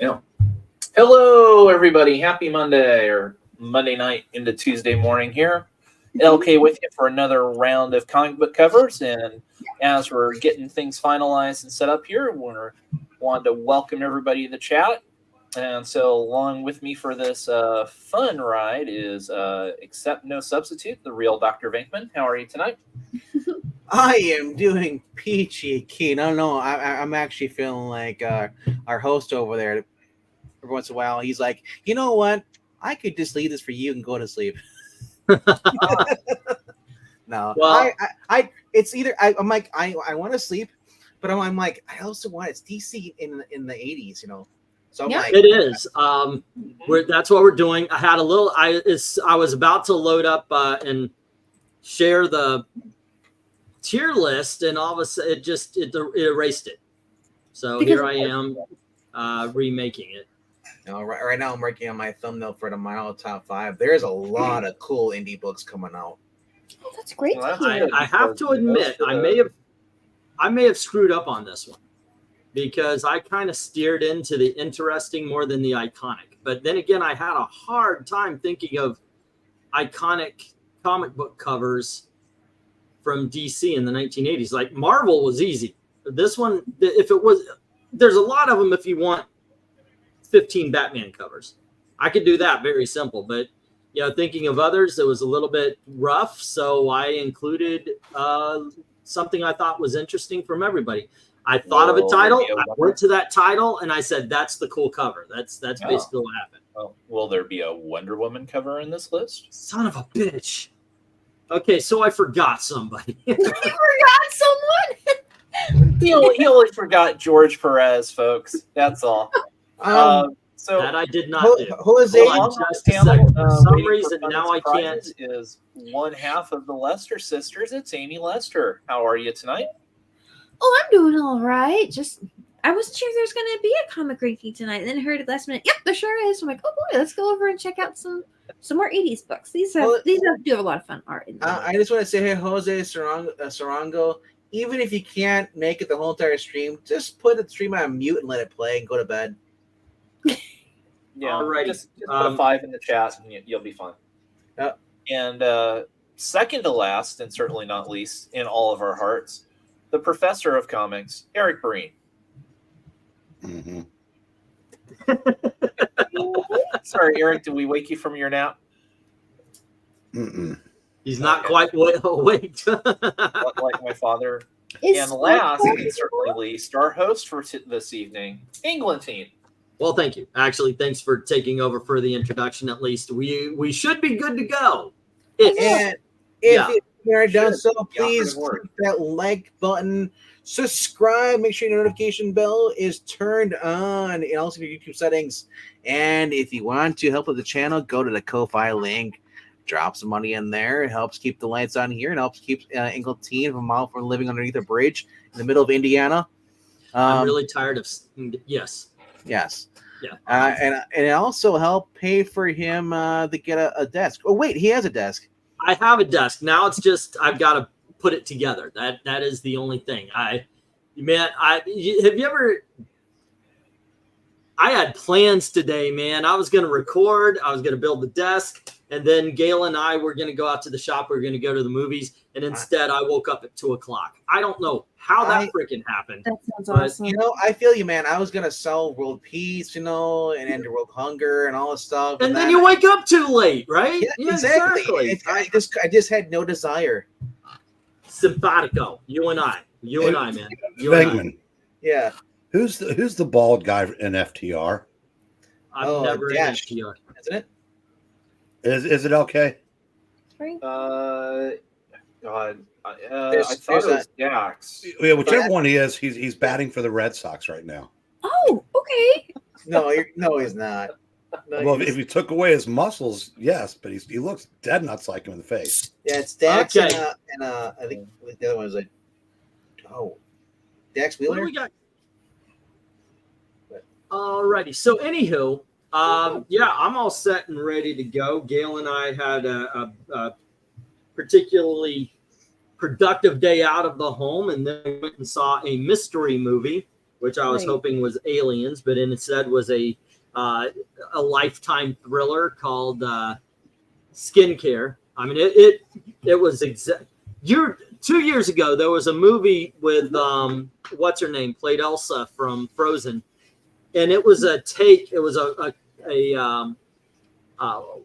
Yeah. Hello, everybody. Happy Monday or Monday night into Tuesday morning here. LK with you for another round of comic book covers. And as we're getting things finalized and set up here, we're wanted to welcome everybody to the chat. And so along with me for this fun ride is Accept No Substitute, the real Dr. Venkman. How are you tonight? I am doing peachy keen. I don't know. I'm actually feeling like our host over there. Every once in a while, he's like, you know what? I could just leave this for you and go to sleep. No, well, it's either I'm like I want to sleep, but I'm like I also want it's DC in the 80s, you know. So I'm like, it is. That's what we're doing. I had a little. I was about to load up and share the tier list, and all of a sudden it erased it. So here I am remaking it. No, right now I'm working on my thumbnail for the Mile Top 5. There's a lot of cool indie books coming out. Oh, that's great. Well, I have to admit, I may have screwed up on this one because I kind of steered into the interesting more than the iconic. But then again, I had a hard time thinking of iconic comic book covers from DC in the 1980s. Like Marvel was easy. This one, if it was, there's a lot of them if you want 15 Batman covers. I could do that very simple, but you know, thinking of others, it was a little bit rough, so I included something I thought was interesting from everybody. I thought of a title, I went to that title, and I said, that's the cool cover. That's basically what happened. Well, will there be a Wonder Woman cover in this list? Son of a bitch. Okay, so I forgot somebody. You forgot someone? He only forgot George Perez, folks. That's all. So that I did not do. Jose, just a second. For some reason, now I can't. Is one half of the Lester sisters. It's Amy Lester. How are you tonight? Oh, I'm doing all right. I wasn't sure if there's going to be a comic ranking tonight, and then heard at last minute, yep, there sure is. I'm like, oh boy, let's go over and check out some more 80s books. These do have a lot of fun art. I just want to say, hey, Jose Sarango, even if you can't make it the whole entire stream, just put the stream on mute and let it play and go to bed. Yeah, alrighty. Just put a 5 in the chat and you'll be fine. Yep. And second to last, and certainly not least, in all of our hearts, the professor of comics, Eric Breen. Mm-hmm. Sorry, Eric, did we wake you from your nap? Mm-mm. He's not quite awake. Like my father. And last, and certainly least, our host for this evening, Englantine. Well, thank you. Actually, thanks for taking over for the introduction. At least we should be good to go. And if you are done so, please click that like button, subscribe, make sure your notification bell is turned on, and also your YouTube settings. And if you want to help with the channel, go to the Ko-Fi link, drop some money in there. It helps keep the lights on here and helps keep Englantine from living underneath a bridge in the middle of Indiana. I'm really tired of yes. Yeah. And it also helped pay for him to get a desk. Oh, wait, he has a desk. I have a desk. Now it's just I've got to put it together. That is the only thing. Have you ever I had plans today, man. I was going to record. I was going to build the desk. And then Gail and I were going to go out to the shop. We were going to go to the movies. And instead, I woke up at 2 o'clock. I don't know how that freaking happened. That sounds awesome. You know, I feel you, man. I was going to sell World Peace, you know, and end World Hunger and all this stuff. And then you wake up too late, right? Yeah, exactly. I just had no desire. Simpatico. You and I, man. Venkman. Yeah. Who's the bald guy in FTR? I've never in FTR. Isn't it? Is it okay? God. I thought it was Dax. Yeah, whichever one he is, he's batting for the Red Sox right now. Oh, okay. No, he's not. No, Well, if you took away his muscles, yes, but he looks dead nuts like him in the face. Yeah, it's Dax Okay. and I think the other one was like, Dax Wheeler. What do we got? Alrighty. So, anywho, yeah, I'm all set and ready to go. Gail and I had a particularly productive day out of the home, and then we went and saw a mystery movie which I was hoping was Aliens, but instead was a Lifetime thriller called Skincare. I mean, it was 2 years ago. There was a movie with what's her name, played Elsa from Frozen, and it was a take. It was a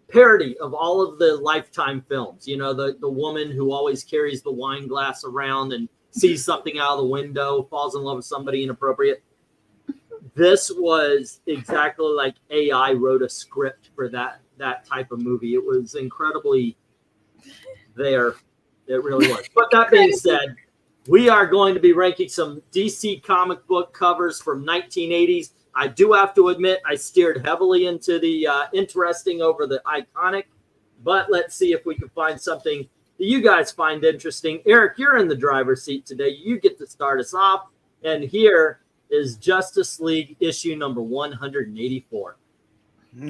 parody of all of the Lifetime films. You know, the woman who always carries the wine glass around and sees something out of the window, falls in love with somebody inappropriate. This was exactly like AI wrote a script for that type of movie. It was incredibly there. It really was. But that being said, we are going to be ranking some DC comic book covers from 1980s. I do have to admit, I steered heavily into the interesting over the iconic, but let's see if we can find something that you guys find interesting. Eric, you're in the driver's seat today. You get to start us off. And here is Justice League issue number 184.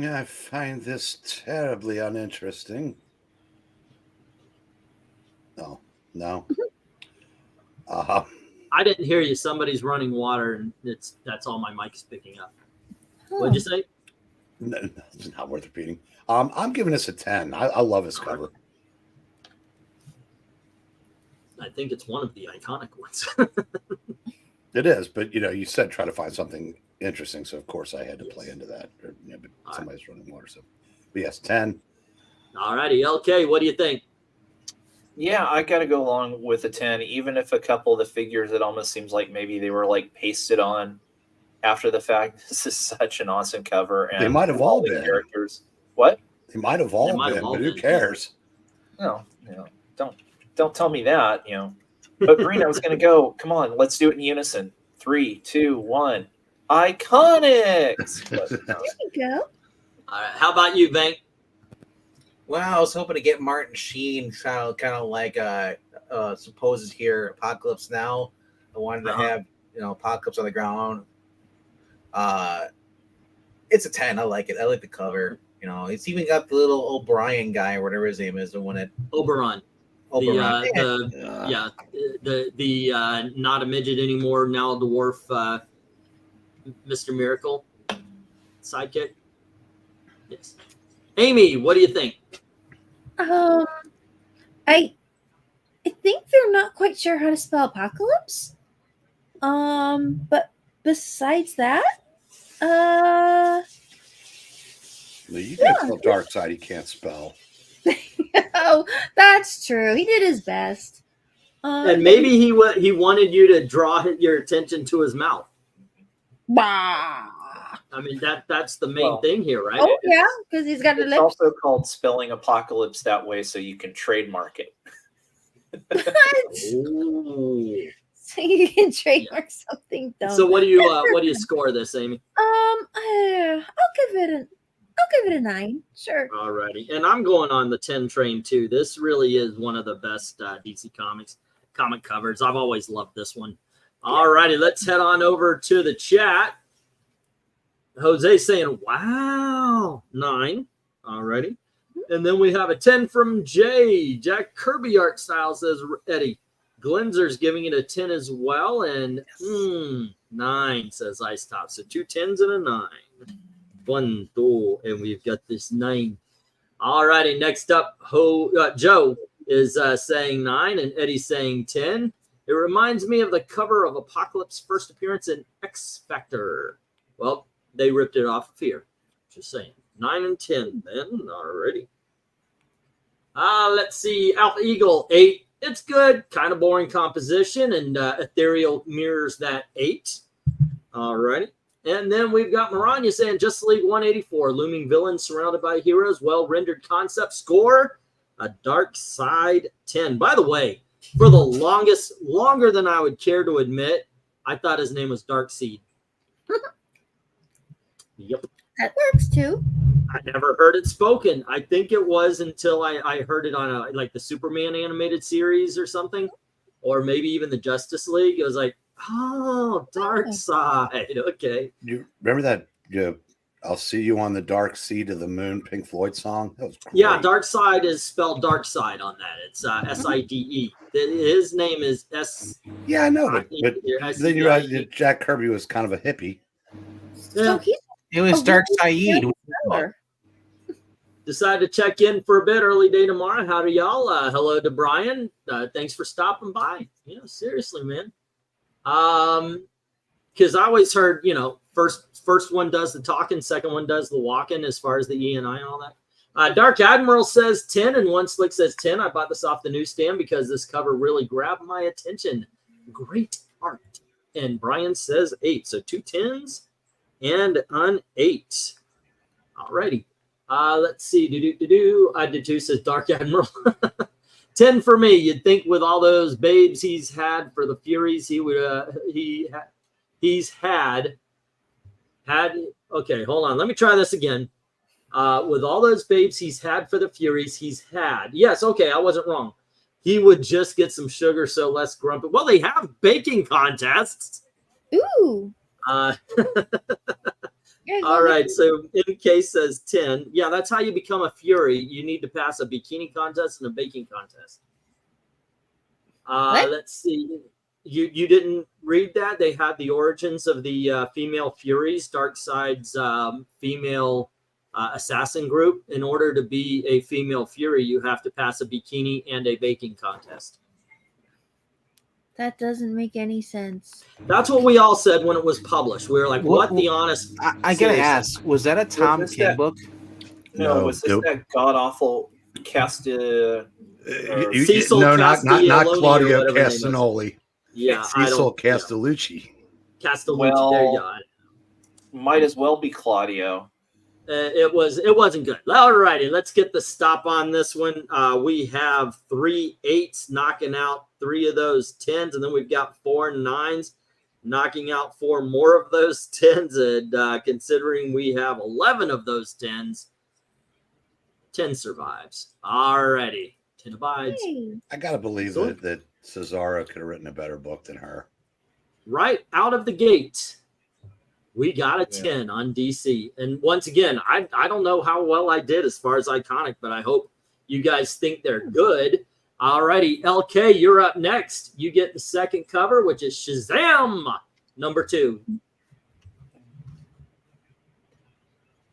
I find this terribly uninteresting. No. I didn't hear you. Somebody's running water, and that's all my mic is picking up. What'd you say? No, it's not worth repeating. I'm giving this a 10. I love this cover. I think it's one of the iconic ones. It is, but you said try to find something interesting, so of course I had to play into that. But somebody's running water, so. But yes, 10. All righty, LK, what do you think? Yeah, I got to go along with a 10, even if a couple of the figures, it almost seems like maybe they were like pasted on after the fact. This is such an awesome cover. And they might have all the been. Characters. What? They might have all been, but who cares? No, don't tell me that, But Breen, I was going to go. Come on, let's do it in unison. 3, 2, 1. Iconics! There you go. All right, how about you, Venk? Well, I was hoping to get Martin Sheen, kind of like supposes here, Apocalypse Now. I wanted to have Apocalypse on the ground. It's a 10. I like it. I like the cover. It's even got the little O'Brien guy or whatever his name is, the one that Oberon. Oberon. The not a midget anymore, now a dwarf, Mr. Miracle sidekick. Yes. Amy, what do you think? I think they're not quite sure how to spell apocalypse. But besides that, You can't spell Dark Side. He can't spell. Oh, that's true. He did his best. And maybe he wanted you to draw your attention to his mouth. Bah. I mean, that's the main thing here, right? Oh, yeah, because he's got the It's lips. also called spelling apocalypse that way so you can trademark it. Ooh. So you can trademark something dumb. So what do you score this, Amy? I'll give it a 9. Sure. Alrighty, and I'm going on the 10 train too. This really is one of the best DC Comics comic covers. I've always loved this one. Alrighty, let's head on over to the chat. Jose saying, wow, 9. Alrighty. And then we have a 10 from Jay. Jack Kirby art style, says Eddie. Glenzer's giving it a 10 as well. And 9, says Ice Top. So 2 10s and a 9. 1, 2, and we've got this 9. Alrighty, next up, Joe is saying 9 and Eddie's saying 10. It reminds me of the cover of Apocalypse's first appearance in X Factor. Well, they ripped it off of here. Just saying. 9 and 10 then. Alrighty. Let's see. Alpha Eagle 8. It's good. Kind of boring composition, and Ethereal mirrors that 8. Alrighty. And then we've got Maranya saying Justice League 184. Looming villains surrounded by heroes. Well-rendered concept. Score a Dark Side 10. By the way, for the longer than I would care to admit, I thought his name was Darkseid. Yep. That works too. I never heard it spoken. I think it was until I heard it on like the Superman animated series or something, or maybe even the Justice League. It was like, oh, Dark Side. Okay. You remember that I'll see you on the dark seed of the moon, Pink Floyd song. That was great. Yeah, Dark Side is spelled Dark Side on that. It's SIDE. His name is S. Yeah, I know, but then you realize that Jack Kirby was kind of a hippie. Yeah. It was Dark Side. Decided to check in for a bit early day tomorrow. How do y'all? Hello to Brian. Thanks for stopping by. You know, seriously, man. Because I always heard, you know, first one does the talking, second one does the walking as far as the E and I and all that. Dark Admiral says 10 and One Slick says 10. I bought this off the newsstand because this cover really grabbed my attention. Great art. And Brian says 8. So 2 10s and an 8. Alrighty. Let's see. I did too, says Dark Admiral. 10 for me. You'd think with all those babes he's had for the Furies, he would he's had okay, hold on. Let me try this again. With all those babes he's had for the Furies, yes, okay, I wasn't wrong. He would just get some sugar so less grumpy. Well, they have baking contests. Ooh. All right, so MK says 10. Yeah, that's how you become a Fury. You need to pass a bikini contest and a baking contest. Let's see. You didn't read that? They had the origins of the female Furies, Darkseid's female assassin group. In order to be a female Fury, you have to pass a bikini and a baking contest. That doesn't make any sense. That's what we all said when it was published. We were like, what the honest... I gotta ask, was that a Tom King book? No, was this that god-awful Cecil no, not Claudio Castagnoli. Yeah, Cecil Castellucci. Castellucci, well, there you go. Might as well be Claudio. It wasn't good. All righty, let's get the stop on this one. We have 3 8s knocking out 3 of those 10s, and then we've got 4 9s knocking out 4 more of those 10s. And considering we have 11 of those 10s, 10 survives. All righty, 10 abides. Hey. I gotta believe that Cesaro could have written a better book than her. Right out of the gate, we got a 10 on DC. And once again, I don't know how well I did as far as iconic, but I hope you guys think they're good. Alrighty, LK, you're up next. You get the second cover, which is Shazam number 2.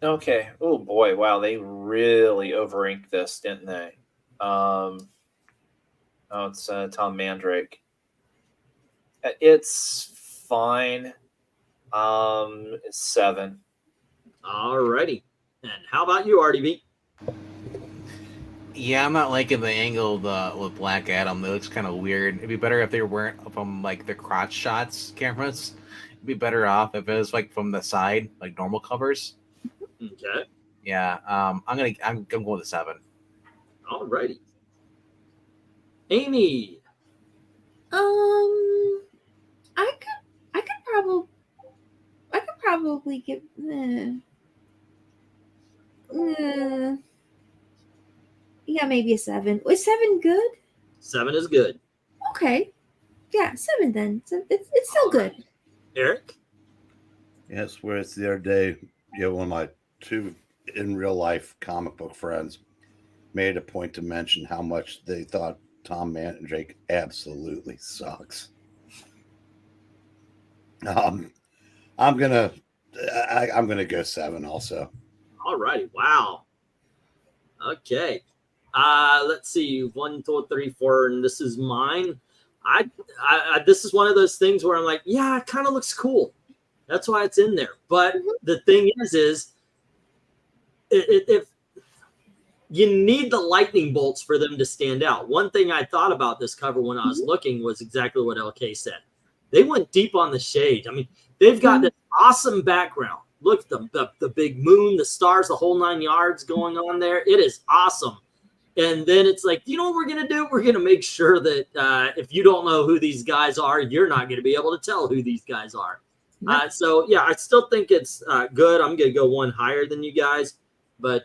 Okay. Oh boy, wow, they really over-inked this, didn't they? It's Tom Mandrake. It's fine. It's 7. Alrighty. And how about you, RDB? Yeah, I'm not liking the angle with Black Adam. It looks kind of weird. It'd be better if they weren't from like the crotch shots cameras. It'd be better off if it was like from the side, like normal covers. Okay. Yeah. I'm going with a 7. Alrighty. Amy. I could probably give yeah, maybe a 7. Was 7 good? 7 is good. Okay. Yeah, 7 then. So it's still good. Eric? Yes, where it's the other day, one of my 2 in real life comic book friends made a point to mention how much they thought Tom Mandrake absolutely sucks. I'm gonna go 7 also. All righty. Wow. Okay. Let's see. 1, 2, 3, 4, and this is mine. I this is one of those things where I'm like, yeah, it kind of looks cool. That's why it's in there. But the thing is if you need the lightning bolts for them to stand out. One thing I thought about this cover when I was looking was exactly what LK said. They went deep on the shade. I mean, they've got this awesome background. Look, the big moon, the stars, the whole 9 yards going on there. It is awesome. And then it's like, you know what we're going to do? We're going to make sure that if you don't know who these guys are, you're not going to be able to tell who these guys are. So, yeah, I still think it's good. I'm going to go 1 higher than you guys. But,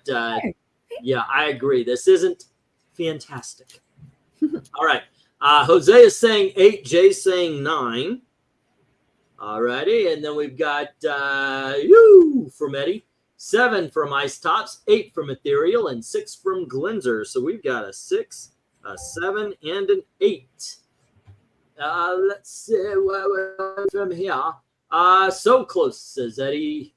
yeah, I agree. This isn't fantastic. All right. Jose is saying 8. Jay's saying 9. All righty. And then we've got you from Eddie. 7 from Ice Tops, 8 from Ethereal, and 6 from Glenzer. So we've got a 6, a 7, and an 8. Let's see where from here. So close, says Eddie.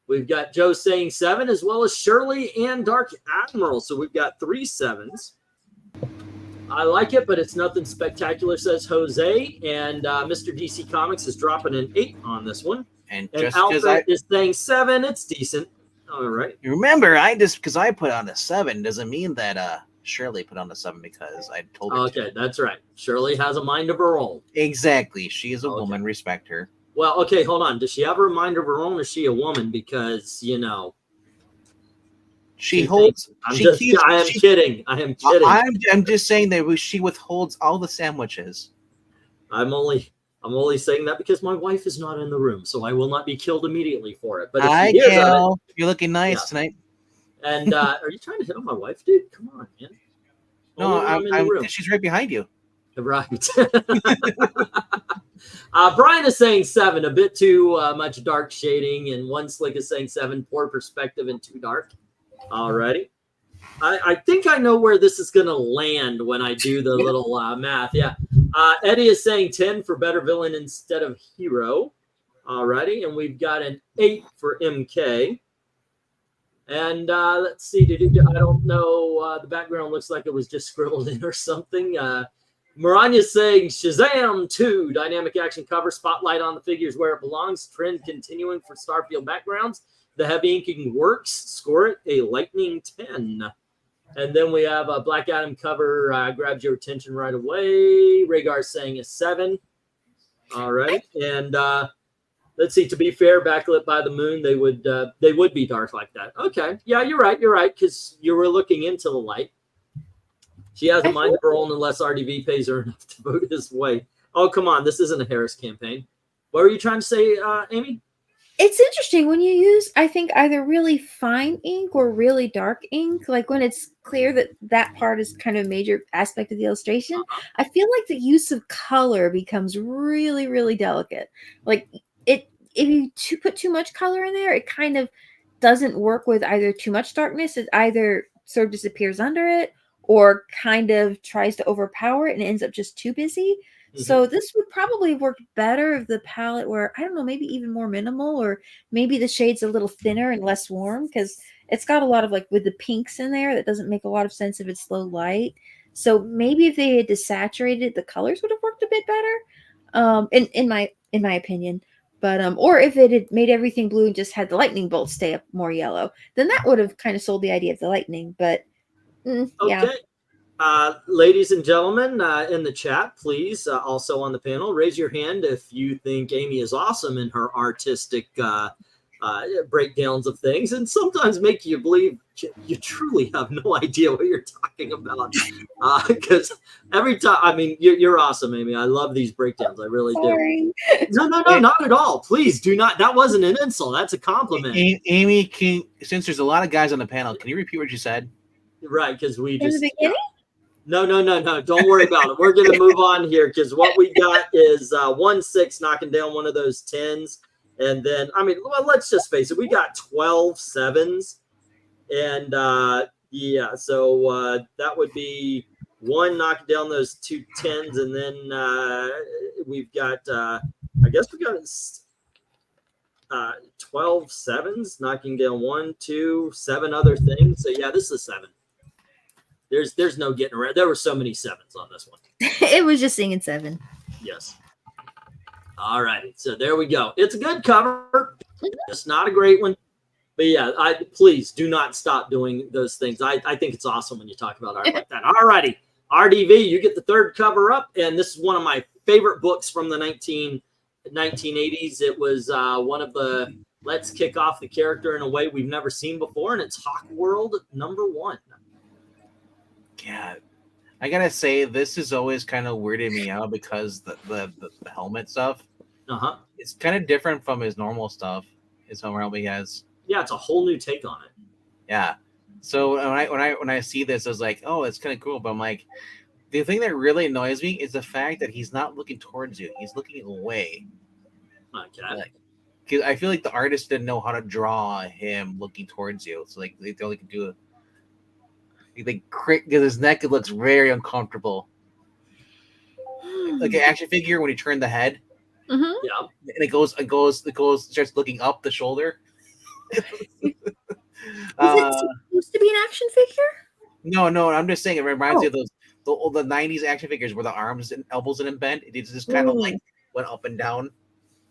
We've got Joe saying 7, as well as Shirley and Dark Admiral. So we've got 3 7s. I like it, but it's nothing spectacular, says Jose. And Mr. DC Comics is dropping an 8 on this one. And Alfred is saying 7. It's decent. All right. Remember, because I put on a 7 doesn't mean that Shirley put on a 7 because I told her. Okay, that's right. Shirley has a mind of her own. Exactly. She is a woman. Respect her. Well, okay, hold on. Does she have a mind of her own, or is she a woman? Because, you know, she holds. I am kidding. I'm just saying that she withholds all the sandwiches. I'm only saying that because my wife is not in the room, so I will not be killed immediately for it. But if hi, Gail. You're looking nice tonight. And are you trying to hit on my wife, dude? Come on, man. No, I'm she's right behind you. Right. Brian is saying 7, a bit too much dark shading, and One Slick is saying 7, poor perspective and too dark. Alrighty. I think I know where this is going to land when I do the little math. Yeah. Eddie is saying 10 for better villain instead of hero. Alrighty. And we've got an 8 for MK. And let's see. I don't know. The background looks like it was just scribbled in or something. Maranya saying Shazam 2. Dynamic action cover. Spotlight on the figures where it belongs. Trend continuing for Starfield backgrounds. The heavy inking works. Score it a lightning 10. And then we have a Black Adam cover. Grabs your attention right away. Rhaegar saying a 7. All right. And let's see. To be fair, backlit by the moon, they would be dark like that. Okay. Yeah, you're right. You're right, because you were looking into the light. She has a mind of her own unless RDV pays her enough to vote his way. Oh, come on. This isn't a Harris campaign. What were you trying to say, Amy? It's interesting when you use, I think, either really fine ink or really dark ink. Like when it's clear that that part is kind of a major aspect of the illustration, I feel like the use of color becomes really, really delicate. Like if you put too much color in there, it kind of doesn't work with either too much darkness. It either sort of disappears under it or kind of tries to overpower it and ends up just too busy. So this would probably work better if the palette were, I don't know, maybe even more minimal, or maybe the shade's a little thinner and less warm, because it's got a lot of, like, with the pinks in there, that doesn't make a lot of sense if it's low light. So maybe if they had desaturated, the colors would have worked a bit better, in my opinion. But or if it had made everything blue and just had the lightning bolts stay up more yellow, then that would have kind of sold the idea of the lightning. But yeah. Ladies and gentlemen in the chat, please, also on the panel, raise your hand if you think Amy is awesome in her artistic breakdowns of things, and sometimes make you believe you truly have no idea what you're talking about. Because every time, I mean, you're awesome, Amy. I love these breakdowns. I really do. No, not at all. Please do not. That wasn't an insult. That's a compliment. Amy, since there's a lot of guys on the panel, can you repeat what you said? Right, because we In just... the beginning? No. Don't worry about it. We're going to move on here, because what we got is 1-6 knocking down one of those 10s. And then, I mean, well, let's just face it. We got 12 7s. And, yeah, so that would be 1 knocking down those 2 10s. And then we've got, I guess we got 12 7s knocking down 1, 2, 7 other things. So, yeah, this is a 7. There's no getting around. There were so many 7s on this one. It was just singing 7. Yes. All right. So there we go. It's a good cover. It's not a great one. But yeah, please do not stop doing those things. I think it's awesome when you talk about art like that. All righty. RDV, you get the 3rd cover up. And this is one of my favorite books from the 1980s. It was one of the let's kick off the character in a way we've never seen before. And it's Hawk World #1. Yeah, I gotta say, this is always kind of weirded me out because the helmet stuff. It's kind of different from his normal stuff. His helmet he has. Yeah, it's a whole new take on it. Yeah. So when I see this, I was like, oh, it's kind of cool. But I'm like, the thing that really annoys me is the fact that he's not looking towards you. He's looking away. Okay. Because I feel like the artist didn't know how to draw him looking towards you. So like they only could do because his neck looks very uncomfortable. Like an action figure when you turn the head. Mm-hmm. Yeah. And it goes, starts looking up the shoulder. Is it supposed to be an action figure? No. I'm just saying it reminds me of those the 90s action figures where the arms and elbows didn't bend. It just kind of like went up and down.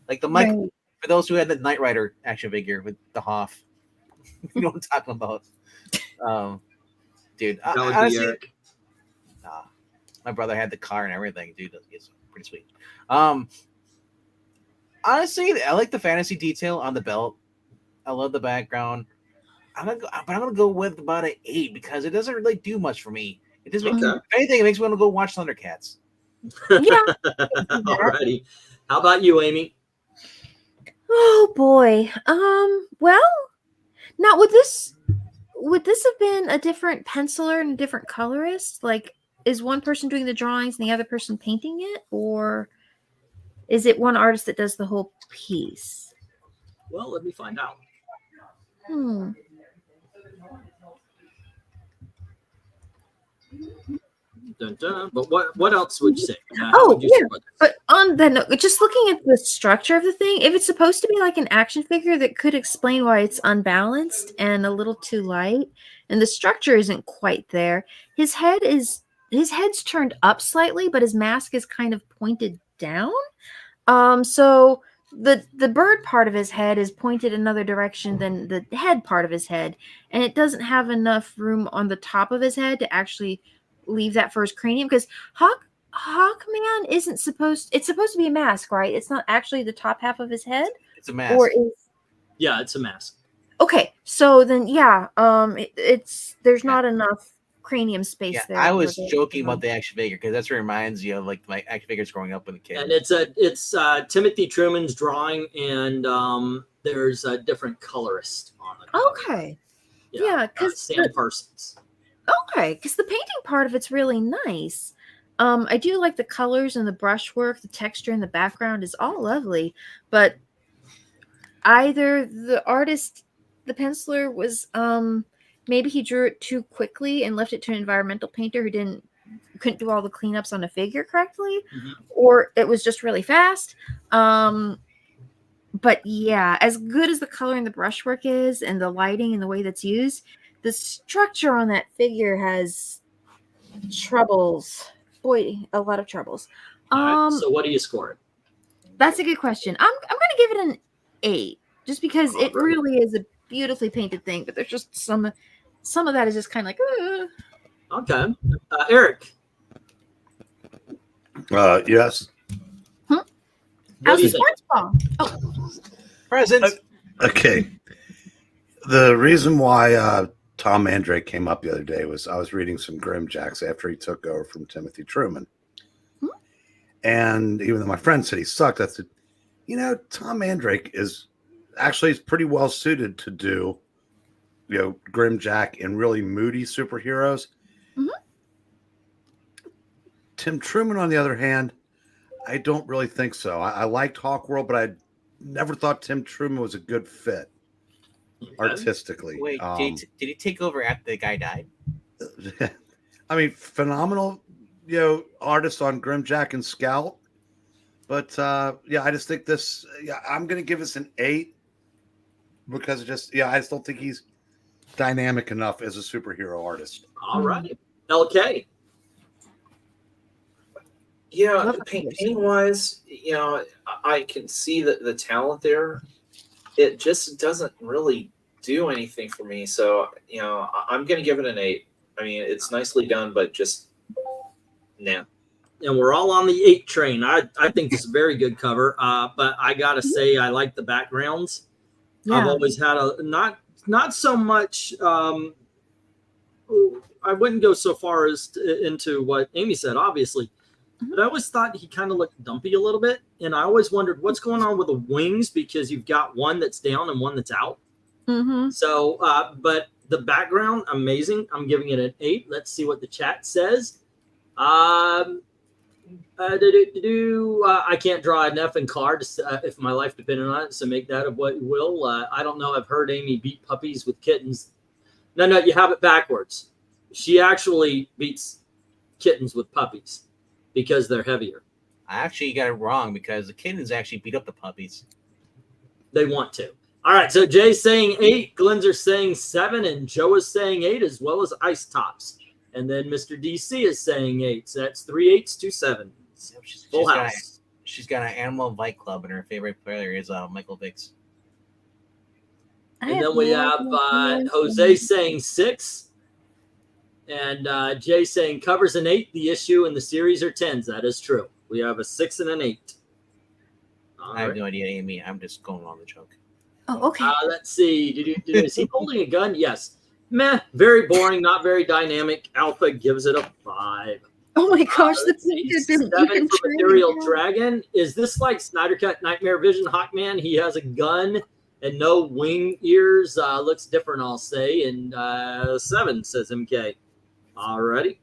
Like the Mike, for those who had the Knight Rider action figure with the Hoff. You know what I'm talking about. Dude, honestly, my brother had the car and everything. Dude, it's pretty sweet. Honestly, I like the fantasy detail on the belt. I love the background. I'm gonna go with about an 8 because it doesn't really do much for me. It just makes, if anything, it makes me want to go watch Thundercats. Yeah. Alrighty. How about you, Amy? Oh boy. Well, now would this have been a different penciler and a different colorist? Like, is one person doing the drawings and the other person painting it, or is it one artist that does the whole piece? Well, let me find out. Dun, dun. But what else would you say? But on the note, just looking at the structure of the thing, if it's supposed to be like an action figure, that could explain why it's unbalanced and a little too light, and the structure isn't quite there. His head's turned up slightly, but his mask is kind of pointed down. So the bird part of his head is pointed another direction than the head part of his head, and it doesn't have enough room on the top of his head to actually leave that for his cranium, because Hawkman isn't supposed, it's supposed to be a mask, right? It's not actually the top half of his head. It's a mask. Yeah, it's a mask. Okay, so then there's not enough cranium space there. I was joking about the action figure because that's what reminds you of like my action figures growing up with a kid. And it's Timothy Truman's drawing, and there's a different colorist on it. Okay. Yeah, because Sam Parsons. Okay, because the painting part of it's really nice. I do like the colors and the brushwork, the texture in the background is all lovely, but either the artist, the penciler was maybe he drew it too quickly and left it to an environmental painter who couldn't do all the cleanups on a figure correctly, or it was just really fast. But yeah, as good as the color and the brushwork is and the lighting and the way that's used, the structure on that figure has troubles. Boy, a lot of troubles. Right, so what do you score it? That's a good question. I'm going to give it an 8, just because it really is a beautifully painted thing, but there's just some of that is just kind of like, Okay. Eric. Yes. How's the sports ball? Oh, presents. Okay. The reason why Tom Mandrake came up the other day was I was reading some Grimjacks after he took over from Timothy Truman. And even though my friend said he sucked, I said, Tom Mandrake is actually pretty well suited to do, Grimjack and really moody superheroes. Tim Truman, on the other hand, I don't really think so. I liked Hawkworld, but I never thought Tim Truman was a good fit artistically. Wait, did he take over after the guy died? I mean, phenomenal, artist on Grimjack and Scout. But I just think this. I'm going to give this an 8 because I just don't think he's dynamic enough as a superhero artist. All right, LK. Yeah, painting wise, I can see the talent there. It just doesn't really do anything for me. So, I'm going to give it an 8. I mean, it's nicely done, but just, nah. And we're all on the 8 train. I think it's a very good cover. But I got to say, I like the backgrounds. Yeah. I've always had not so much. I wouldn't go so far as into what Amy said, obviously. But I always thought he kind of looked dumpy a little bit. And I always wondered what's going on with the wings, because you've got one that's down and one that's out. So, but the background, amazing. I'm giving it an 8. Let's see what the chat says. I can't draw an effing card if my life depended on it, so make that of what you will. I don't know. I've heard Amy beat puppies with kittens. No, you have it backwards. She actually beats kittens with puppies because they're heavier. I actually got it wrong because the kittens actually beat up the puppies. They want to. All right, so Jay's saying 8, Glenser's saying 7, and Joe is saying 8, as well as Ice Tops. And then Mr. DC is saying 8. So that's 3 8s, 2 7s. Full house. She's got an Animal Fight Club, and her favorite player is Michael Vicks. And then we have Jose saying 6. And Jay saying covers an 8. The issue and the series are 10s. That is true. We have a 6 and an 8. I have no idea, Amy. I'm just going on the joke. Oh, okay. Let's see. Is he holding a gun? Yes. Meh. Very boring. Not very dynamic. Alpha gives it a 5. Oh my gosh, the picture didn't 7 even for Material Dragon. Is this like Snyder Cut Nightmare Vision Hawkman? He has a gun and no wing ears. Looks different, I'll say. And 7, says MK. Alrighty.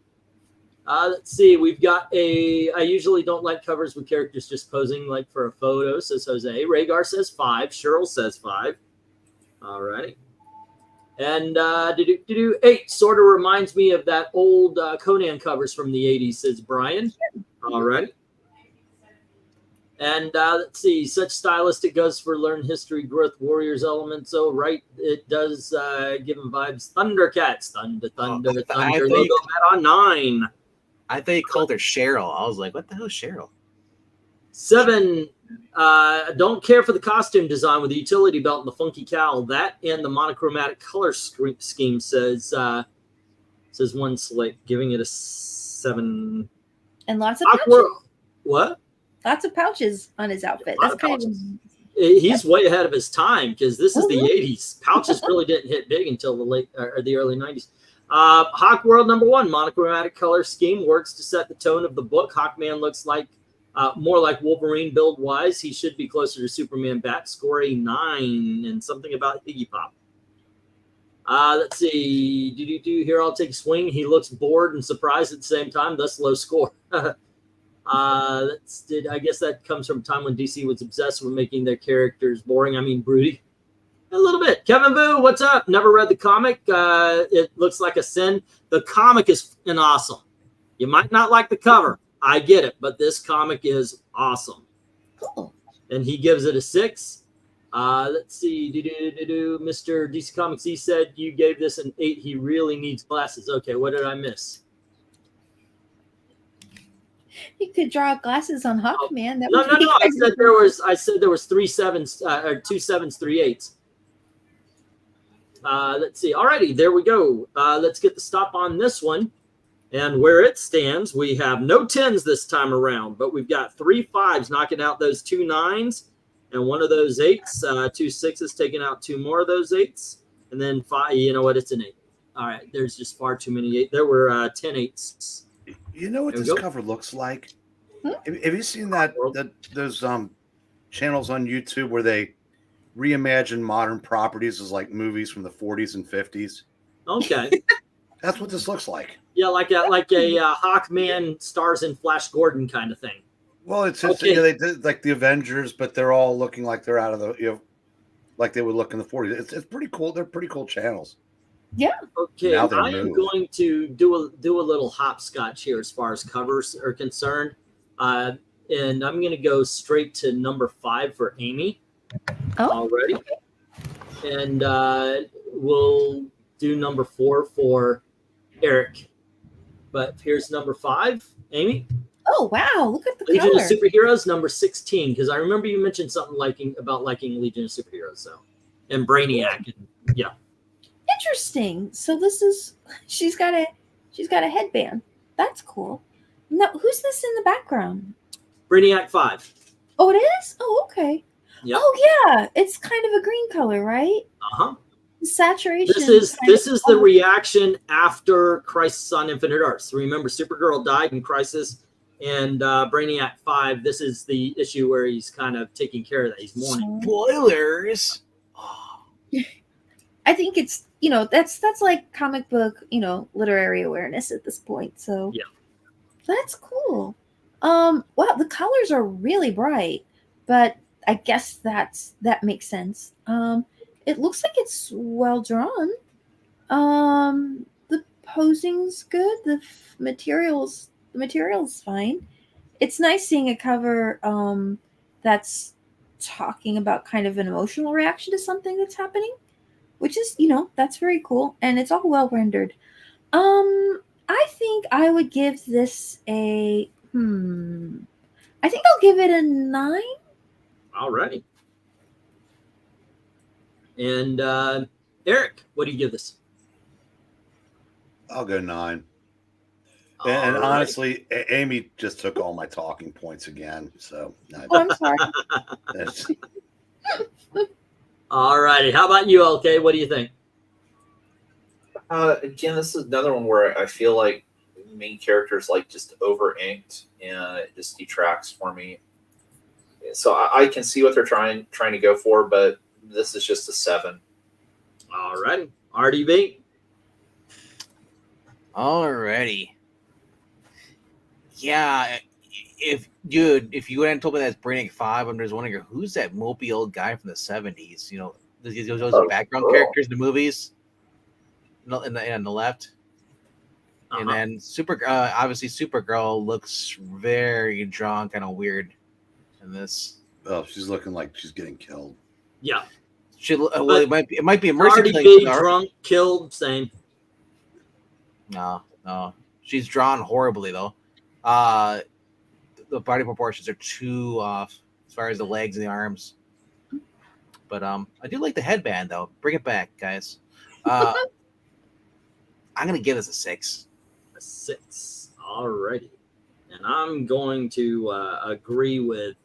Let's see. We've got I usually don't like covers with characters just posing like for a photo, says Jose. Rhaegar says 5. Cheryl says 5. Alrighty. And 8 sort of reminds me of that old Conan covers from the 80s, says Brian. Alrighty. And let's see. Such stylistic goes for learn history, growth, warriors elements. Oh, right. It does give him vibes. Thundercats. Thunder. They go that on 9. I thought you called her Cheryl. I was like, what the hell is Cheryl? 7, don't care for the costume design with the utility belt and the funky cowl. That and the monochromatic color scheme, says one slick, giving it a 7. And lots of pouches. What? Lots of pouches on his outfit. That's kind of... He's way ahead of his time because this is the 80s. Pouches really didn't hit big until the early 90s. Hawk World #1, monochromatic color scheme works to set the tone of the book. Hawkman looks like more like Wolverine build wise. He should be closer to Superman Bat. Score a 9 and something about Iggy Pop. Let's see. Here, I'll take a swing. He looks bored and surprised at the same time, thus low score. I guess that comes from a time when DC was obsessed with making their characters boring. I mean, broody. A little bit. Kevin Boo, what's up? Never read the comic. It looks like a sin. The comic is awesome. You might not like the cover. I get it, but this comic is awesome. Cool. And he gives it a 6. Let's see. Mr. DC Comics, he said you gave this an 8. He really needs glasses. Okay, what did I miss? You could draw glasses on Hawkman. No. I said there was 3 7s or 2 7s, 3 8s. Let's see. Alrighty, there we go. Let's get the stop on this one. And where it stands, we have no 10s this time around, but we've got 3 5s knocking out those 2 9s and one of those 8s, 2 6s taking out 2 more of those 8s, and then 5. You know what? It's an 8. All right, there's just far too many 8. There were 10 8s. You know what this cover looks like? Have you seen those channels on YouTube where they reimagine modern properties as like movies from the 40s and 50s? Okay. That's what this looks like. Yeah, like a Hawkman stars in Flash Gordon kind of thing. Well, it's just, they did like the Avengers, but they're all looking like they're out of the, like they would look in the 40s. It's pretty cool. They're pretty cool channels. Yeah. Okay, I am going to do a little hopscotch here as far as covers are concerned. And I'm going to go straight to number 5 for Amy already. And we'll do number 4 for Eric. But here's number 5, Amy. Oh, wow. Look at the Legion color. of Superheroes, number 16. Because I remember you mentioned something about liking Legion of Superheroes. So, and Brainiac. And, yeah. Interesting. So this is she's got a headband. That's cool. Now, who's this in the background? Brainiac 5. Oh, it is? Oh, okay. Yep. Oh, yeah. It's kind of a green color, right? Uh-huh. Saturation. This is the reaction after Crisis on Infinite Earths. Remember, Supergirl died in Crisis, and Brainiac 5. This is the issue where he's kind of taking care of that. He's mourning. Spoilers. I think it's that's like comic book literary awareness at this point. So yeah, that's cool. Well, the colors are really bright, but I guess that makes sense. It looks like it's well drawn. The posing's good. The material's fine. It's nice seeing a cover that's talking about kind of an emotional reaction to something that's happening, which is, that's very cool, and it's all well rendered. I think I would give this a I think I'll give it a 9. All righty. And Eric, what do you give this? I'll go 9. All And right. honestly, Amy just took all my talking points again. So, 9. Oh, I'm sorry. That's- All righty. How about you, LK? What do you think? Again, this is another one where I feel like the main character is like just over inked, and it just detracts for me. So I can see what they're trying to go for, but this is just a 7. All righty. RDB. Alrighty. Yeah, if you hadn't told me that's BREEN 5, I'm just wondering who's that mopey old guy from the 70s. Those background characters in the movies. On the left. And then obviously Supergirl looks very drawn, kind of weird in this. oh, she's looking like she's getting killed. Yeah. It might be a mercy RDB, thing. drunk, killed, same. No, she's drawn horribly though. The body proportions are too off as far as the legs and the arms. But I do like the headband though. Bring it back, guys. I'm gonna give this a 6. A 6. All righty. And I'm going to agree with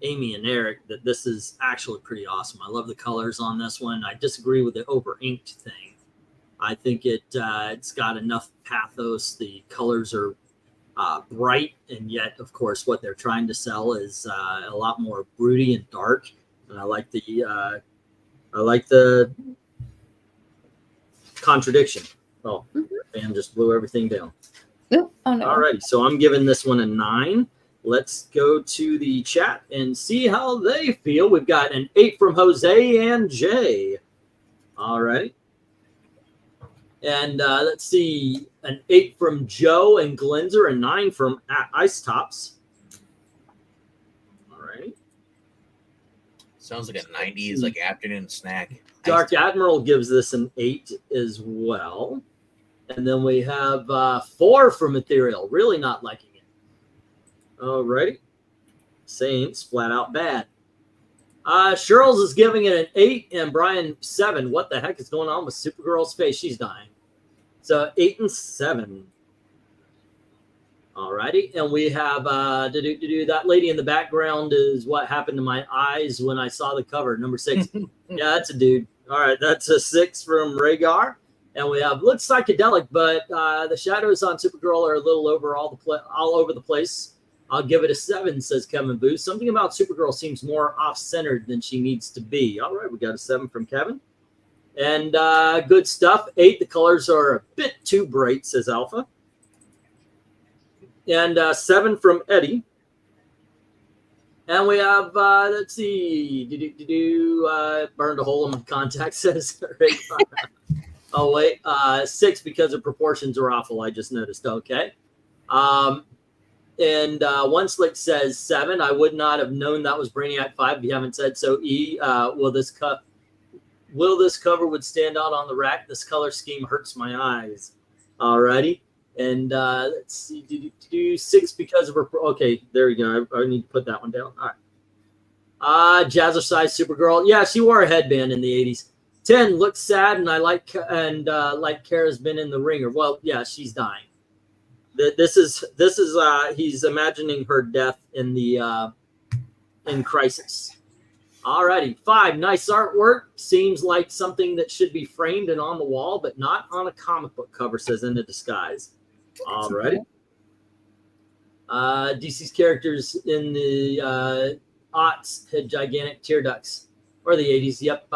Amy and Eric that this is actually pretty awesome. I love the colors on this one. I disagree with the over inked thing. I think it's got enough pathos. The colors are bright, and yet, of course, what they're trying to sell is a lot more broody and dark. And I like the contradiction. Oh, fan just blew everything down. Oh no. All righty, so I'm giving this one a 9. Let's go to the chat and see how they feel. We've got an 8 from Jose and Jay. All right. And let's see, an 8 from Joe and Glenzer, a 9 from Ice Tops. All right. Sounds like a 90s like afternoon snack. Dark Admiral gives this an 8 as well. And then we have 4 from Ethereal, really not liking it. All righty. Saints, flat out bad. Cheryl's is giving it an 8 and Brian 7. What the heck is going on with Supergirl's face? She's dying. So 8 and 7. All righty. And we have that lady in the background is what happened to my eyes when I saw the cover, number 6. Yeah, that's a dude. All right, that's a 6 from Rhaegar. And we have looks psychedelic, but the shadows on Supergirl are a little over all over the place. I'll give it a 7, says Kevin Booth. Something about Supergirl seems more off-centered than she needs to be. All right, we got a 7 from Kevin. And good stuff. 8, the colors are a bit too bright, says Alpha. And 7 from Eddie. And we have, let's see, burned a hole in my contact, says Rhaegar. Oh, wait, 6 because the proportions are awful, I just noticed. Okay. And One Slick says 7. I would not have known that was Brainiac 5 if you haven't said so. E, will this cover would stand out on the rack? This color scheme hurts my eyes. All righty. And let's see, 6 because of her. Okay, there we go. I need to put that one down. All right. Jazzercise Supergirl. Yeah, she wore a headband in the 80s. 10 looks sad, and I like Kara's been in the ringer. Well, yeah, she's dying. This is he's imagining her death in the in Crisis. Alrighty, 5, nice artwork. Seems like something that should be framed and on the wall, but not on a comic book cover, says In the Disguise. Alrighty. DC's characters in the aughts had gigantic tear ducts. Or the 80s, yep.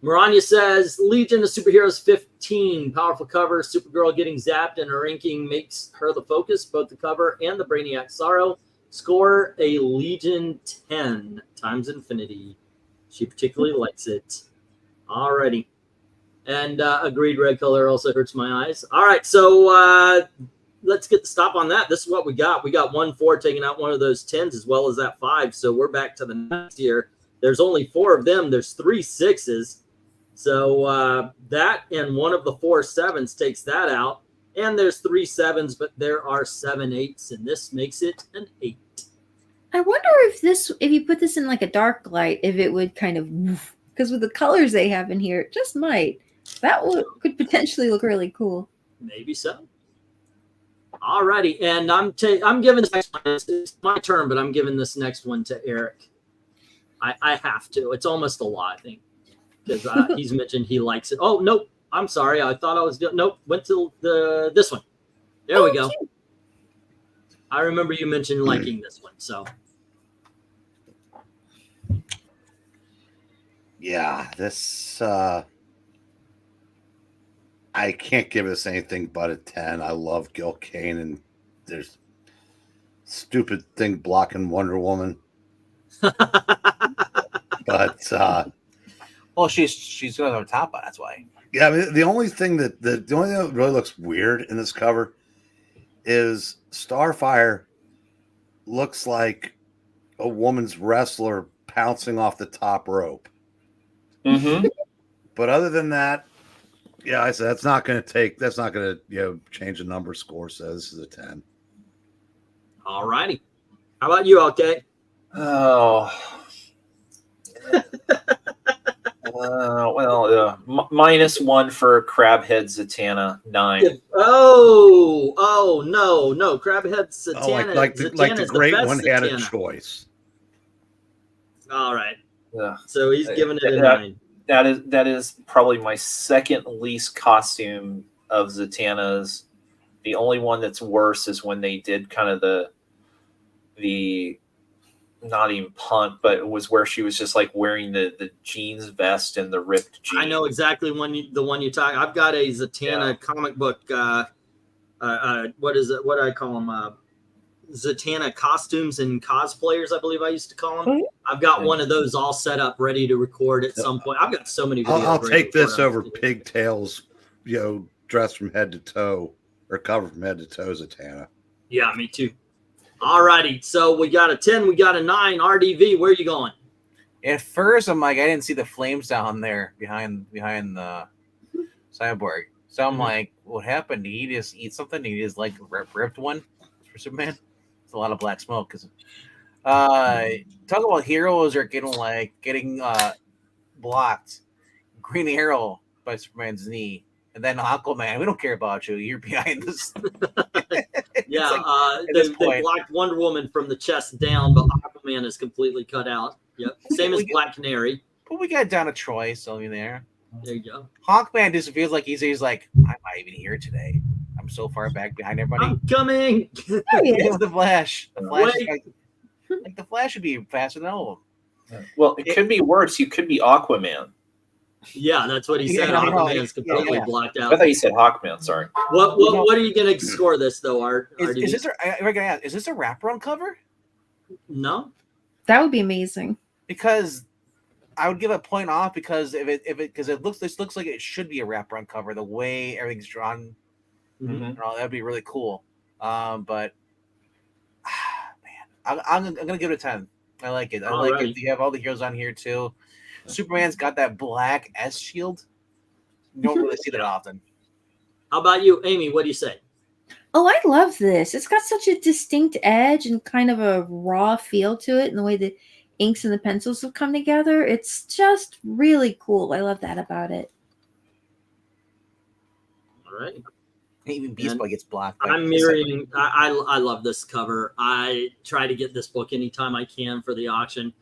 Maranya says, Legion of Superheroes 15. Powerful cover. Supergirl getting zapped and her inking makes her the focus. Both the cover and the Brainiac Sorrow. Score a Legion 10 times infinity. She particularly likes it. Alrighty. And agreed, red color also hurts my eyes. All right, so let's get the stop on that. This is what we got. We got 1-4 taking out one of those 10s as well as that 5. So we're back to the next year. There's only 4 of them. There's 3 6s. So that and one of the 4 7s takes that out. And there's 3 7s, but there are 7 8s, and this makes it an 8. I wonder if you put this in like a dark light, if it would kind of, because with the colors they have in here, it just might. That could potentially look really cool. Maybe so. Alrighty, and I'm giving this next one. It's my turn, but I'm giving this next one to Eric. I have to. It's almost a law, I think, because he's mentioned he likes it. Oh nope, I'm sorry. I thought I was doing. Nope, went to this one. There we go. Cute. I remember you mentioned liking this one, so. Yeah, this I can't give this anything but a 10. I love Gil Kane, and there's stupid thing blocking Wonder Woman. But well, she's going on top, that's why. Yeah, I mean, the only thing that really looks weird in this cover is Starfire looks like a woman's wrestler pouncing off the top rope. Mm-hmm. But other than that, yeah, I said that's not going to change the number score. Says this is a 10. All righty. How about you, LK? Oh. -1 for Crabhead Zatanna 9. Oh no, Crabhead Zatanna. Oh, like the great one had a choice. All right. Yeah. So he's giving it a 9. That is probably my second least costume of Zatanna's. The only one that's worse is when they did kind of the not even punk, but it was where she was just like wearing the jeans vest and the ripped jeans. I know exactly the one you talk. I've got a Zatanna comic book. What is it? What do I call them? Zatanna costumes and cosplayers, I believe I used to call them. I've got one of those all set up, ready to record at some point. I've got so many videos. I'll take this over Pigtails, dressed from head to toe or covered from head to toe Zatanna. Yeah, me too. All righty. So we got a 10, we got a 9. RDV, where are you going? At first, I'm like, I didn't see the flames down there behind the cyborg. So I'm like, what happened? Did he just eat something? Did he just like ripped one for Superman? It's a lot of black smoke. Because talk about heroes are getting blocked. Green Arrow by Superman's knee. And then Aquaman, we don't care about you. You're behind this. Yeah, they blocked Wonder Woman from the chest down, but Aquaman is completely cut out. Yep, same as Black Canary. But we got down to Troy, so there. There you go. Hawkman just feels like he's like, I'm not even here today. I'm so far back behind everybody. I'm coming. The Flash. The Flash should be faster than all of them. Well, it could be worse. You could be Aquaman. Yeah, that's what he said. Aquaman's completely blocked out. I thought you said Hawkman. Sorry. What are you going to score this though, Art? Is this a wraparound cover? No. That would be amazing. Because I would give a point off because this looks like it should be a wraparound cover the way everything's drawn. Mm-hmm. That'd be really cool. But man, I'm gonna give it a 10. I like it. I like it. You have all the heroes on here too. Superman's got that black S shield. You don't really see that often. How about you, Amy? What do you say? Oh, I love this. It's got such a distinct edge and kind of a raw feel to it, and the way the inks and the pencils have come together. It's just really cool. I love that about it. All right. Even Beast Boy gets blocked. I'm mirroring. I love this cover. I try to get this book anytime I can for the auction.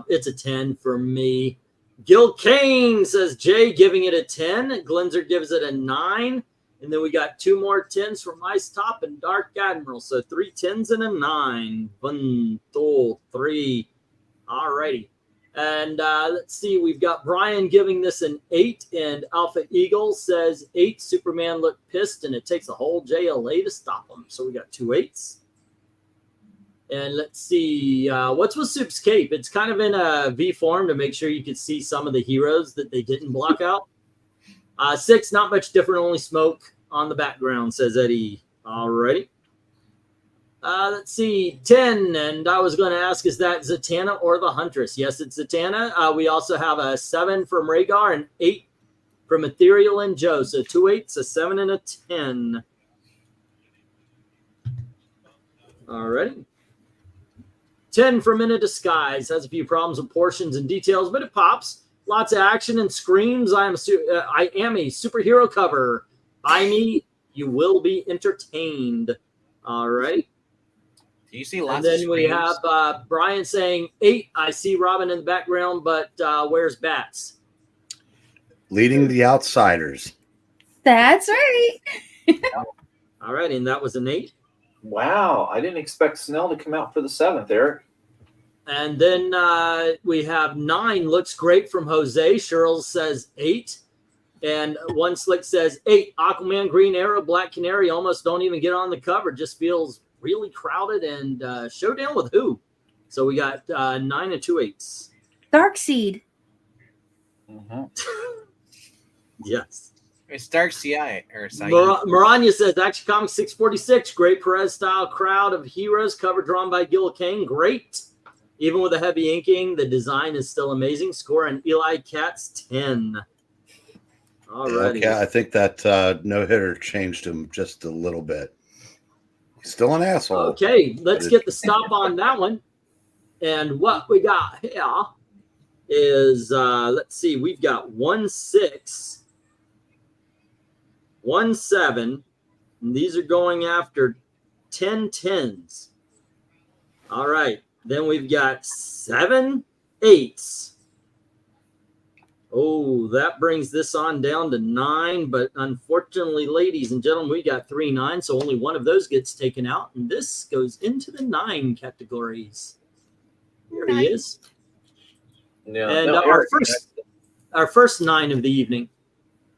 It's a 10 for me. Gil Kane says Jay giving it a 10. Glenzer gives it a 9. And then we got 2 more 10s from Ice Top and Dark Admiral. So 3 10s and a 9. 1, 2, 3. All righty. And let's see, we've got Brian giving this an 8, and Alpha Eagle says 8. Superman looked pissed, and it takes a whole JLA to stop him. So we got 2 8s. And let's see, what's with Soup's cape? It's kind of in a V form to make sure you could see some of the heroes that they didn't block out. 6, not much different, only smoke on the background, says Eddie. Alrighty. Let's see, 10, and I was going to ask, is that Zatanna or the Huntress? Yes, it's Zatanna. We also have a 7 from Rhaegar and 8 from Ethereal and Joe. So 2 8s, a 7, and a 10. Alrighty. 10 from In a Disguise. Has a few problems with portions and details, but it pops. Lots of action and screams. I am a superhero cover. Buy me, you will be entertained. All right. Do you see lots? And then we have Brian saying 8. I see Robin in the background, but where's Bats? Leading the outsiders. That's right. All right, and that was an 8. Wow, I didn't expect Snell to come out for the 7th, Eric. And then we have 9. Looks great from Jose. Cheryl says 8. And One Slick says 8. Aquaman, Green Arrow, Black Canary almost don't even get on the cover. Just feels really crowded. And Showdown with who? So we got 9 and 2 8s. Darkseid. Yes. It's Dark CI or Maranya says Action Comics 646. Great Perez style crowd of heroes. Cover drawn by Gil Kane. Great. Even with the heavy inking, the design is still amazing. Score on Eli Katz 10. All right. Okay, I think that no-hitter changed him just a little bit. He's still an asshole. Okay, let's get the stop on that one. And what we got here is, let's see, we've got 1 6, 1 7, and these are going after 10 10s. All right, then we've got 7 8s. Oh, that brings this on down to 9, but unfortunately, ladies and gentlemen, we got 3 9s, so only one of those gets taken out, and this goes into the 9 categories. Here he is. Yeah, and no, our Eric, first 9 of the evening.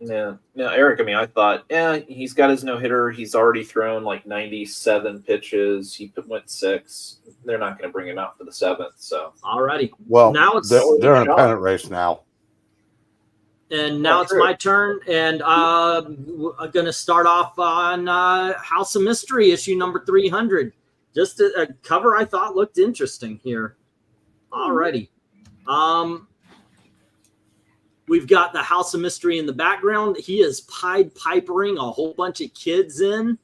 Yeah. Now, Eric, I mean, I thought, yeah, he's got his no-hitter. He's already thrown like 97 pitches. He went 6. They're not going to bring him out for the 7th. So, all righty. Well, now it's they're in a pennant race now. And now it's my turn, and I'm going to start off on House of Mystery, issue number 300. Just a cover I thought looked interesting here. All righty. We've got the House of Mystery in the background. He is Pied Pipering a whole bunch of kids in.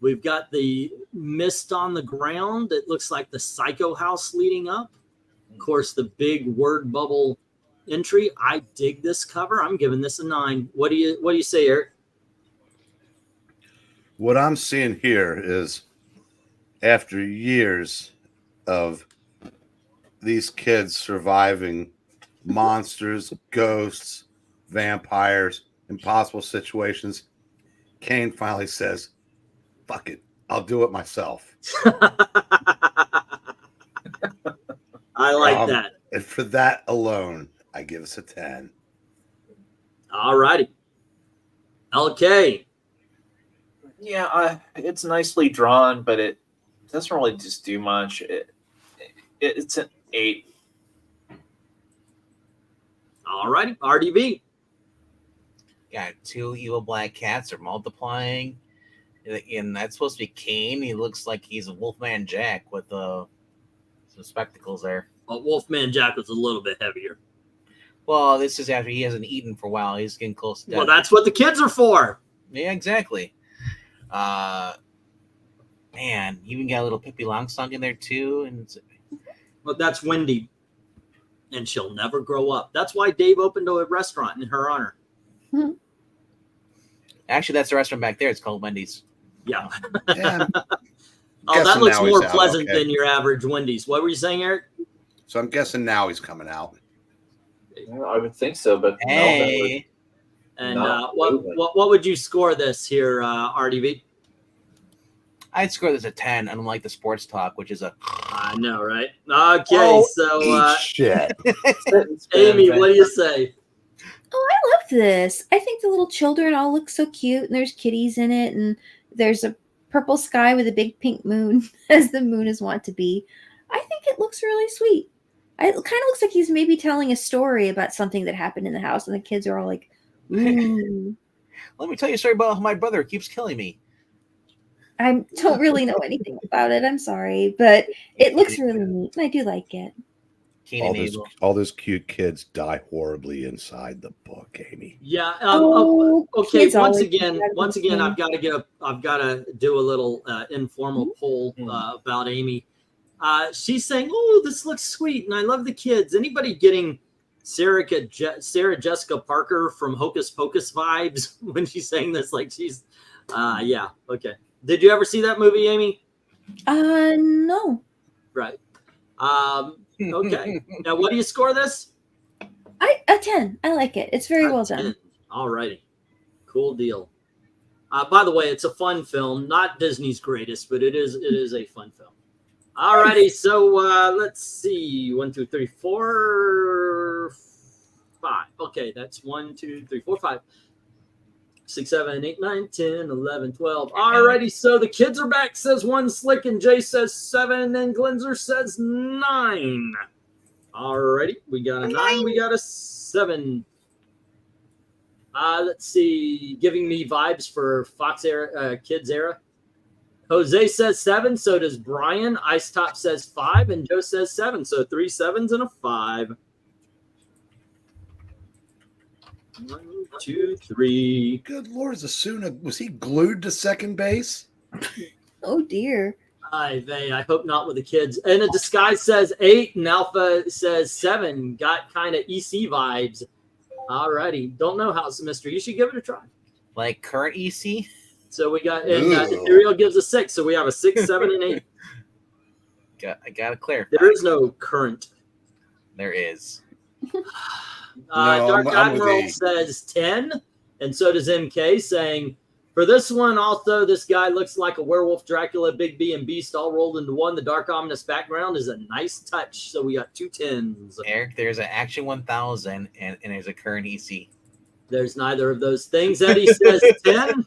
We've got the mist on the ground. It looks like the Psycho House leading up. Of course, the big word bubble entry. I dig this cover. I'm giving this a 9. What do you say, Eric? What I'm seeing here is after years of these kids surviving monsters, ghosts, vampires, impossible situations, Kane finally says, fuck it, I'll do it myself. I like that. And for that alone, I give us a 10. All righty. Okay. yeah, it's nicely drawn, but it doesn't really just do much. It's an 8. All righty. RDV. Got 2 evil black cats are multiplying. And that's supposed to be Kane. He looks like he's a Wolfman Jack with some spectacles there. Well, Wolfman Jack was a little bit heavier. Well, this is after he hasn't eaten for a while. He's getting close to death. Well, that's what the kids are for. Yeah, exactly. Man, you even got a little Pippi Longstocking in there too. And But that's Wendy. And she'll never grow up. That's why Dave opened a restaurant in her honor. Actually, that's the restaurant back there. It's called Wendy's. Yeah. Yeah, Oh, that looks now he's more out, pleasant okay. than your average Wendy's. What were you saying, Eric? So I'm guessing now he's coming out. Well, I would think so, but Hey. And No, what would you score this here, RDV? I'd score this a 10, unlike the sports talk, which is a. I know, right? Okay, so shit. Amy, what do you say? Oh, I love this. I think the little children all look so cute, and there's kitties in it, and there's a purple sky with a big pink moon, as the moon is wont to be. I think it looks really sweet. It kind of looks like he's maybe telling a story about something that happened in the house, and the kids are all like, ooh. Let me tell you a story about how my brother keeps killing me. I don't really know anything about it. I'm sorry, but it looks really neat, and I do like it. All those cute kids die horribly inside the book, Amy. Yeah. Oh, okay. kids Once always again, do that. I've got to do a little informal poll about Amy. She's saying, "Oh, this looks sweet, and I love the kids." Anybody getting Sarah Jessica Parker from Hocus Pocus vibes when she's saying this? Like she's, yeah. Okay. Did you ever see that movie, Amy? No. Right. Okay. Now, what do you score this? A 10. I like it. It's very well done. All righty. Cool deal. By the way, it's a fun film, not Disney's greatest, but it is a fun film. All righty. So let's see. 1, 2, 3, 4, 5. Okay, that's 1, 2, 3, 4, 5. 6, 7, 8, 9, 10, 11, 12. Alrighty, so the kids are back, says one Slick, and Jay says 7, and Glenzer says 9. Alrighty, we got a 9, we got a 7. Let's see, giving me vibes for Fox era, Kids era. Jose says 7, so does Brian. Ice Top says 5, and Joe says 7. So 3 7s and a 5. 1, 2, 3. Good Lord, Zasuna, was he glued to second base? Oh dear. I hope not with the kids. And a Disguise says 8, and Alpha says 7. Got kind of EC vibes. Alrighty. Don't know House of Mystery. You should give it a try. Like current EC? So we got, and Ethereal gives a 6. So we have a 6, 7, and 8. I gotta clarify. There is no current. There is. Dark Admiral says 10, and so does MK, saying, for this one, also, this guy looks like a werewolf, Dracula, Big B, and Beast all rolled into one. The dark, ominous background is a nice touch. So we got 2 10s. Eric, there's an Action 1000, and there's a current EC. There's neither of those things. Eddie says 10.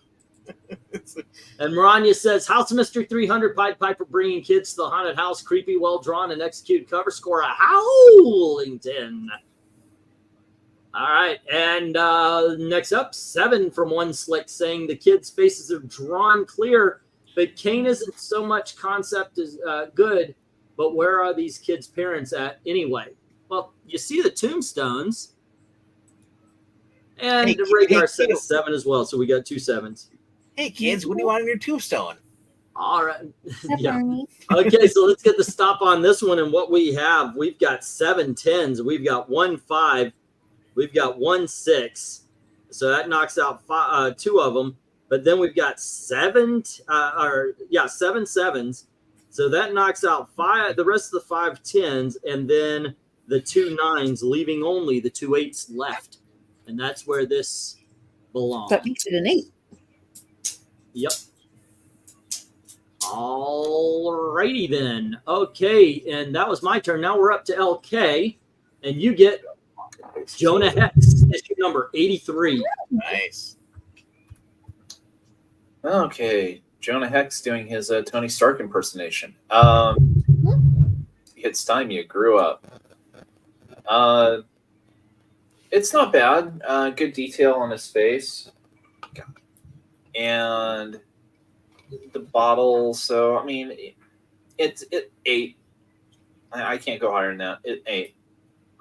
And Maranya says, House of Mystery 300, Pied Piper bringing kids to the haunted house. Creepy, well-drawn, and executed cover. Score a howling 10. All right, and next up, 7 from one Slick, saying the kids' faces are drawn clear, but Kane isn't so much concept is good, but where are these kids' parents at anyway? Well, you see the tombstones, and Rhaegar said 7 as well, so we got 2 7s. Hey, kids, what do you want on your tombstone? All right. Yeah. Okay, so let's get the stop on this one and what we have. We've got 7 10s. We've got 1 5. We've got 1 6, so that knocks out 2 of them. But then we've got 7 7s, so that knocks out 5. The rest of the 5 10s, and then the 2 9s, leaving only the 2 8s left, and that's where this belongs. That makes it an 8. Yep. All righty then. Okay, and that was my turn. Now we're up to LK, and you get Jonah Hex, issue number 83. Nice. Okay, Jonah Hex doing his Tony Stark impersonation. It's time you grew up. It's not bad. Good detail on his face. And the bottle, so, I mean, it's 8. I can't go higher than that. 8.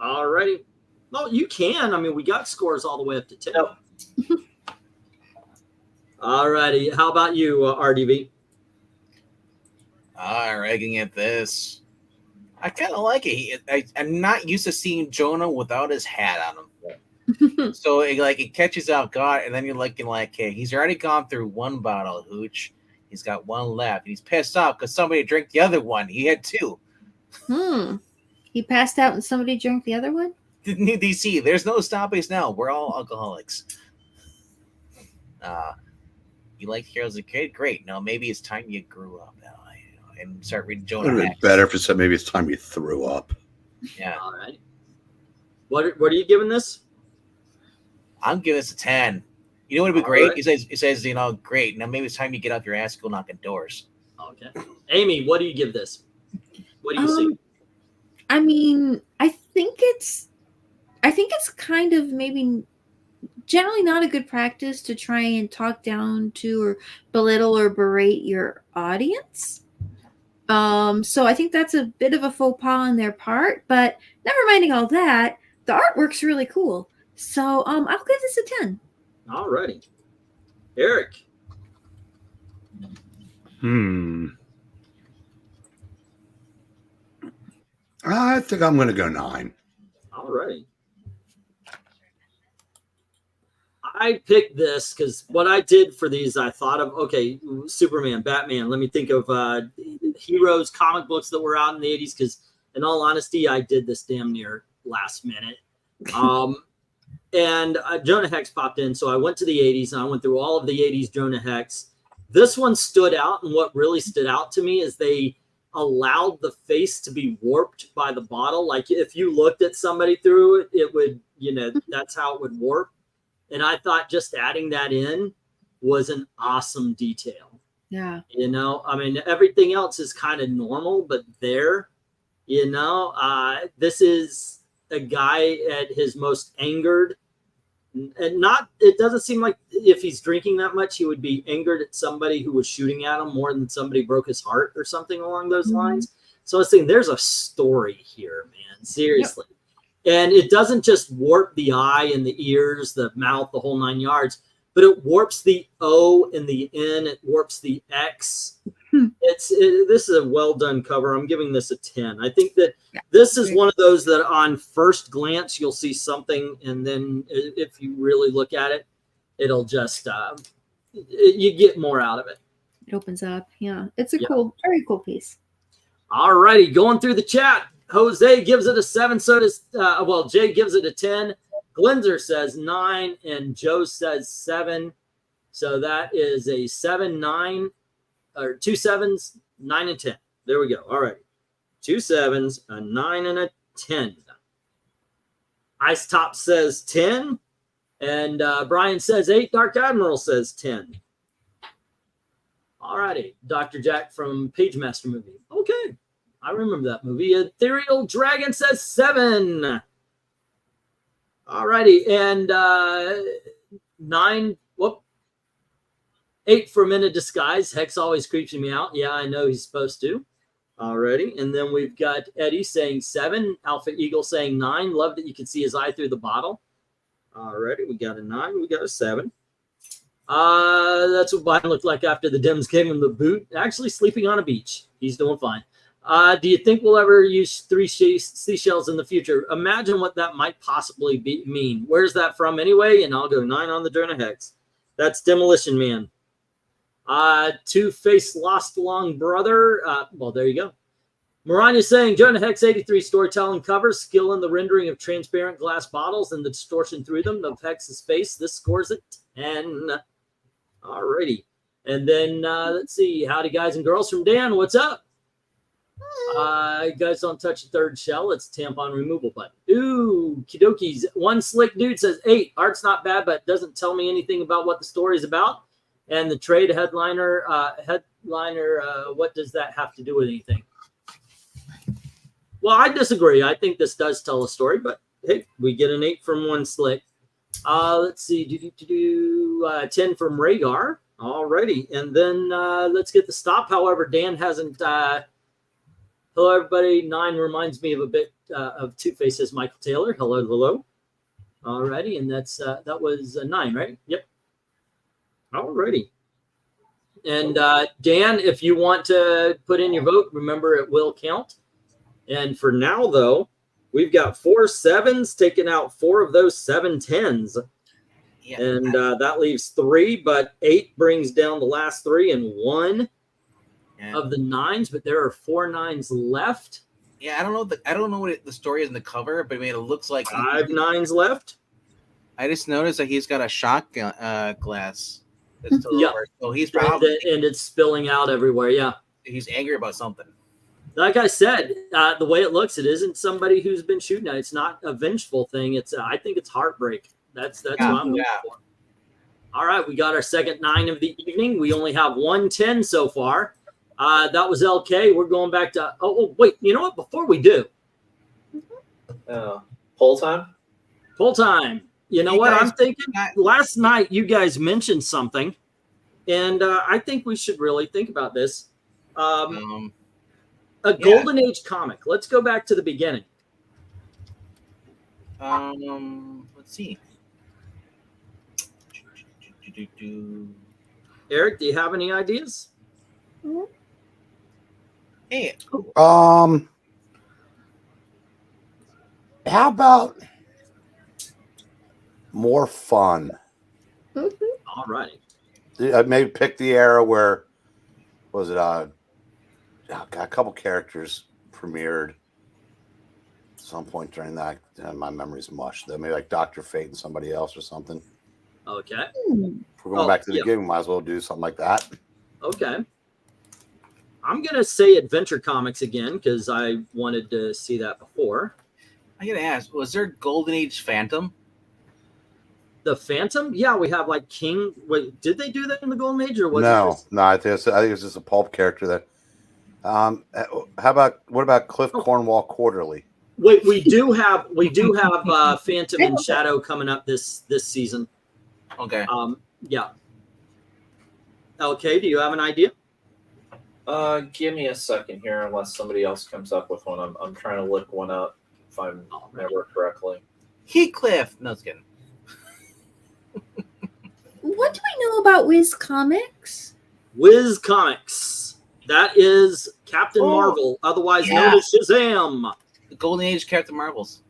All righty. Well, you can. I mean, we got scores all the way up to 10. Nope. All righty. How about you, RDV? All right, I can get this. I kind of like it. I'm not used to seeing Jonah without his hat on him. So it catches out guard, and then you're looking like, hey, he's already gone through 1 bottle, Hooch. He's got 1 left. And he's pissed off because somebody drank the other one. He had 2. He passed out and somebody drank the other one? New DC, there's no stopping us now. We're all alcoholics. You liked Heroes as a kid? Great. No, maybe it's time you grew up now, and start reading It Jonah would have been Hex. better if it said maybe it's time you threw up. Yeah. All right. What are you giving this? I'm giving this a 10. You know what would be All great? right. It says, you know, great. Now maybe it's time you get off your ass and go knocking doors. Okay. Amy, what do you give this? What do you see? I mean, I think it's kind of maybe generally not a good practice to try and talk down to or belittle or berate your audience. So I think that's a bit of a faux pas on their part, but never minding all that, the artwork's really cool. So I'll give this a 10. All righty. Eric. I think I'm going to go 9. All righty. I picked this because what I did for these, I thought of, okay, Superman, Batman. Let me think of heroes, comic books that were out in the 80s, because in all honesty, I did this damn near last minute. And Jonah Hex popped in, so I went to the 80s, and I went through all of the 80s Jonah Hex. This one stood out, and what really stood out to me is they allowed the face to be warped by the bottle. Like if you looked at somebody through it, it would, you know, that's how it would warp. And I thought just adding that in was an awesome detail. Yeah. You know, I mean, everything else is kind of normal, but there, you know, this is a guy at his most angered. And not, it doesn't seem like if he's drinking that much, he would be angered at somebody who was shooting at him more than somebody broke his heart or something along those lines. So I was thinking there's a story here, man. Seriously. Yep. And it doesn't just warp the eye and the ears, the mouth, the whole 9 yards, but it warps the O and the N. It warps the X. This is a well done cover. I'm giving this a 10. I think that this is one of those that on first glance you'll see something, and then if you really look at it, it'll just you get more out of it. It opens up. Yeah, it's a very cool piece. All righty, going through the chat. Jose gives it a 7. So does Jay gives it a 10. Glenzer says 9, and Joe says 7. So that is a 7, 9. Or 2 7s, 9 and 10. There we go. All right. 2 7s, a 9 and a 10. Ice Top says 10. And Brian says 8. Dark Admiral says 10. All righty. Dr. Jack from Page Master movie. Okay. I remember that movie. Ethereal Dragon says 7. All righty. And 9. 8 for Men in Disguise. Hex always creeps me out. Yeah, I know he's supposed to. Alrighty. And then we've got Eddie saying 7. Alpha Eagle saying 9. Love that you can see his eye through the bottle. Alrighty. We got a 9. We got a 7. That's what Biden looked like after the Dems gave him the boot. Actually sleeping on a beach. He's doing fine. Do you think we'll ever use 3 seashells in the future? Imagine what that might possibly mean. Where's that from anyway? And I'll go 9 on the Jonah Hex. That's Demolition Man. Two-Face Lost Long Brother. Well, there you go. Maranya saying Jonah Hex 83 storytelling cover, skill in the rendering of transparent glass bottles and the distortion through them of Hex's face. This scores it 10. Alrighty. And then let's see. Howdy, guys and girls from Dan. What's up? Guys, don't touch the third shell. It's tampon removal button. Ooh, Kidoki's. One slick dude says 8. Art's not bad, but doesn't tell me anything about what the story is about. And the trade headliner, what does that have to do with anything? Well, I disagree. I think this does tell a story, but hey, we get an 8 from one slick. Let's see, 10 from Rhaegar. Alrighty, and then let's get the stop. However, Dan hasn't. Hello, everybody. 9 reminds me of a bit of Two-Face, says Michael Taylor. Hello, hello. Alrighty, and that's that was 9, right? Yep. Alrighty. And Dan, if you want to put in your vote, remember it will count. And for now, though, we've got 4 7s, taking out 4 of those 7 10s. Yeah. And that leaves 3, but 8 brings down the last 3 and 1 of the 9s, but there are 4 9s left. Yeah, I don't know what the story is in the cover, but I mean, it looks like 5 9s left. I just noticed that he's got a shot glass. It's still Yeah. over. So he's And, probably and it's spilling out everywhere. Yeah. he's angry about something. Like I said, the way it looks, it isn't somebody who's been shooting at. It's not a vengeful thing. It's I think it's heartbreak. That's what I'm looking for. All right, we got our second 9 of the evening. We only have 110 so far. That was LK. We're going back to. Oh, wait. You know what? Before we do, Poll time. full time. You know what I'm thinking? Last night you guys mentioned something, and I think we should really think about this. A Golden Age comic. Let's go back to the beginning. Let's see. Eric, do you have any ideas? Hey, How about more fun? All righty. Maybe pick the era where was it? A couple characters premiered at some point during that. My memory's mush. Maybe like Dr. Fate and somebody else or something. Okay. If we're going back to the beginning, we might as well do something like that. Okay. I'm going to say Adventure Comics again because I wanted to see that before. I gotta ask, was there Golden Age Phantom? The Phantom? Yeah, we have like King. Wait, did they do that in the Golden Age or was No, it just... no. I think it's just a pulp character that. What about Cliff Cornwall Quarterly? Wait, we do have Phantom and Shadow coming up this season. Okay. Yeah. Okay, do you have an idea? Give me a second here, unless somebody else comes up with one. I'm trying to look one up if I remember correctly. Heathcliff. No, it's kidding. What do we know about Wiz Comics? Wiz Comics. That is Captain Marvel, otherwise known as Shazam. The Golden Age Captain Marvels.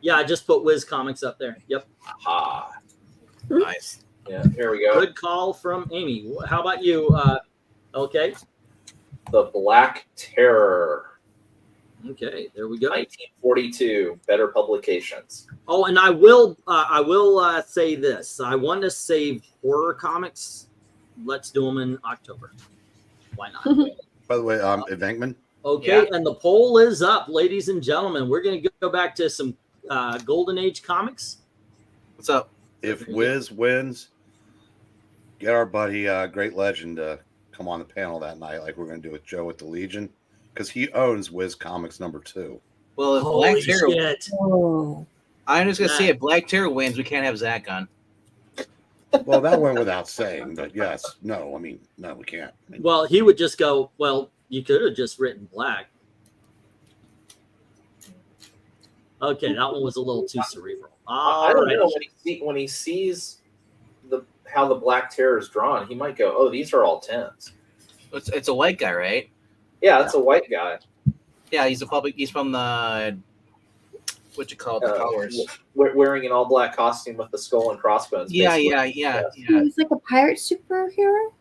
Yeah, I just put Wiz Comics up there. Yep. Aha. Nice. Yeah, here we go. Good call from Amy. How about you, okay? The Black Terror. Okay, there we go. 1942. Better publications. Oh, and I will say this. I want to save horror comics. Let's do them in October. Why not? By the way, VENKMAN. Okay, and the poll is up, ladies and gentlemen. We're going to go back to some Golden Age comics. What's up? If Wiz wins, get our buddy Great Legend to come on the panel that night, like we're going to do with Joe with the Legion, because he owns Wiz Comics #2. Well, if Holy Black Terror, shit. I'm just gonna say if Black Terror wins, we can't have Zach on. Well, that went without saying, but yes, no, I mean, no, we can't. Well, he would just go, well, you could have just written black. Okay, that one was a little too cerebral. I don't know when he sees how the Black Terror is drawn, he might go, "Oh, these are all 10s." It's a white guy, right? Yeah, it's a white guy. Yeah, he's from the what you call it, the colors. Wearing an all black costume with the skull and crossbones. Yeah. He's like a pirate superhero.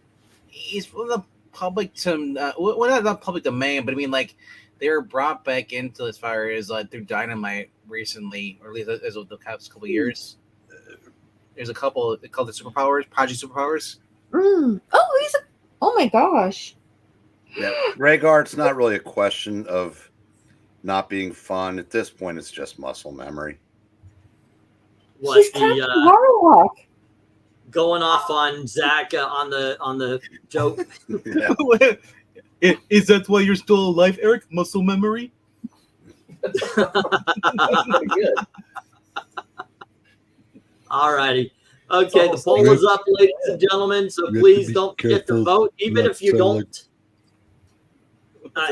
He's from the public to well, not public domain, but I mean like they were brought back into as far as through Dynamite recently, or at least as of the past couple of years. There's a couple called the Superpowers, Project Superpowers. Oh my gosh. Yeah, Rhaegar, it's not really a question of not being fun at this point. It's just muscle memory. What, He's Captain Warlock. going off on Zach on the joke? Is that why you're still alive, Eric? Muscle memory. Good. All righty. Okay, the poll is up, ladies and gentlemen. So please don't forget to vote, even if you don't.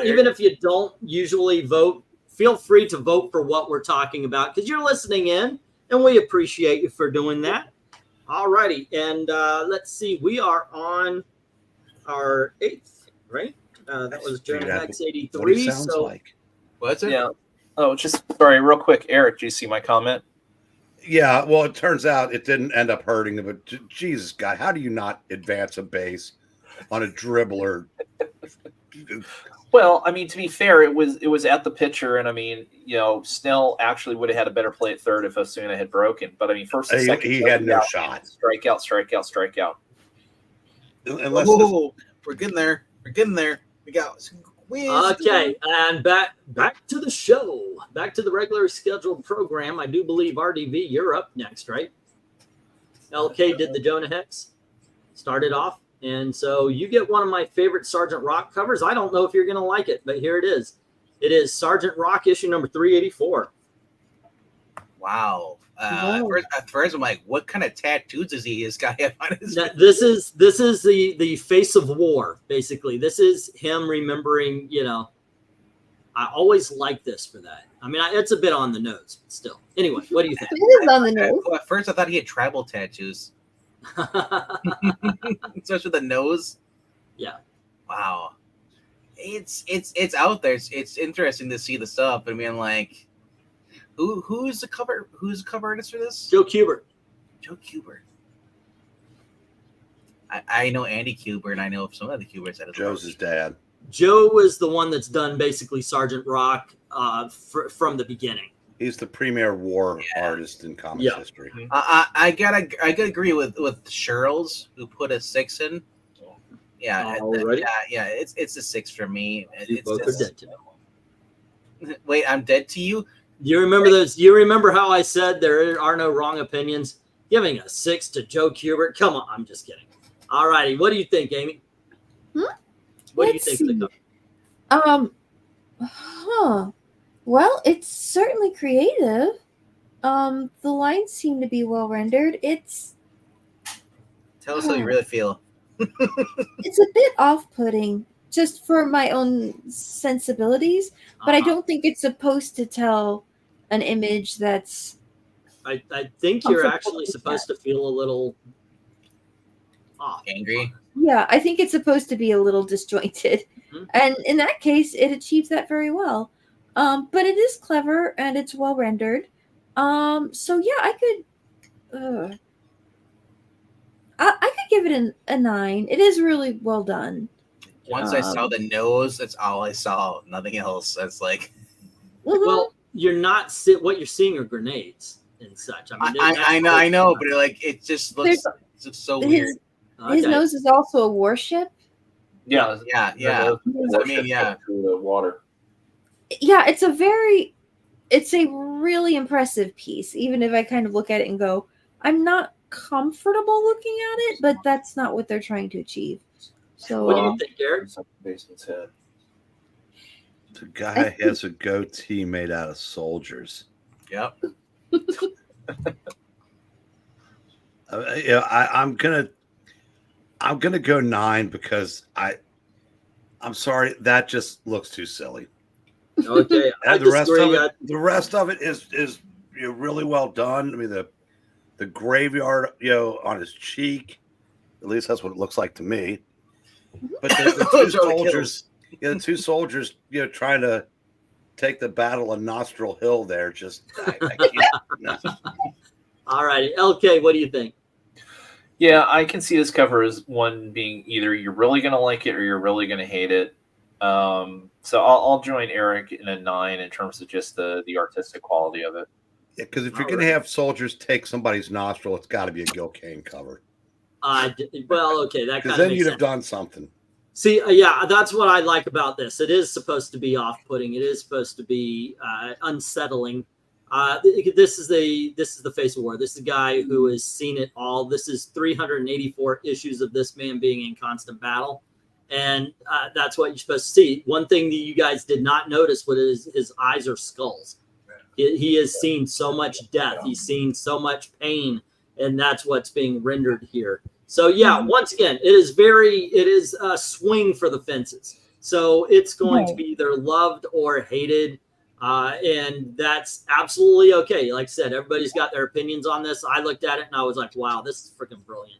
Even if you don't usually vote, feel free to vote for what we're talking about because you're listening in, and we appreciate you for doing that. All righty, and let's see. We are on our 8th, right? That was during X 83. So like. What's it? Yeah. Oh, just sorry, real quick, Eric. Do you see my comment? Yeah, well, it turns out it didn't end up hurting him, but Jesus, God, how do you not advance a base on a dribbler? Well, I mean, to be fair, it was at the pitcher, and I mean, Snell actually would have had a better play at third if Osuna had broken. But I mean, first and second, he had no shot. Strikeout. Unless we're getting there. We're getting there. We got okay, and back to the show. Back to the regular scheduled program. I do believe RDV, you're up next, right? LK did the Jonah Hex, started off, and so you get one of my favorite Sergeant Rock covers. I don't know if you're going to like it, but here it is. It is Sergeant Rock issue number 384. Wow. At first I'm like, what kind of tattoos does he got on his face? This is the face of war, basically. This is him remembering, you know. I always like this for that. I mean, it's a bit on the nose, but still. Anyway, what do you think? It is on the nose. At first I thought he had tribal tattoos. Especially the nose. Yeah. Wow. It's out there. It's interesting to see the stuff. I mean, like, who's the cover artist for this? Joe Kubert. Joe Kubert. I know Andy Kubert, and I know some of the Kuberts. Joe's his dad. Joe was the one that's done basically Sergeant Rock from the beginning. He's the premier war artist in comics history. I gotta agree with Cheryl's, who put a 6 in. Yeah, it's a 6 for me. You both are dead to me. Wait, I'm dead to you? You remember those? You remember how I said there are no wrong opinions? Giving a 6 to Joe Kubert? Come on, I'm just kidding. All righty, what do you think, Amy? What do you think of the cover? Well, it's certainly creative. The lines seem to be well rendered. Tell us how you really feel. It's a bit off-putting, just for my own sensibilities, but I don't think it's supposed to tell an image that's... I think you're actually supposed to feel a little off. Angry? Yeah, I think it's supposed to be a little disjointed. Mm-hmm. And in that case, it achieves that very well. But it is clever, and it's well rendered. So yeah, I could give it a 9. It is really well done. Once I saw the nose, that's all I saw. Nothing else. That's like, well, you're not what you're seeing are grenades and such. I mean, I know, but like it just looks so weird. His nose is also a warship. Yeah. I mean, yeah. Through the water. Yeah, it's a really impressive piece. Even if I kind of look at it and go, I'm not comfortable looking at it, but that's not what they're trying to achieve. So, what do you think, Garrett? Basement's head. The guy has a goatee made out of soldiers. Yep. I'm gonna go 9 because I'm sorry, that just looks too silly. Okay, and the rest of it is really well done. I mean, the graveyard, on his cheek, at least that's what it looks like to me. But the two soldiers, trying to take the battle of Nostril Hill there, just I can't. No. All right, LK, what do you think? Yeah, I can see this cover as one being either you're really going to like it or you're really going to hate it. So I'll join Eric in a 9 in terms of just the artistic quality of it. Yeah, because if you're going to have soldiers take somebody's nostril, it's got to be a Gil Kane cover. Well, okay, that kind of makes sense. Because then you'd have done something. See, yeah, that's what I like about this. It is supposed to be off-putting. It is supposed to be unsettling. This is the face of war. This is a guy who has seen it all. This is 384 issues of this man being in constant battle. And that's what you're supposed to see. One thing that you guys did not notice was his eyes are skulls. He has seen so much death. He's seen so much pain. And that's what's being rendered here. So, yeah, once again, it is a swing for the fences. So it's going to be either loved or hated. And that's absolutely okay. Like I said, everybody's got their opinions on this. I looked at it and I was like, wow, this is freaking brilliant.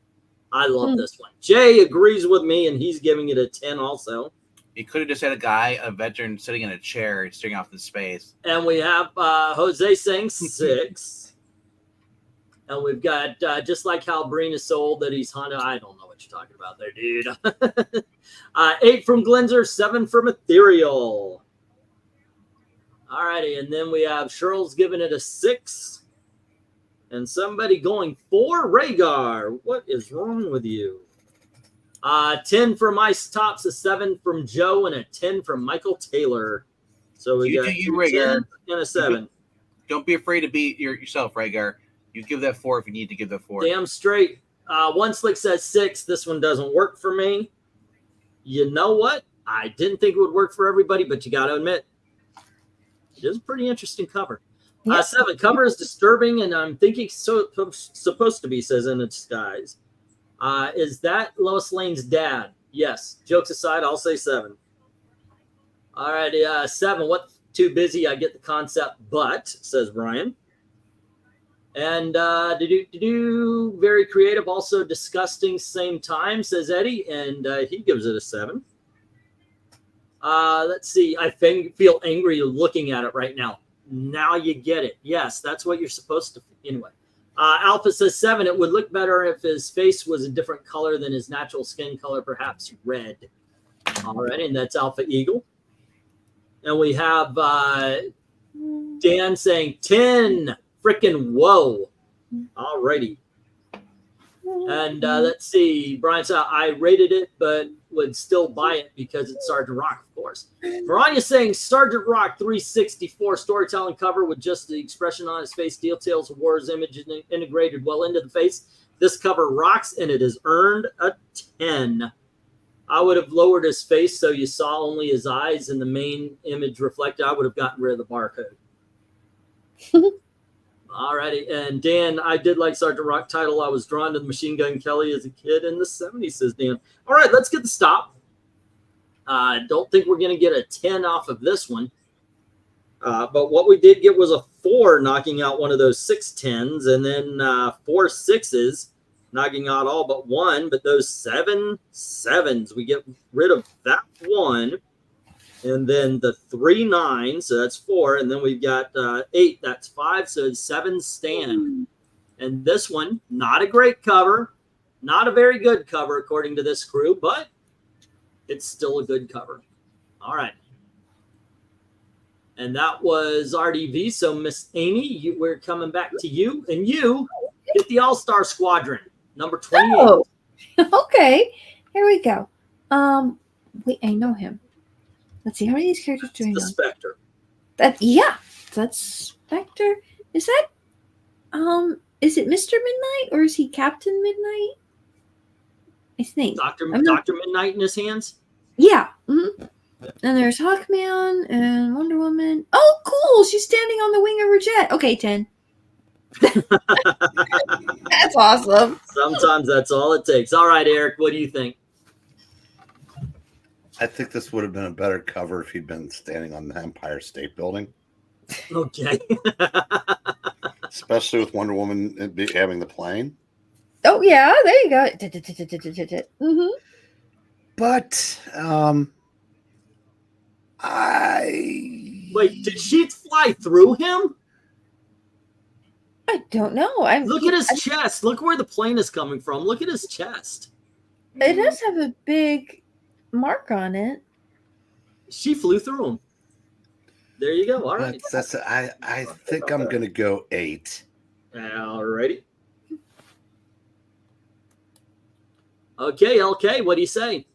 I love this one. Jay agrees with me, and he's giving it a 10 also. You could have just had a veteran, sitting in a chair, staring off into space. And we have Jose saying 6. And we've got, just like how Breen is sold, that he's Honda. I don't know what you're talking about there, dude. 8 from Glenzer, 7 from Ethereal. All righty, and then we have Cheryl's giving it a 6. And somebody going for Rhaegar. What is wrong with you? 10 from Ice Tops, a 7 from Joe, and a 10 from Michael Taylor. So we got you 10 and a 7. Don't be afraid to beat yourself, Rhaegar. You give that 4 if you need to give that 4. Damn straight. One Slick says 6. This one doesn't work for me. You know what? I didn't think it would work for everybody, but you got to admit, it is a pretty interesting cover. 7, cover is disturbing, and I'm thinking supposed to be, says In the Skies. Is that Lois Lane's dad? Yes. Jokes aside, I'll say 7. All righty, 7. What? Too busy. I get the concept, but, says Brian. And very creative, also disgusting, same time, says Eddie, and he gives it a 7. Let's see. I feel angry looking at it right now. Now you get it. Yes, that's what you're supposed to. Anyway, Alpha says 7. It would look better if his face was a different color than his natural skin color, perhaps red. All right, and that's Alpha Eagle. And we have Dan saying 10. Freaking whoa. All righty. And let's see. Brian said, I rated it, but would still buy it because it's Sergeant Rock, of course. Maranya saying Sergeant Rock 364 storytelling cover with just the expression on his face, details of War's image integrated well into the face. This cover rocks, and it has earned a 10. I would have lowered his face so you saw only his eyes and the main image reflected. I would have gotten rid of the barcode. All righty. And Dan, I did like Sergeant Rock title. I was drawn to the Machine Gun Kelly as a kid in the 70s, says Dan. All right, let's get the stop. Don't think we're going to get a 10 off of this one. But what we did get was a 4, knocking out one of those 6 10s, and then 4 6s, knocking out all but 1. But those 7 7s, we get rid of that 1. And then the 3 9s, so that's 4. And then we've got 8, that's 5. So 7 stand. And this one, not a great cover. Not a very good cover, according to this crew, but it's still a good cover. All right. And that was RDV. So Miss Amy, we're coming back to you. And you get the All-Star Squadron, number 28. Oh, okay. Here we go. Wait, I know him. Let's see, how many of these characters do I know? The Spectre. That's Spectre. Is that is it Mr. Midnight or is he Captain Midnight? I think. Dr. Midnight in his hands? Yeah. Mm-hmm. And there's Hawkman and Wonder Woman. Oh, cool. She's standing on the wing of her jet. Okay, 10. That's awesome. Sometimes that's all it takes. All right, Eric, what do you think? I think this would have been a better cover if he'd been standing on the Empire State Building. Okay. Especially with Wonder Woman having the plane. Oh, yeah. There you go. Mm-hmm. But, Wait, did she fly through him? I don't know. Look at his chest. Look where the plane is coming from. Look at his chest. It does have a big mark on it. She flew through him. There you go. All right. I think I'm going to go 8. All righty. Okay, LK, what do you say?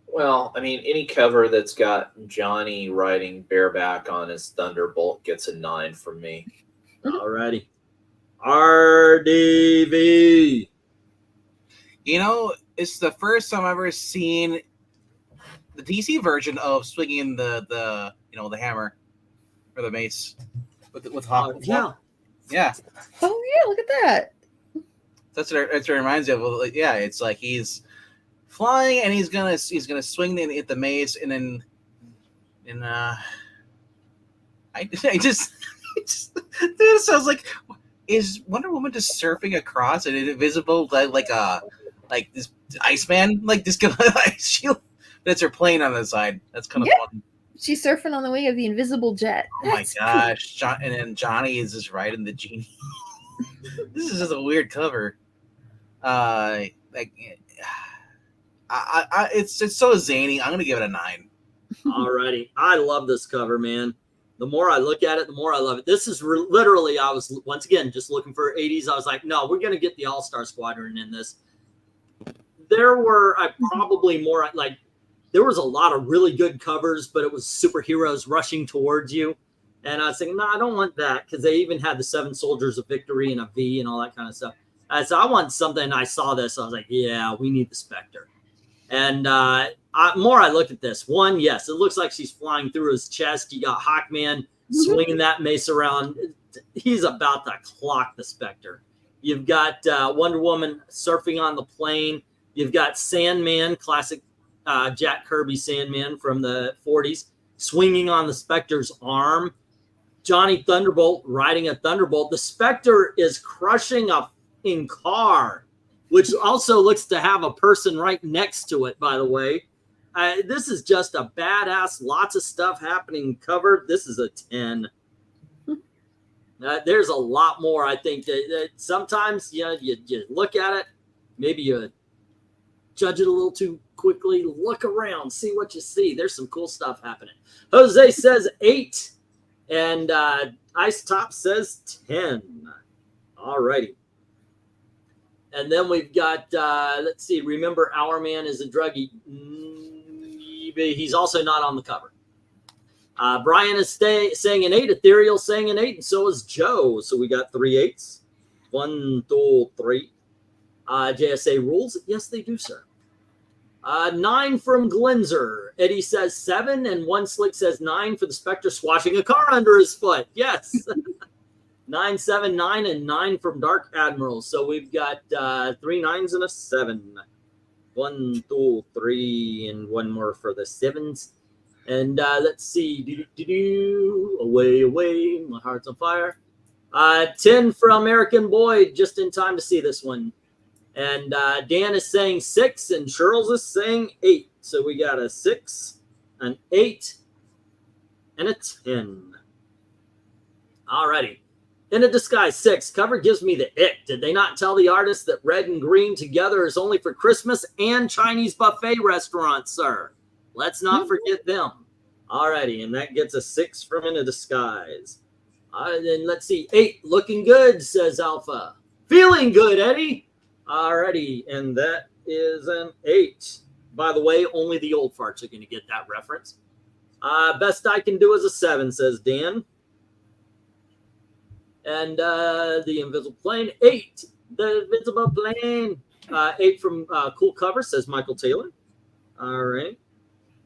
Well, I mean, any cover that's got Johnny riding bareback on his Thunderbolt gets a 9 from me. All righty. RDV. You know, it's the first time I've ever seen the DC version of swinging the hammer or the mace with Hawk. Yeah. Yeah. Oh yeah, look at that. That's what it reminds me of. Like, yeah, it's like he's flying and he's gonna swing the mace and then I just dude, it sounds like, is Wonder Woman just surfing across an invisible like this Iceman, like this guy ice shield? That's her plane on the side. That's kind of fun. She's surfing on the wing of the invisible jet. Oh my gosh. And then Johnny is just riding the genie. This is just a weird cover. It's so zany. I'm gonna give it a 9. Alrighty. I love this cover, man. The more I look at it, the more I love it. This is literally, I was once again just looking for 80s. I was like, no, we're gonna get the All-Star Squadron in this. there were probably more like there was a lot of really good covers, but it was superheroes rushing towards you. And I was thinking, no, I don't want that, because they even had the 7 Soldiers of Victory and a V and all that kind of stuff. So I want something. I saw this. I was like, yeah, we need the Spectre. And more I look at this. One, yes, it looks like she's flying through his chest. You got Hawkman swinging that mace around. He's about to clock the Spectre. You've got Wonder Woman surfing on the plane. You've got Sandman, classic Jack Kirby Sandman from the 40s, swinging on the Spectre's arm. Johnny Thunderbolt riding a Thunderbolt. The Spectre is crushing a f***ing car, which also looks to have a person right next to it, by the way. This is just a badass, lots of stuff happening cover. This is a 10. There's a lot more, I think, that sometimes you look at it, maybe you judge it a little too quickly. Look around, see what you see. There's some cool stuff happening. Jose says 8, and Ice Top says 10. All righty. And then we've got, let's see, remember Our Man is a druggie. He's also not on the cover. Brian is saying an 8, Ethereal saying an 8, and so is Joe. So we got 3 8s. 1, 2, 3. JSA rules? Yes, they do, sir. 9 from Glenzer. Eddie says 7, and One Slick says 9 for the Spectre swashing a car under his foot. Yes. 9, 7, 9, and 9 from Dark Admiral. So we've got 3 9s and a 7. 1, 2, 3, and 1 more for the 7s. And let's see. Away, my heart's on fire. 10 for American Boy, just in time to see this one. And Dan is saying 6, and Charles is saying 8. So we got a 6, an 8, and a 10. All righty. In a Disguise 6, cover gives me the ick. Did they not tell the artist that red and green together is only for Christmas and Chinese buffet restaurants, sir? Let's not forget them. All righty, and that gets a 6 from In a Disguise. Then let's see, 8, looking good, says Alpha. Feeling good, Eddie. All righty, and that is an 8. By the way, only the old farts are going to get that reference. Best I can do is a 7, says Dan. And the Invisible Plane, 8. The Invisible Plane, 8 from Cool Cover, says Michael Taylor. All right.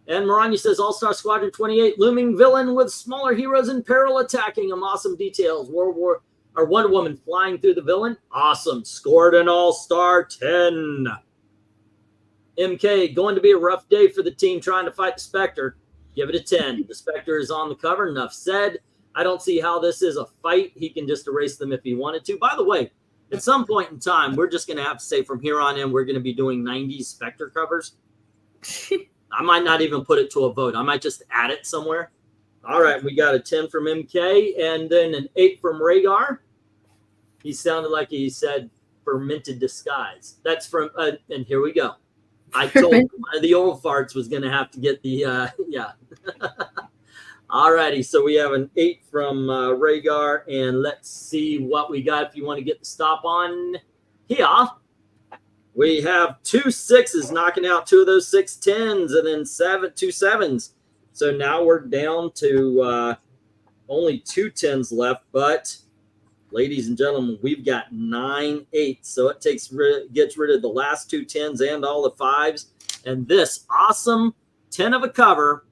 And Maranya says All-Star Squadron 28, looming villain with smaller heroes in peril attacking him. Awesome details. Wonder Woman flying through the villain. Awesome. Scored an All-Star 10. MK, going to be a rough day for the team trying to fight the Spectre. Give it a 10. The Spectre is on the cover. Enough said. I don't see how this is a fight. He can just erase them if he wanted to. By the way, at some point in time, we're just going to have to say from here on in, we're going to be doing 90s Spectre covers. I might not even put it to a vote. I might just add it somewhere. All right, we got a 10 from MK and then an 8 from Rhaegar. He sounded like he said fermented disguise. That's from, and here we go. I told one of the old farts was going to have to get the, yeah. All righty, so we have an 8 from Rhaegar, and let's see what we got if you want to get the stop on here. We have 2 6s knocking out 2 of those 6 10s and then 2 7s. So now we're down to only 2 10s left, but ladies and gentlemen, we've got 9 8s. So it gets rid of the last 2 10s and all the 5s. And this awesome 10 of a cover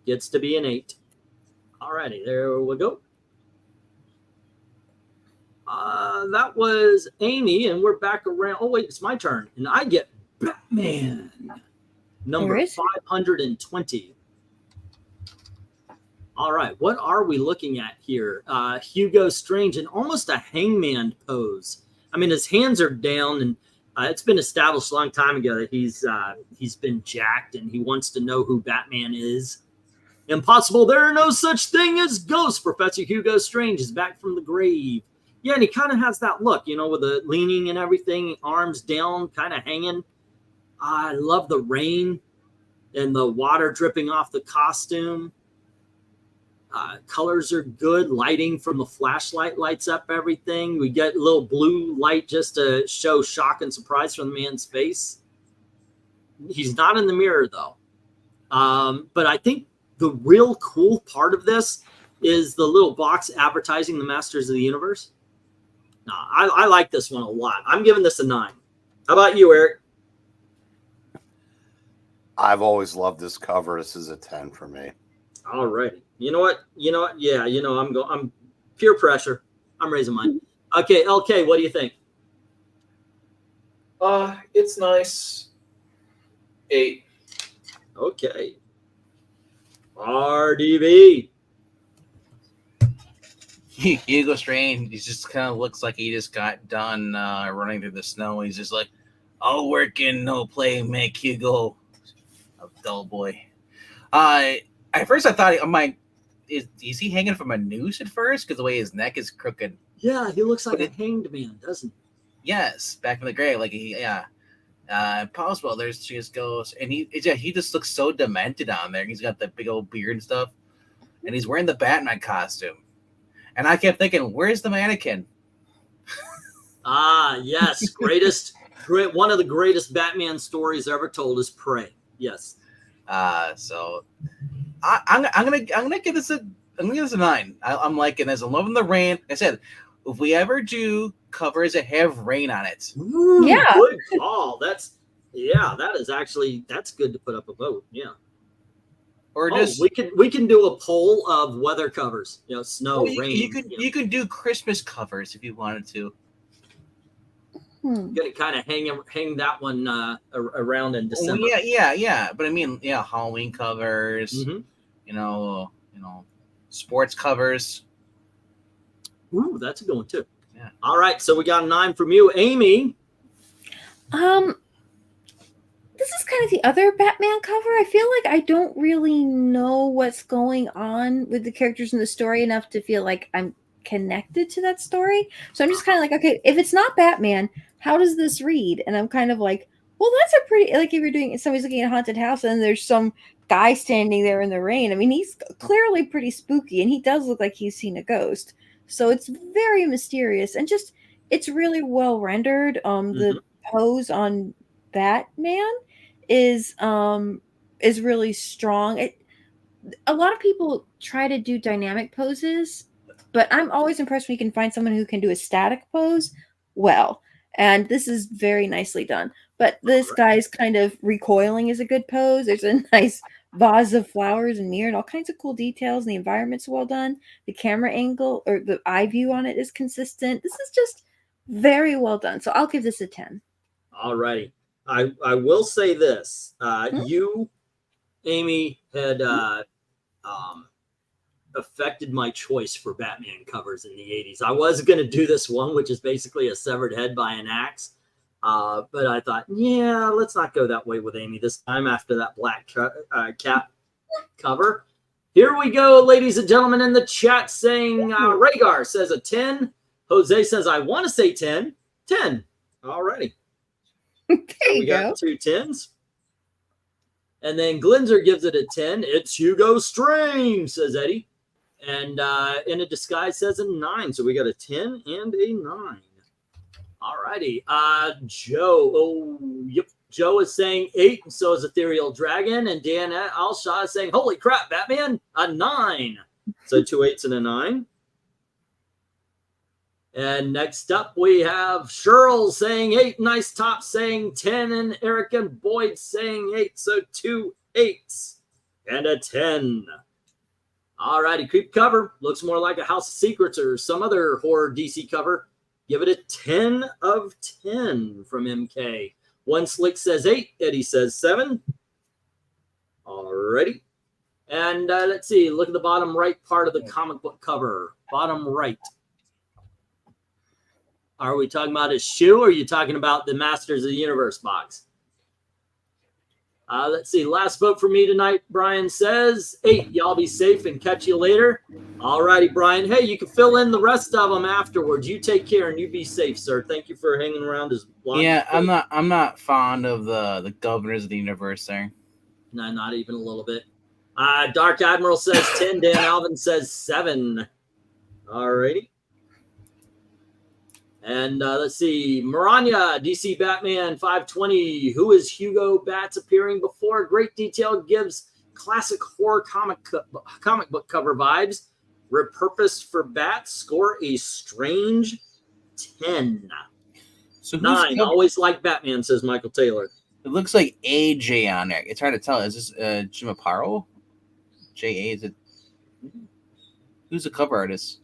gets to be an 8. All righty, there we go. That was Amy, and we're back around. Oh, wait, it's my turn. And I get Batman, number 520. All right, what are we looking at here? Hugo Strange in almost a hangman pose. I mean, his hands are down, and it's been established a long time ago that he's been jacked, and he wants to know who Batman is. Impossible, there are no such thing as ghosts. Professor Hugo Strange is back from the grave. Yeah, and he kind of has that look, you know, with the leaning and everything, arms down, kind of hanging. I love the rain and the water dripping off the costume. Colors are good. Lighting from the flashlight lights up everything. We get a little blue light just to show shock and surprise from the man's face. He's not in the mirror, though. But I think the real cool part of this is the little box advertising the Masters of the Universe. No, I like this one a lot. I'm giving this a 9. How about you, Eric? I've always loved this cover. This is a 10 for me. All right. You know what? Yeah, I'm peer pressure. I'm raising mine. Okay, LK, what do you think? It's nice. 8. Okay. RDB. Hugo Strange, he just kind of looks like he just got done running through the snow. He's just like, "I'll work and no play, make Hugo a dull boy." At first I thought, I'm like, is he hanging from a noose at first? Because the way his neck is crooked. Yeah, he looks like a hanged man, doesn't he? Yes, back in the grave, like Possible. There's just goes, and he just looks so demented on there. He's got the big old beard and stuff, and he's wearing the Batman costume. And I kept thinking, where's the mannequin? Yes, one of the greatest Batman stories ever told is Prey. Yes. So I'm gonna give this a 9. I'm liking this. I'm loving the rain. Like I said, if we ever do covers that have rain on it, Ooh, Yeah. good call. That's good to put up a vote. Yeah. or just we can do a poll of weather covers. Snow, rain. You can do Christmas covers if you wanted to. Gonna kind of hang that one around in December. Yeah. But I mean, Halloween covers. Mm-hmm. Sports covers. Ooh, that's a good one too. Yeah. All right, so we got a 9 from you, Amy. This is kind of the other Batman cover. I feel like I don't really know what's going on with the characters in the story enough to feel like I'm connected to that story. So I'm just kind of like, okay, if it's not Batman, how does this read? And I'm kind of like, well, that's a pretty, like if you're doing, somebody's looking at a haunted house and there's some guy standing there in the rain. I mean, he's clearly pretty spooky and he does look like he's seen a ghost. So it's very mysterious and just, it's really well rendered. The pose on Batman is really strong. A lot of people try to do dynamic poses, but I'm always impressed when you can find someone who can do a static pose well. And this is very nicely done. But this guy's kind of recoiling is a good pose. There's a nice vase of flowers and mirror and all kinds of cool details. And the environment's well done. The camera angle or the eye view on it is consistent. This is just very well done. So I'll give this a 10. All righty. I will say this. You, Amy, had affected my choice for Batman covers in the 80s. I was going to do this one, which is basically a severed head by an axe. But I thought, let's not go that way with Amy this time after that black cat cover. Here we go, ladies and gentlemen, in the chat saying Rhaegar says a 10. Jose says, I want to say 10. 10. All righty. There you We got 2 10s. And then Glinzer gives it a 10. It's Hugo Strange, says Eddie. And In a Disguise says a 9. So we got a 10 and a 9. All righty. Joe. Joe is saying 8, and so is Ethereal Dragon. And Dan Alshaw is saying, holy crap, Batman, a 9. So 2 8s and a 9. And next up, we have Cheryl saying 8, Nice Top saying 10, and Eric and Boyd saying 8. So 2 8s and a 10. All righty, creep cover. Looks more like a House of Secrets or some other horror DC cover. Give it a 10 of 10 from MK. One Slick says 8. Eddie says 7. All righty. And let's see. Look at the bottom right part of the comic book cover. Bottom right. Are we talking about his shoe or are you talking about the Masters of the Universe box? Let's see. Last vote for me tonight, Brian says 8. Y'all be safe and catch you later. All righty, Brian. Hey, you can fill in the rest of them afterwards. You take care and you be safe, sir. Thank you for hanging around as long. Yeah, I'm not fond of the Governors of the Universe there. No, not even a little bit. Dark Admiral says 10. Dan Alvin says 7. Alrighty. And let's see. Maranya, DC Batman 520. Who is Hugo Bats appearing before? Great detail, gives classic horror comic book cover vibes. Repurposed for Bats. Score a strange 10. So 9. Always like Batman, says Michael Taylor. It looks like AJ on there. It's hard to tell. Is this Jim Aparo? JA, is it? Who's the cover artist?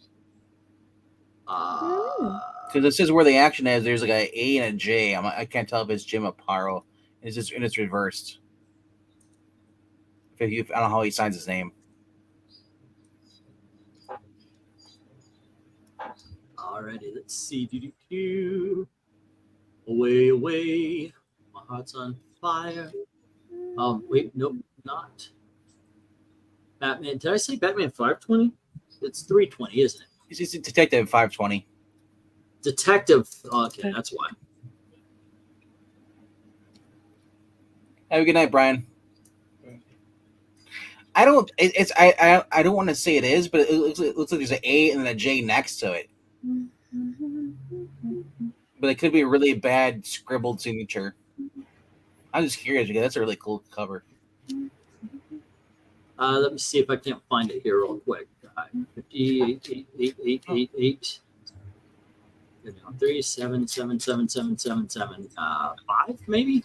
Because it says where the action is. There's like an A and a J. I can't tell if it's Jim Aparo. It's reversed. I don't know how he signs his name. Alrighty, let's see. Away. My heart's on fire. Wait, nope, not. Batman. Did I say Batman 520? It's 320, isn't it? He's Detective 520. Detective. Okay, that's why. Have a good night, Brian. I don't want to say it is, but it looks like there's an A and then a J next to it. But it could be a really bad scribbled signature. I'm just curious because that's a really cool cover. Let me see if I can't find it here real quick. 58. 3 7 7 7 7 7 7 5 maybe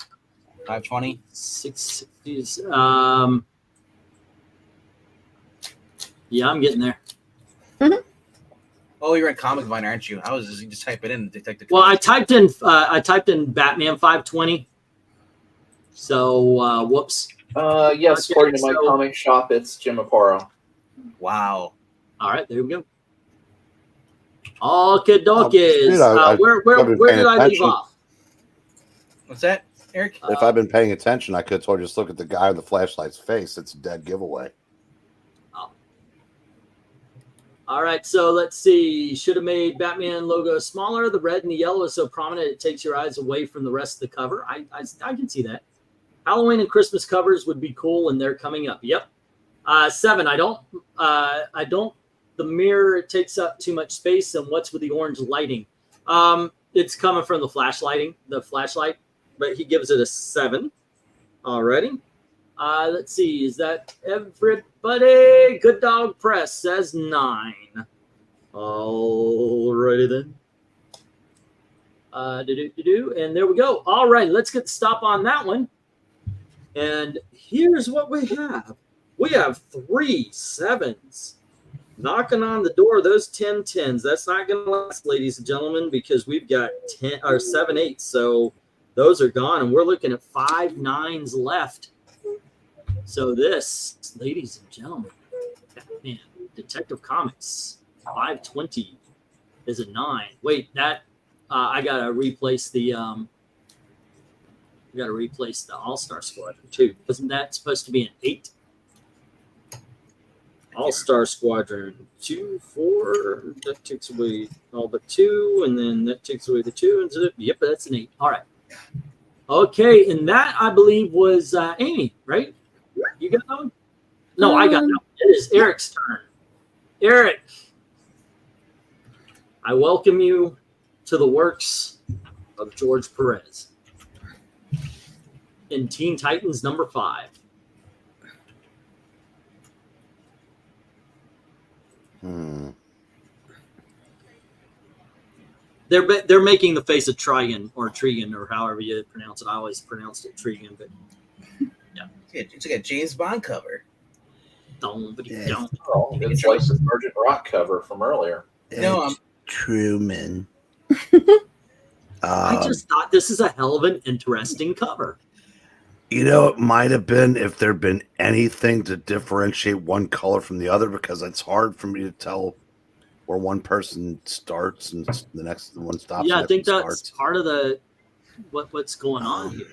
520 660s. Yeah, I'm getting there. Oh, you're in Comic Vine, aren't you? I was just type it in Detective. Well, I typed in Batman 520. So whoops. Yes, according to my comic shop, it's Jim Aparo. Wow. All right, there we go. Okay, donkeys. Where did I leave off? What's that, Eric? If I've been paying attention, I could have told you just look at the guy with the flashlight's face. It's a dead giveaway. All right, so let's see. Should have made Batman logo smaller. The red and the yellow is so prominent it takes your eyes away from the rest of the cover. I can see that. Halloween and Christmas covers would be cool, and they're coming up. Yep. 7. I don't. The mirror takes up too much space, and what's with the orange lighting? It's coming from the flashlight, but he gives it a 7. Alrighty. Let's see. Is that everybody? Good Dog Press says 9. Alrighty then. And there we go. All right, let's get the stop on that one. And here's what we have. We have 3 7s knocking on the door. Those 10 10s. That's not going to last, ladies and gentlemen, because we've got 7 8s. So those are gone, and we're looking at 5 9s left. So this, ladies and gentlemen, Batman Detective Comics 520 is a 9. Wait, that I gotta replace the All-Star Squadron too. Wasn't that supposed to be an 8? All-Star Squadron 2 4. That takes away all but 2, and then that takes away the 2. And so, yep, that's an 8. All right. Okay, and that I believe was Amy, right? You got that one? No, I got that one. It is Eric's turn. Eric, I welcome you to the works of George Perez in Teen Titans number 5. They're making the face of Trigon or Trigon or however you pronounce it. I always pronounced it Trigon, but yeah, it's like a James Bond cover. Don't. It's like the Sergeant Rock cover from earlier. No, Truman. I just thought this is a hell of an interesting cover. You know, it might have been if there'd been anything to differentiate one color from the other, because it's hard for me to tell where one person starts and the next one stops. Yeah, I think that's part of the what's going on here.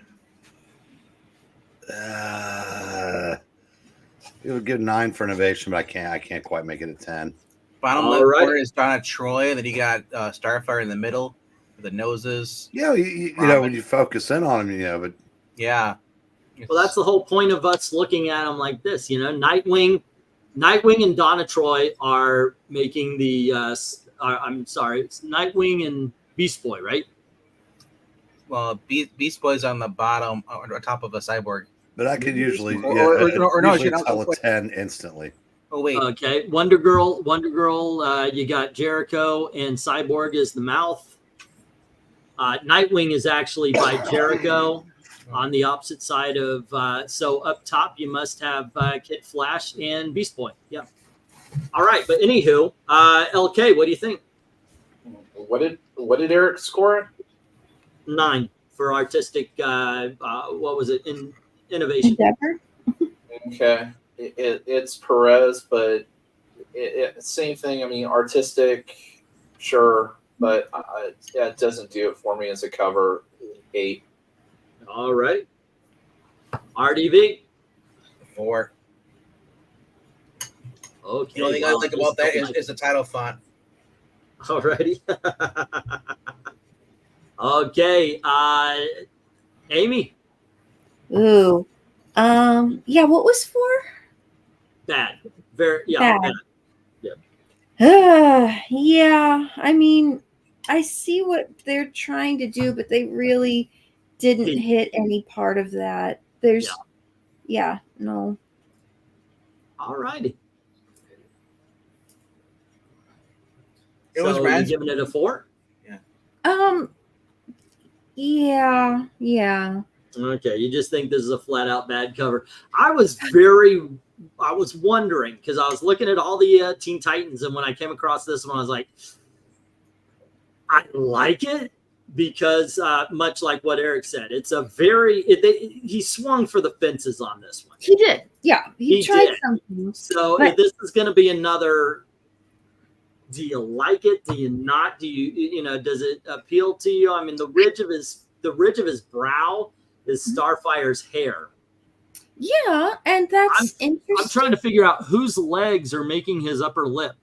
It would give 9 for innovation, but I can't quite make it a 10. Bottom left corner is Donna Troy, and then you got Starfire in the middle with the noses. Yeah, you know, when you focus in on him, but yeah, Well, that's the whole point of us looking at them like this. You know, Nightwing and Donna Troy are making the. I'm sorry, it's Nightwing and Beast Boy, right? Well, Beast Boy's on the bottom, on top of a cyborg. But I could usually, usually tell a 10 instantly. Oh wait. Okay, Wonder Girl. You got Jericho and Cyborg is the mouth. Nightwing is actually by Jericho on the opposite side of. So up top you must have Kid Flash and Beast Boy. Yeah. All right, but anywho, LK, what do you think? What did Eric score it? 9 for artistic. What was it? Innovation. Endeavor? Okay, it's Perez, but same thing. I mean, artistic, sure, but it doesn't do it for me as a cover. 8. All right. RDV. 4. Okay. The only thing I like about that is the title font. Alrighty. Okay. Amy. Ooh. Yeah, what was 4? Bad. Very yeah. Bad. Bad. Yeah. I mean, I see what they're trying to do, but they really didn't hit any part of that. There's no. Alrighty. It was You're giving it a 4? Yeah. Okay, you just think this is a flat out bad cover. I was wondering because I was looking at all the Teen Titans, and when I came across this one, I was like, I like it because much like what Eric said, it's a he swung for the fences on this one. He did. Yeah, he tried something. So if this is going to be another. Do you like it? Do you not? Do you does it appeal to you? I mean, the ridge of his brow is Starfire's hair. Yeah, and that's interesting. I'm trying to figure out whose legs are making his upper lip.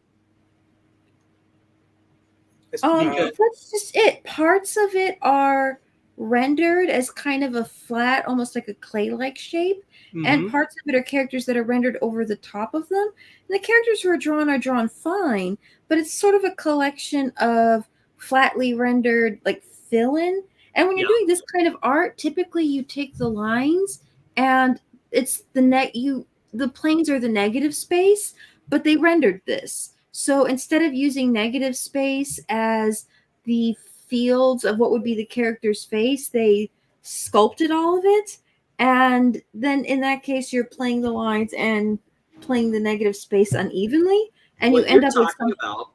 That's just it. Parts of it are rendered as kind of a flat, almost like a clay-like shape, and parts of it are characters that are rendered over the top of them. And the characters who are drawn fine, but it's sort of a collection of flatly rendered like fill-in. And when you're doing this kind of art, typically you take the lines and it's the planes are the negative space, but they rendered this. So instead of using negative space as the fields of what would be the character's face, they sculpted all of it. And then in that case, you're playing the lines and playing the negative space unevenly. And what you end up with something about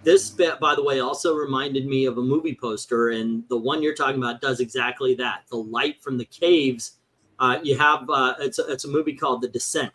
this, by the way, also reminded me of a movie poster, and the one you're talking about does exactly that. The light from the caves. You have it's a movie called The Descent,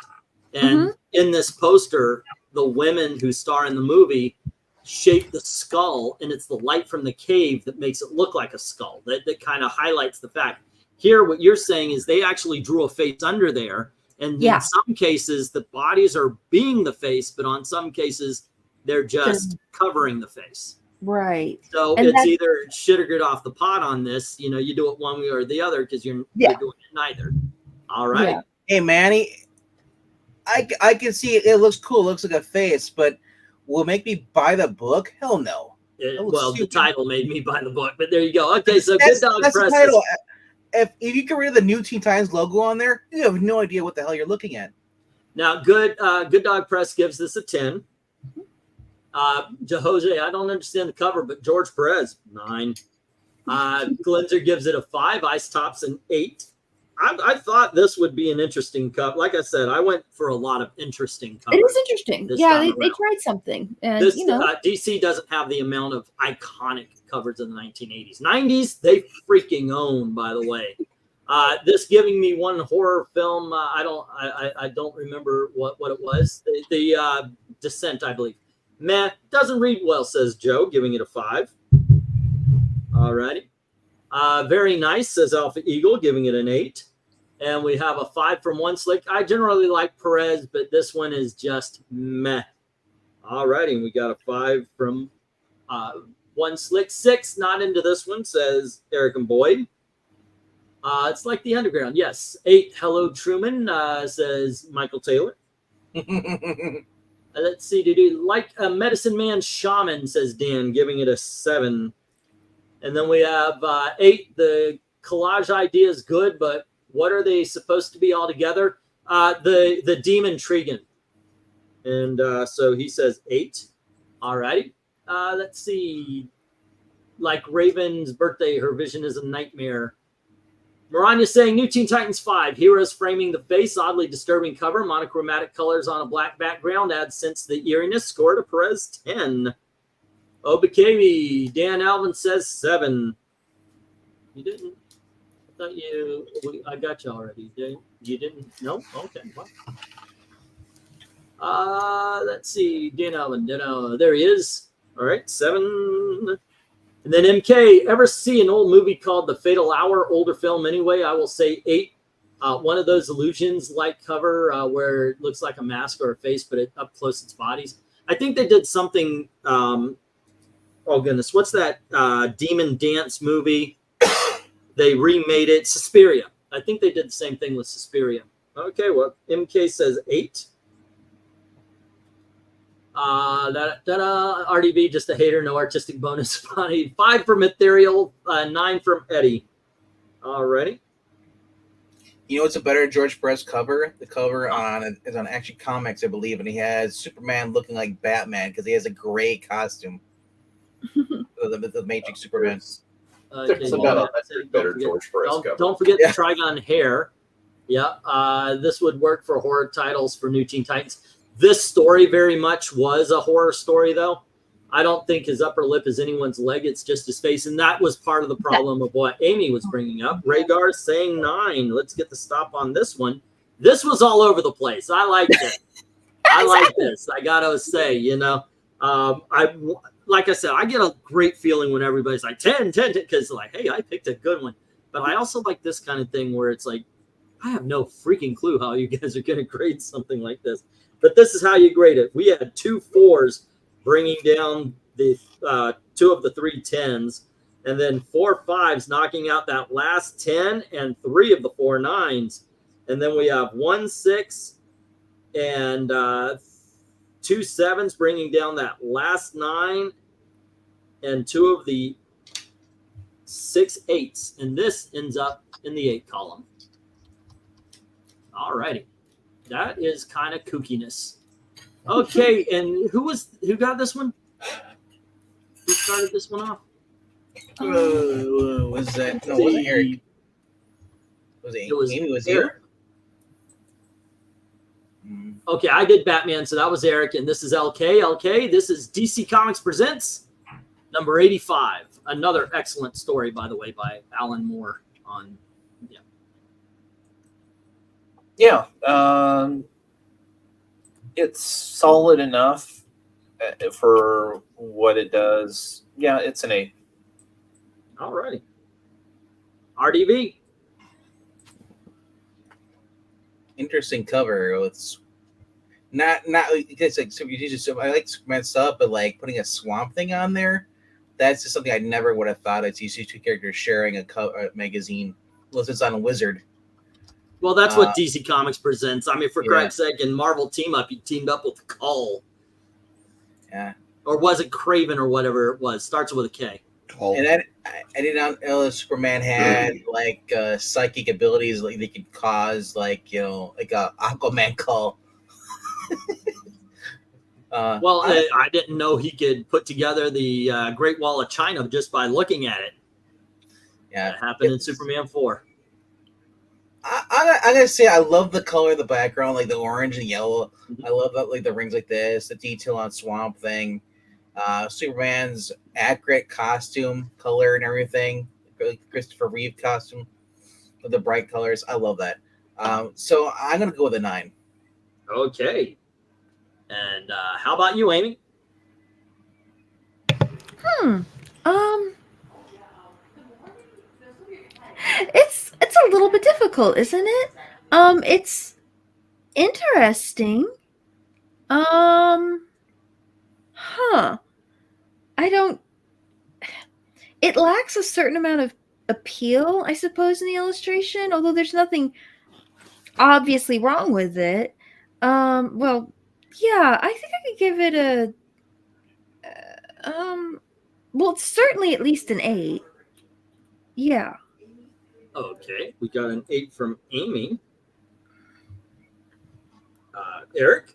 and in this poster, the women who star in the movie shape the skull, and it's the light from the cave that makes it look like a skull. That kind of highlights the fact. Here, what you're saying is they actually drew a face under there. And in some cases, the bodies are being the face, but on some cases, they're just covering the face. Right. So it's either shit or get off the pot on this. You do it one way or the other because you're doing it neither. All right. Yeah. Hey, Manny, I can see it looks cool. It looks like a face, but will it make me buy the book? Hell no. The title made me buy the book, but there you go. Okay, so Good Dog Press. The title. If you can read the new Teen Titans logo on there, you have no idea what the hell you're looking at. Good Dog Press gives this a 10. Jose, I don't understand the cover, but George Perez, 9. Glenzer gives it a 5. Ice Top's an 8. I thought this would be an interesting cover. Like I said, I went for a lot of interesting covers. It is interesting. Yeah, they tried something. And this, DC doesn't have the amount of iconic covers in the 1980s. 90s, they freaking own, by the way. This giving me one horror film. I don't remember what it was. The Descent, I believe. Meh, doesn't read well, says Joe, giving it a 5. All righty. Very nice, says Alpha Eagle, giving it an 8. And we have a 5 from One Slick. I generally like Perez, but this one is just meh. All righty, we got a 5 from One Slick. 6, not into this one, says Eric and Boyd. It's like the underground. Yes. 8. Hello, Truman, says Michael Taylor. Let's see. Like a medicine man shaman, says Dan, giving it a 7. And then we have 8. The collage idea is good, but what are they supposed to be all together? The demon Trigan. And so he says 8. All righty. Let's see. Like Raven's birthday, her vision is a nightmare. Maranya saying New Teen Titans 5. Heroes framing the face. Oddly disturbing cover. Monochromatic colors on a black background. Adds sense to the eeriness. Scored a Perez 10. Obakabi. Dan Alvin says 7. You didn't? I thought I got you already. You didn't? No? Okay. Well. Let's see. Dan Alvin. There he is. All right. 7. And then MK, ever see an old movie called The Fatal Hour? Older film anyway. I will say 8. One of those illusions-like cover where it looks like a mask or a face, but up close it's bodies. I think they did something. Oh goodness, what's that demon dance movie? They remade it. Suspiria. I think they did the same thing with Suspiria. Okay, well, MK says 8. RDB, just a hater, no artistic bonus. 5 from Ethereal, 9 from Eddie. Alrighty. You know what's a better George Perez cover? The cover is on Action Comics, I believe, and he has Superman looking like Batman because he has a gray costume. the Matrix Superman. There's about a better George Perez cover. Don't forget the Trigon hair. Yeah, this would work for horror titles for New Teen Titans. This story very much was a horror story, though. I don't think his upper lip is anyone's leg. It's just his face. And that was part of the problem of what Amy was bringing up. Rhaegar saying 9. Let's get the stop on this one. This was all over the place. I liked it. I like this. I got to say, like I said, I get a great feeling when everybody's like 10, because like, hey, I picked a good one. But I also like this kind of thing where it's like, I have no freaking clue how you guys are going to grade something like this. But this is how you grade it. We had 2 4s bringing down the 2 of the 3 10s, and then 4 5s knocking out that last 10 and 3 of the 4 9s. And then we have 1 6 and 2 7s bringing down that last 9 and 2 of the 6 8s. And this ends up in the 8 column. All righty. That is kind of kookiness. Okay, and who got this one? Who started this one off? Was that? No, it wasn't Eric. It was Amy was Eric. Here. Okay, I did Batman, so that was Eric, and this is LK. LK, this is DC Comics Presents number 85. Another excellent story, by the way, by Alan Moore on. Yeah, it's solid enough for what it does. Yeah, it's an 8. All righty. RDV. Interesting cover. It's not because like I like Superman stuff, but like putting a Swamp Thing on there, that's just something I never would have thought. It's these 2 characters sharing a magazine, unless it's on a Wizard. Well, that's what DC Comics presents. I mean, for Christ's sake, in Marvel Team Up, he teamed up with Cull. Yeah. Or was it Craven or whatever it was? Starts with a K. Cull. And I did not know that Superman had like psychic abilities, like they could cause like like a Aquaman Cull. I didn't know he could put together the Great Wall of China just by looking at it. Yeah, that happened in Superman 4. I gotta say, I love the color of the background, like the orange and yellow. I love that, like the rings like this, the detail on Swamp Thing, Superman's accurate costume color and everything, like Christopher Reeve costume with the bright colors. I love that. So I'm gonna go with a 9. Okay. And how about you, Amy? It's a little bit difficult, isn't it? It's interesting. It lacks a certain amount of appeal, I suppose, in the illustration, although there's nothing obviously wrong with it. Well, yeah, I think I could give it a well, it's certainly at least an 8. Yeah. Okay, we got an 8 from Amy. Eric?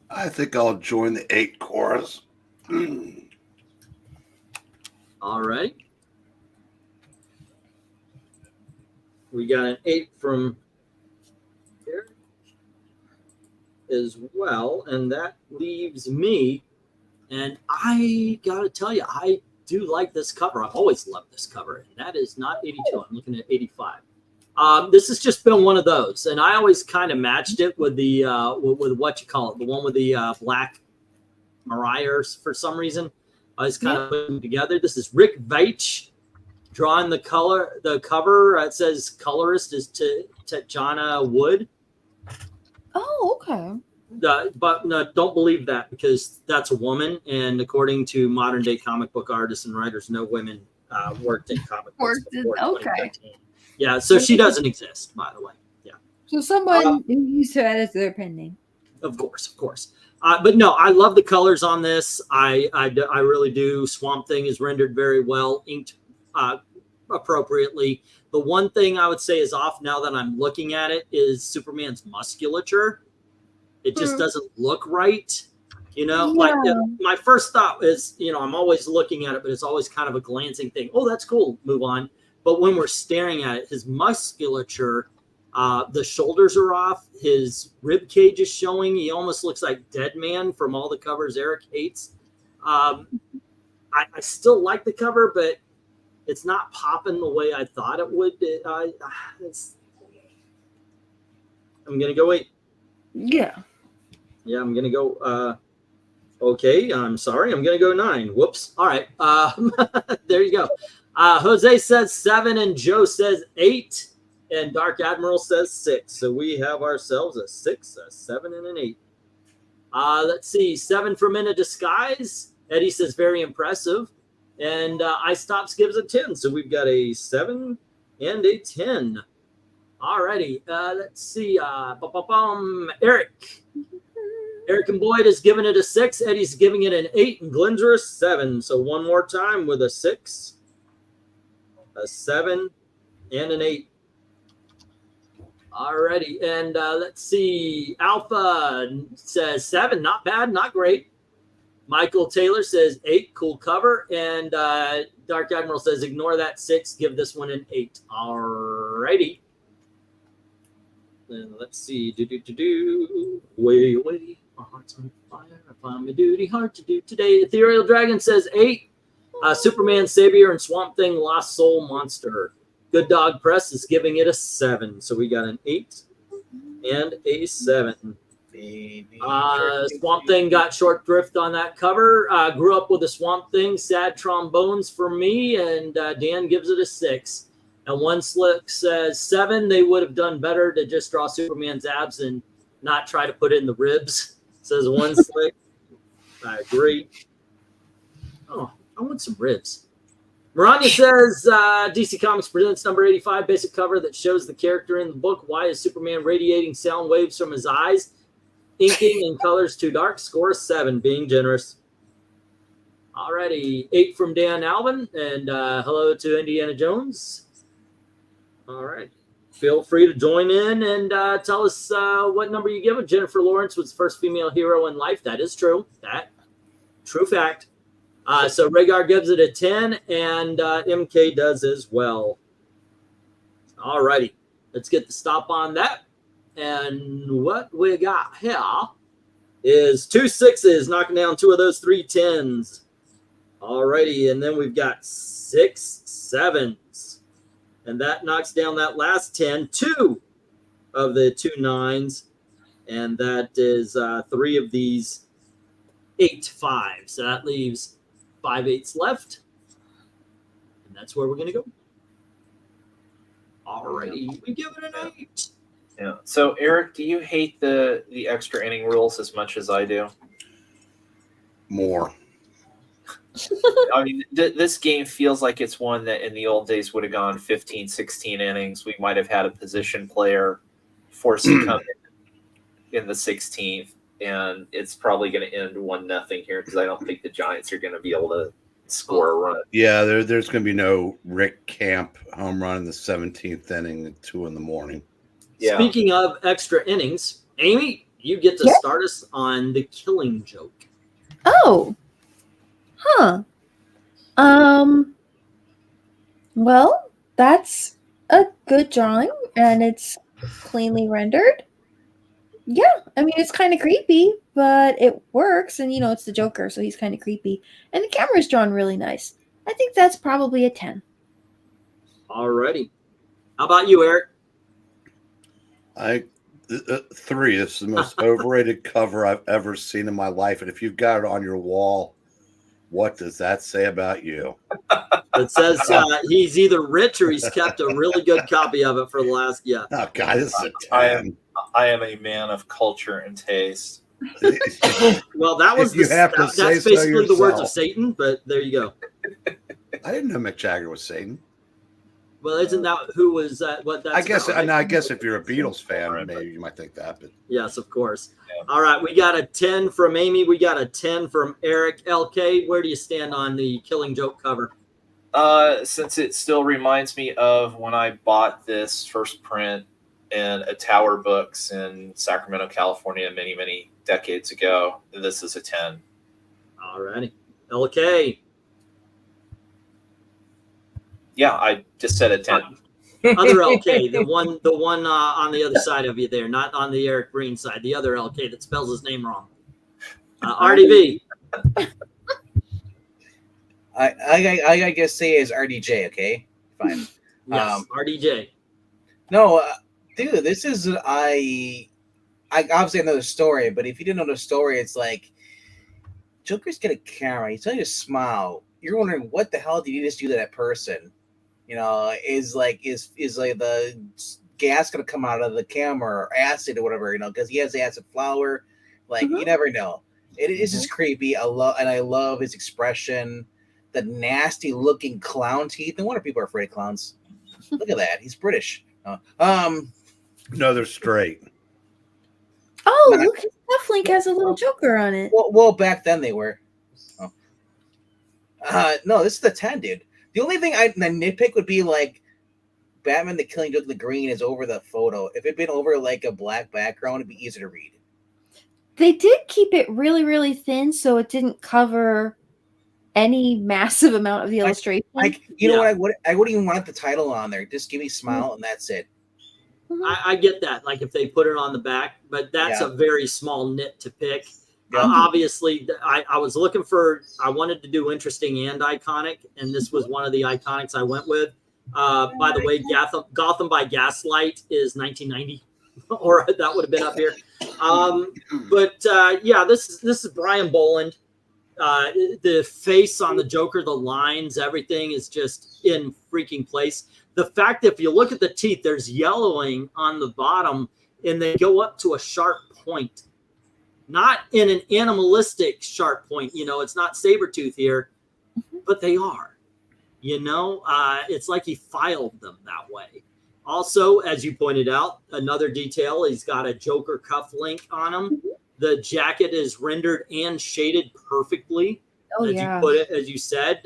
I think I'll join the 8 chorus. All right. We got an 8 from Eric as well, and that leaves me. And I gotta tell you, I do like this cover. I've always loved this cover, and that is not 82. I'm looking at 85. This has just been one of those, and I always kind of matched it with the with what you call it, the one with the black Mariah for some reason. I was kind of putting them together. This is Rick Veitch drawing the cover. It says colorist is Tatjana Wood. Oh, okay. But no, don't believe that, because that's a woman, and according to modern day comic book artists and writers, no women worked in comic books before 2013. Yeah, so she doesn't exist, by the way. Yeah. So someone who used her as their pen name. Of course. But no, I love the colors on this. I really do. Swamp Thing is rendered very well, inked appropriately. The one thing I would say is off now that I'm looking at it is Superman's musculature. It just doesn't look right. You know, like my first thought is, you know, I'm always looking at it, but it's always kind of a glancing thing. Oh, that's cool. Move on. But when we're staring at it, his musculature, the shoulders are off. His rib cage is showing. He almost looks like Dead Man from all the covers Eric hates. I still like the cover, but it's not popping the way I thought it would. I'm going to go 8. Yeah. Yeah, I'm going to go. Okay, I'm sorry. I'm going to go 9. Whoops. All right. There you go. Jose says 7 and Joe says 8 and Dark Admiral says 6. So we have ourselves a 6, a 7, and an 8. Let's see. 7 from In a Disguise. Eddie says very impressive. And I Stops gives a 10. So we've got a 7 and a 10. All righty. Let's see. Eric and Boyd is giving it a 6. Eddie's giving it an 8, and Glenser a 7. So one more time with a 6, a 7, and an 8. Alrighty, and let's see. Alpha says 7, not bad, not great. Michael Taylor says 8, cool cover. And Dark Admiral says ignore that 6, give this one an 8. Alrighty. And let's see. Way away. Our hearts on fire. I find my duty hard to do today. Ethereal Dragon says 8. Superman, Savior, and Swamp Thing, Lost Soul Monster. Good Dog Press is giving it a 7. So we got an 8 and a 7. Swamp Thing got short thrift on that cover. Grew up with a Swamp Thing. Sad trombones for me. And Dan gives it a 6. And One Slick says 7. They would have done better to just draw Superman's abs and not try to put in the ribs. Says One Slick. I agree. Oh, I want some ribs. Maranya says DC Comics presents number 85, basic cover that shows the character in the book. Why is Superman radiating sound waves from his eyes? Inking in colors too dark. Score 7, being generous. Alrighty, 8 from Dan Alvin, and hello to Indiana Jones. All right. Feel free to join in and tell us what number you give it. Jennifer Lawrence was the first female hero in life. That is true. True fact. So Rhaegar gives it a 10, and MK does as well. All righty. Let's get the stop on that. And what we got here is 2 6s, knocking down 2 of those 3 10s. All righty. And then we've got 6 7s. And that knocks down that last 10, 2 of the 2 9s. And that is 3 of these 8 5s. So that leaves 5 8s left. And that's where we're going to go. All righty. We give it an 8. Yeah. So, Eric, do you hate the extra inning rules as much as I do? More. I mean, this game feels like it's one that in the old days would have gone 15, 16 innings. We might have had a position player forced to come in the 16th, and it's probably going to end 1-0 here because I don't think the Giants are going to be able to score a run. Yeah, there's going to be no Rick Camp home run in the 17th inning at 2 a.m. Yeah. Speaking of extra innings, Amy, you get to start us on the Killing Joke. Oh. Huh. Well, that's a good drawing, and it's cleanly rendered. Yeah, I mean, it's kind of creepy, but it works, and, it's the Joker, so he's kind of creepy. And the camera's drawn really nice. I think that's probably a 10. Alrighty. How about you, Eric? 3. This is the most overrated cover I've ever seen in my life, and if you've got it on your wall, what does that say about you? It says he's either rich or he's kept a really good copy of it for the last, Oh, God, this is a 10. I am a man of culture and taste. Well, that was that's basically the words of Satan, but there you go. I didn't know Mick Jagger was Satan. Well, isn't that who was what that's I guess about, right? I guess if you're a Beatles fan, maybe you might think that, but yes, of course. Yeah. All right, we got a 10 from Amy, we got a 10 from Eric. LK, where do you stand on the Killing Joke cover? Since it still reminds me of when I bought this first print in a Tower Books in Sacramento, California, many, many decades ago, this is a 10. All righty. LK. Yeah, I just said a 10. Other LK, the one on the other side of you there, not on the Eric Breen side, the other LK that spells his name wrong. RDV. I guess say is RDJ, okay? Fine. Yes, RDJ. No, dude, this is I obviously know the story, but if you didn't know the story, it's like Joker's got a camera. He's telling you to smile. You're wondering what the hell did you just do to that person? Is like the gas gonna come out of the camera or acid or whatever? Because he has acid flower. Like you never know. It is just creepy. I love his expression. The nasty looking clown teeth. No wonder people are afraid of clowns. Look at that. He's British. no, they're straight. Oh, look, his cuff link has a little Joker on it. Well, back then they were. No, this is the 10, dude. The only thing I nitpick would be like Batman the Killing Joke, the green is over the photo. If it'd been over like a black background, it'd be easier to read. They did keep it really, really thin, so it didn't cover any massive amount of the illustration. You know what? I wouldn't even want the title on there. Just give me smile and that's it. I get that. Like if they put it on the back, but that's a very small nit to pick. Obviously, I was looking for. I wanted to do interesting and iconic, and this was one of the iconics I went with. By the way, Gotham by Gaslight is 1990, or that would have been up here. Yeah, this is Brian Boland. The face on the Joker, the lines, everything is just in freaking place. The fact that if you look at the teeth, there's yellowing on the bottom, and they go up to a sharp point. Not in an animalistic sharp point, it's not Sabretooth here, but they are, it's like he filed them that way. Also, as you pointed out, another detail, he's got a Joker cuff link on him. The jacket is rendered and shaded perfectly. You put it, as you said,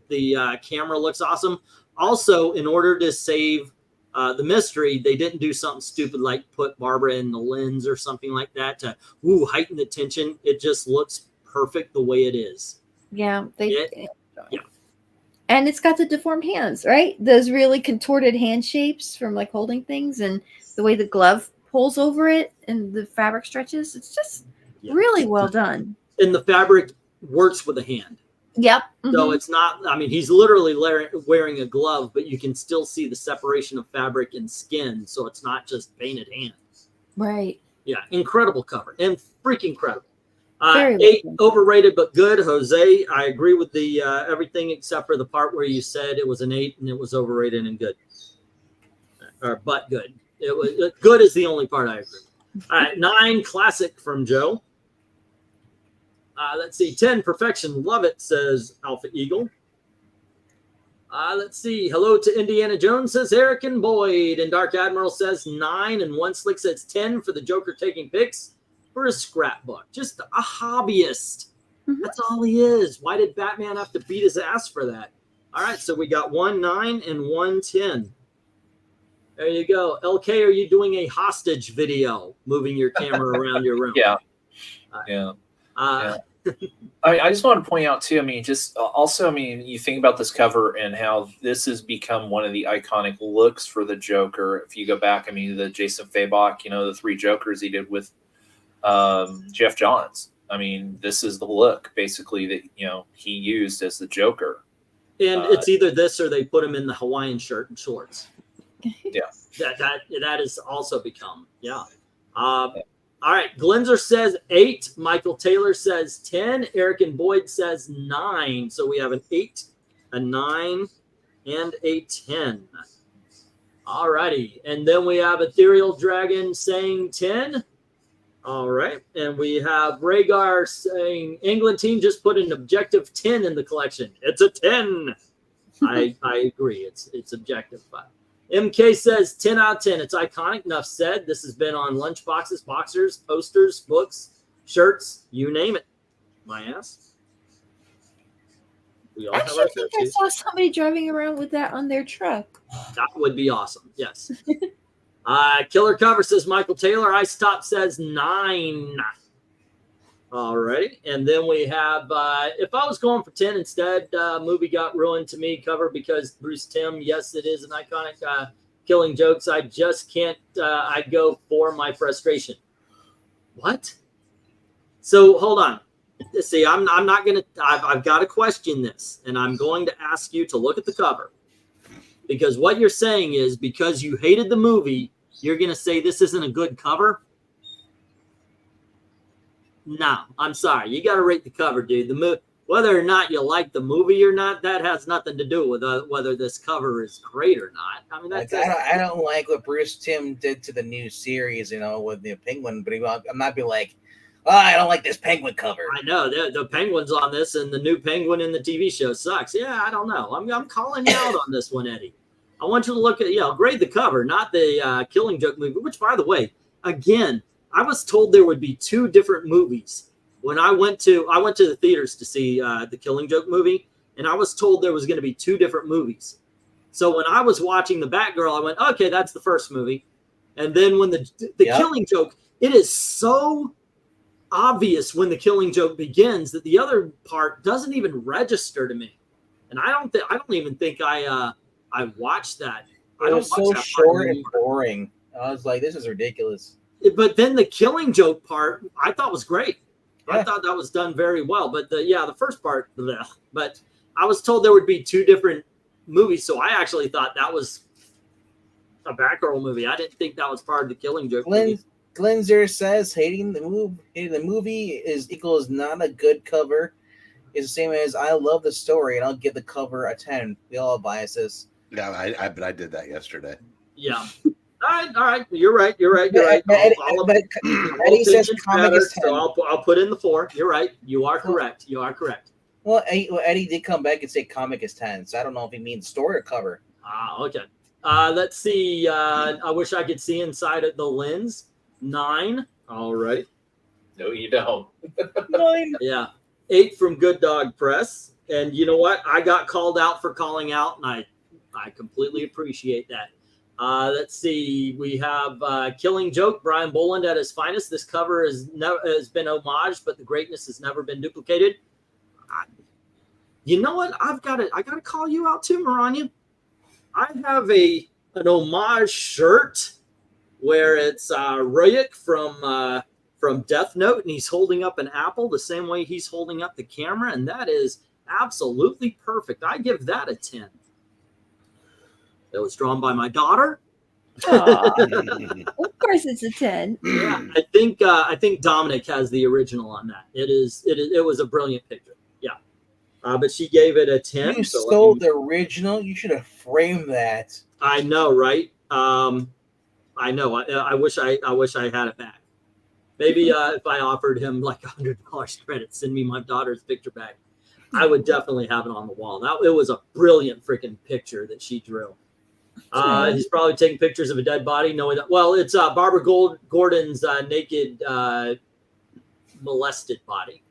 the camera looks awesome. Also, in order to save the mystery, they didn't do something stupid like put Barbara in the lens or something like that to heighten the tension. It just looks perfect the way it is. Yeah, and it's got the deformed hands, right? Those really contorted hand shapes from like holding things, and the way the glove pulls over it and the fabric stretches. It's just really well done. And the fabric works with the hand. Yep. So it's not, he's literally wearing a glove, but you can still see the separation of fabric and skin. So it's not just painted hands. Right. Yeah. Incredible cover and freaking incredible. Very 8, overrated, but good. Jose, I agree with the everything except for the part where you said it was an 8 and it was overrated and good. But good. It was good is the only part I agree with. All right. 9, classic from Joe. Let's see. 10, Perfection. Love it, says Alpha Eagle. Let's see. Hello to Indiana Jones, says Eric and Boyd. And Dark Admiral says 9. And One Slick says 10 for the Joker taking pics for his scrapbook. Just a hobbyist. That's all he is. Why did Batman have to beat his ass for that? All right, so we got 1 9 and 1 10. There you go. LK, are you doing a hostage video, moving your camera around your room? Yeah. Yeah. I just want to point out too, I mean, just also, I mean, you think about this cover and how this has become one of the iconic looks for the Joker. If you go back, I mean, the Jason Fabok, you know, the 3 Jokers he did with Jeff Johns. I mean, this is the look basically that, you know, he used as the Joker. And it's either this or they put him in the Hawaiian shirt and shorts. Yeah. That has also become, yeah. All right. Glenzer says 8. Michael Taylor says 10. Eric and Boyd says 9. So we have an 8, a 9, and a 10. All righty. And then we have Ethereal Dragon saying 10. All right. And we have Rhaegar saying England team just put an objective 10 in the collection. It's a 10. I agree. It's objective. But MK says 10 out of 10. It's iconic. Enough said. This has been on lunchboxes, boxers, posters, books, shirts, you name it. My ass. We all Actually, I think I saw somebody driving around with that on their truck. That would be awesome. Yes. Killer Cover says Michael Taylor. Ice Top says 9. All right. And then we have, if I was going for 10 instead, movie got ruined to me cover because Bruce Timm, yes, it is an iconic Killing Jokes. I just can't, I go for my frustration. What? So hold on. See, I'm not going to, I've got to question this, and I'm going to ask you to look at the cover. Because what you're saying is because you hated the movie, you're going to say this isn't a good cover? No, I'm sorry. You got to rate the cover, dude. Whether or not you like the movie or not, that has nothing to do with whether this cover is great or not. I mean, I don't like what Bruce Timm did to the new series, you know, with the Penguin, but I'm not be like, oh, I don't like this Penguin cover. I know the Penguin's on this, and the new Penguin in the TV show sucks. Yeah, I don't know. I'm calling you out on this one, Eddie. I want you to look at, grade the cover, not the Killing Joke movie, which, by the way, again, I was told there would be 2 different movies. When I went to the theaters to see the Killing Joke movie, and I was told there was going to be 2 different movies. So when I was watching the Batgirl, I went, okay, that's the first movie. And then when the Killing Joke, it is so obvious when the Killing Joke begins that the other part doesn't even register to me. And I don't even think I watched that. It was so short and boring. I was like, this is ridiculous. But then the Killing Joke part, I thought was great. Yeah. I thought that was done very well. But the first part, bleh. But I was told there would be 2 different movies, so I actually thought that was a Batgirl movie. I didn't think that was part of the Killing Joke movie. Glenzer says hating the movie is equals not a good cover. It's the same as I love the story and I'll give the cover a 10. We all have biases. Yeah, I did that yesterday. Yeah. All right. You're right. Eddie says comic is 10. So I'll put in the 4. You're right. You are correct. Well, Eddie did come back and say comic is 10, so I don't know if he means story or cover. Okay. Let's see. I wish I could see inside of the lens. 9. All right. No, you don't. 9. Yeah. 8 from Good Dog Press. And you know what? I got called out for calling out, and I completely appreciate that. Let's see. We have Killing Joke, Brian Boland at his finest. This cover has been homaged, but the greatness has never been duplicated. You know what? I got to call you out too, Maranya. I have an homage shirt where it's Ruyik from Death Note, and he's holding up an apple the same way he's holding up the camera, and that is absolutely perfect. I give that a 10. It was drawn by my daughter. Of course, it's a 10. Yeah, I think Dominic has the original on that. It was a brilliant picture. Yeah, but she gave it a 10. You stole the original. You should have framed that. I know, right? I know. I wish I had it back. Maybe if I offered him like $100 credit, send me my daughter's picture back, I would definitely have it on the wall. It was a brilliant freaking picture that she drew. He's probably taking pictures of a dead body, knowing that. Well, it's Barbara Gordon's naked, molested body.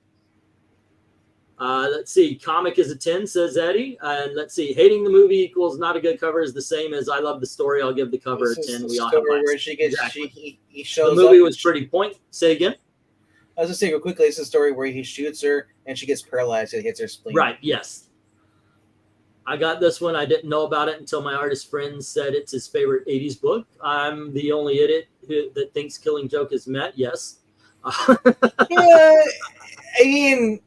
Let's see. Comic is a 10, says Eddie. And let's see. Hating the movie equals not a good cover is the same as I love the story. I'll give the cover a 10. We all have where she gets, exactly. he shows the movie up. was pretty point. Say again. I was just saying real quickly. It's a story where he shoots her and she gets paralyzed. It hits her spleen. Right. Yes. I got this one. I didn't know about it until my artist friend said it's his favorite 80s book. I'm the only idiot that thinks Killing Joke is met. Yes. Yeah. I mean,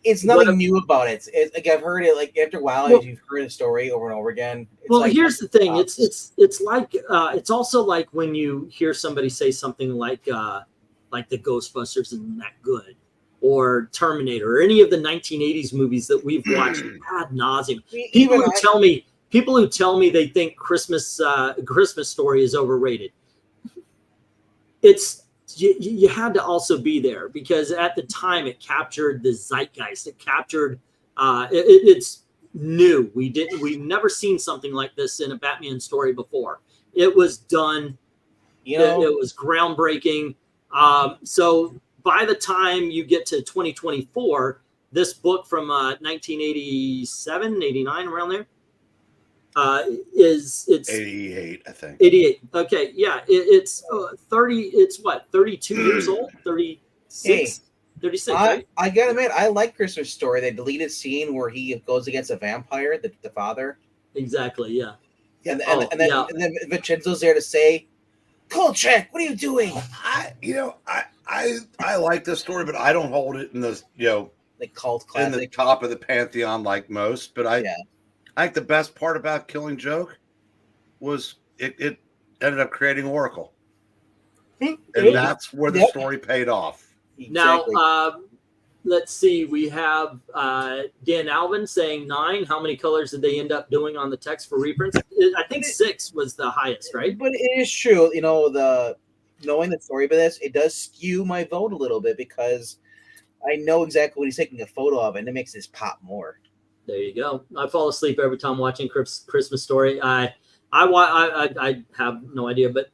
it's nothing new about it. Like I've heard it. Like after a while, you've heard the story over and over again. Well, here's the thing. It's like it's also like when you hear somebody say something like the Ghostbusters isn't that good, or Terminator, or any of the 1980s movies that we've watched ad nauseum. People who tell me they think Christmas Story is overrated. It's you had to also be there because at the time it captured the zeitgeist. It captured it's new. We've never seen something like this in a Batman story before. It was done. It was groundbreaking. So by the time you get to 2024, this book from 1987, 89, around there, it's 88, I think. 88. Okay, yeah, it's 30. It's what, 32 years old? 36. 36. Right? I gotta admit, I like Christmas Story. The deleted scene where he goes against a vampire, the father. Exactly. Yeah. And then Vincenzo's there to say, "Kolchak, what are you doing?" I like this story, but I don't hold it in the like cult classic in the top of the pantheon like most. But I think the best part about Killing Joke was it ended up creating Oracle, and that's where the story paid off. Exactly. Now, let's see. We have Dan Alvin saying 9. How many colors did they end up doing on the text for reprints? I think 6 was the highest, right? But it is true. Knowing the story of this, it does skew my vote a little bit because I know exactly what he's taking a photo of, and it makes this pop more. There you go. I fall asleep every time watching Christmas Story. I have no idea, but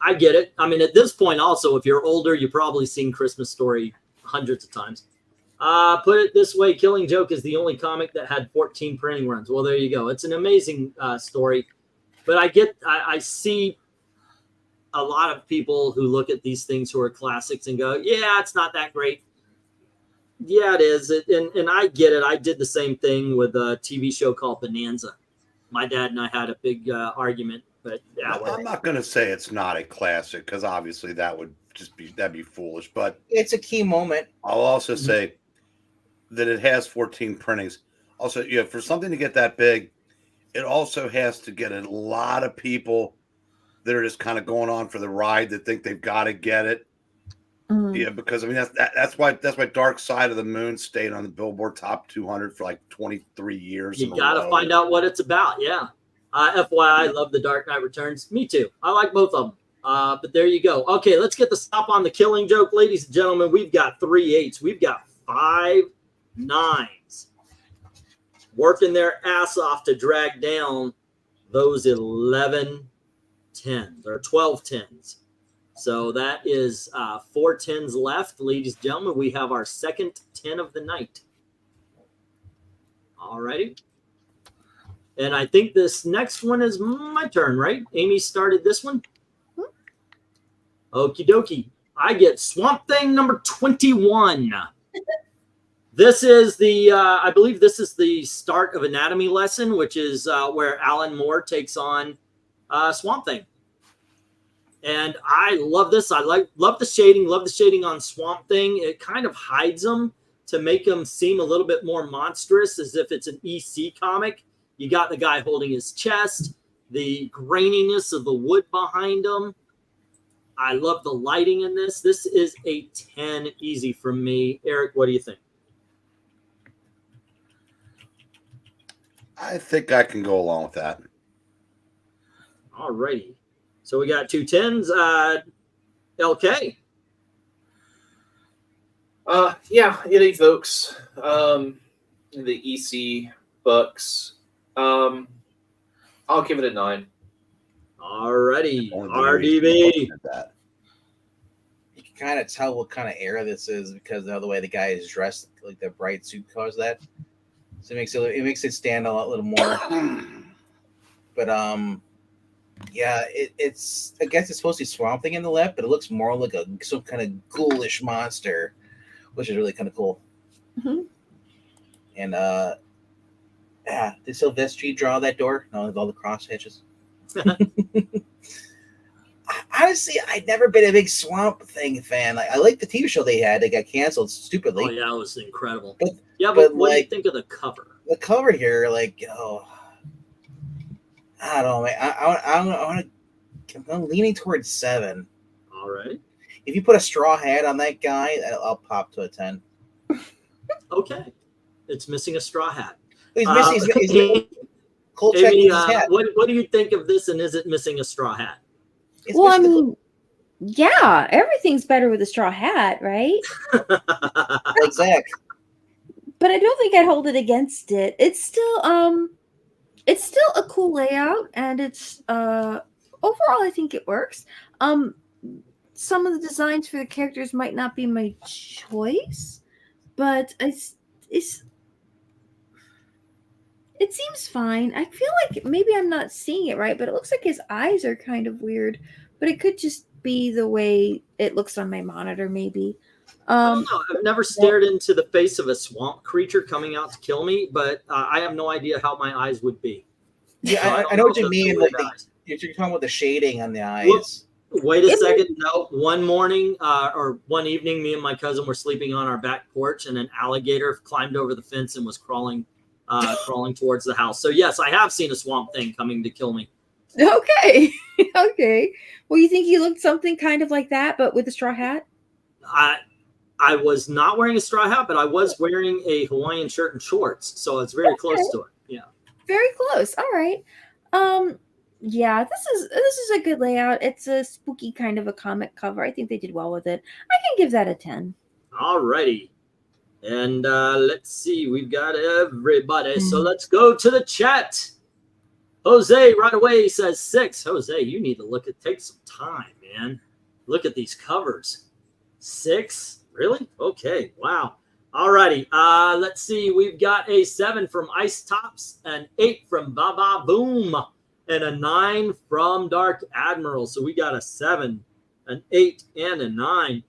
I get it. I mean, at this point, also, if you're older, you've probably seen Christmas Story hundreds of times. Put it this way, Killing Joke is the only comic that had 14 printing runs. Well, there you go. It's an amazing story, but I see a lot of people who look at these things who are classics and go, yeah, it's not that great. Yeah, it is. And I get it. I did the same thing with a TV show called Bonanza. My dad and I had a big argument, but I'm not going to say it's not a classic because obviously that'd be foolish, but it's a key moment. I'll also say that it has 14 printings. Also, for something to get that big, it also has to get a lot of people that are just kind of going on for the ride that think they've got to get it. Yeah, because I mean that's why Dark Side of the Moon stayed on the Billboard Top 200 for like 23 years. You got to find out what it's about. Yeah. FYI, I love The Dark Knight Returns. Me too. I like both of them. But there you go. Okay, let's get the stop on the Killing Joke, ladies and gentlemen. We've got 3 8s. We've got 5 9s. Working their ass off to drag down those 11 10s or 12 10s. So that is 4 10s left. Ladies and gentlemen, we have our second 10 of the night. All righty. And I think this next one is my turn, right? Amy started this one. Okie dokie. I get Swamp Thing number 21. This is I believe this is the start of Anatomy Lesson, which is where Alan Moore takes on Swamp Thing. And I love this. I love the shading on Swamp Thing. It kind of hides him to make him seem a little bit more monstrous, as if it's an EC comic. You got the guy holding his chest, the graininess of the wood behind him. I love the lighting in this. This is a 10 easy from me. Eric, what do you think? I think I can go along with that. All righty. So we got 2 10s. LK. Yeah, any folks. The EC books. I'll give it a 9. Alrighty, Only the reason I'm RDB. looking at that. You can kind of tell what kind of era this is because of the way the guy is dressed, like the bright suit colors. That so it makes it stand out a little more. But yeah, it's I guess it's supposed to be Swamp Thing in the left, but it looks more like some kind of ghoulish monster, which is really kind of cool. Mm-hmm. And did Silvestri draw that door? No, with all the cross hatches. Honestly, I'd never been a big Swamp Thing fan. Like, I like the TV show they had. They got canceled stupidly. Oh yeah, it was incredible. But what do you like, think of the cover? The cover here, like, I don't know, man. I'm leaning towards 7. All right. If you put a straw hat on that guy, I'll pop to a 10. Okay. It's missing a straw hat. He's missing. Kolchak Amy, his hat. what do you think of this? And is it missing a straw hat? Well, I mean, yeah, everything's better with a straw hat, right? Like Zach. But I don't think I'd hold it against it. It's still a cool layout, and it's overall I think it works. Some of the designs for the characters might not be my choice, but it seems fine. I feel like maybe I'm not seeing it right, but it looks like his eyes are kind of weird. But it could just be the way it looks on my monitor, maybe. I don't know. I've never stared into the face of a swamp creature coming out to kill me, but I have no idea how my eyes would be. Yeah, I know what you mean. Like you're talking about the shading on the eyes. Wait a second. No, one morning or one evening, me and my cousin were sleeping on our back porch, and an alligator climbed over the fence and was crawling towards the house. So yes, I have seen a Swamp Thing coming to kill me. Okay. Okay. Well, you think he looked something kind of like that, but with a straw hat? I was not wearing a straw hat, but I was wearing a Hawaiian shirt and shorts, so it's very close to it. Yeah. Very close. All right. Yeah, this is a good layout. It's a spooky kind of a comic cover. I think they did well with it. I can give that a 10. All righty. And let's see, we've got everybody. So let's go to the chat. Jose right away says 6. Jose, you need to take some time, man. Look at these covers. 6? Really? Okay. Wow. All righty. Let's see. We've got a 7 from Ice Tops, an 8 from Baba Boom, and a 9 from Dark Admiral. So we got a 7, an 8, and a 9.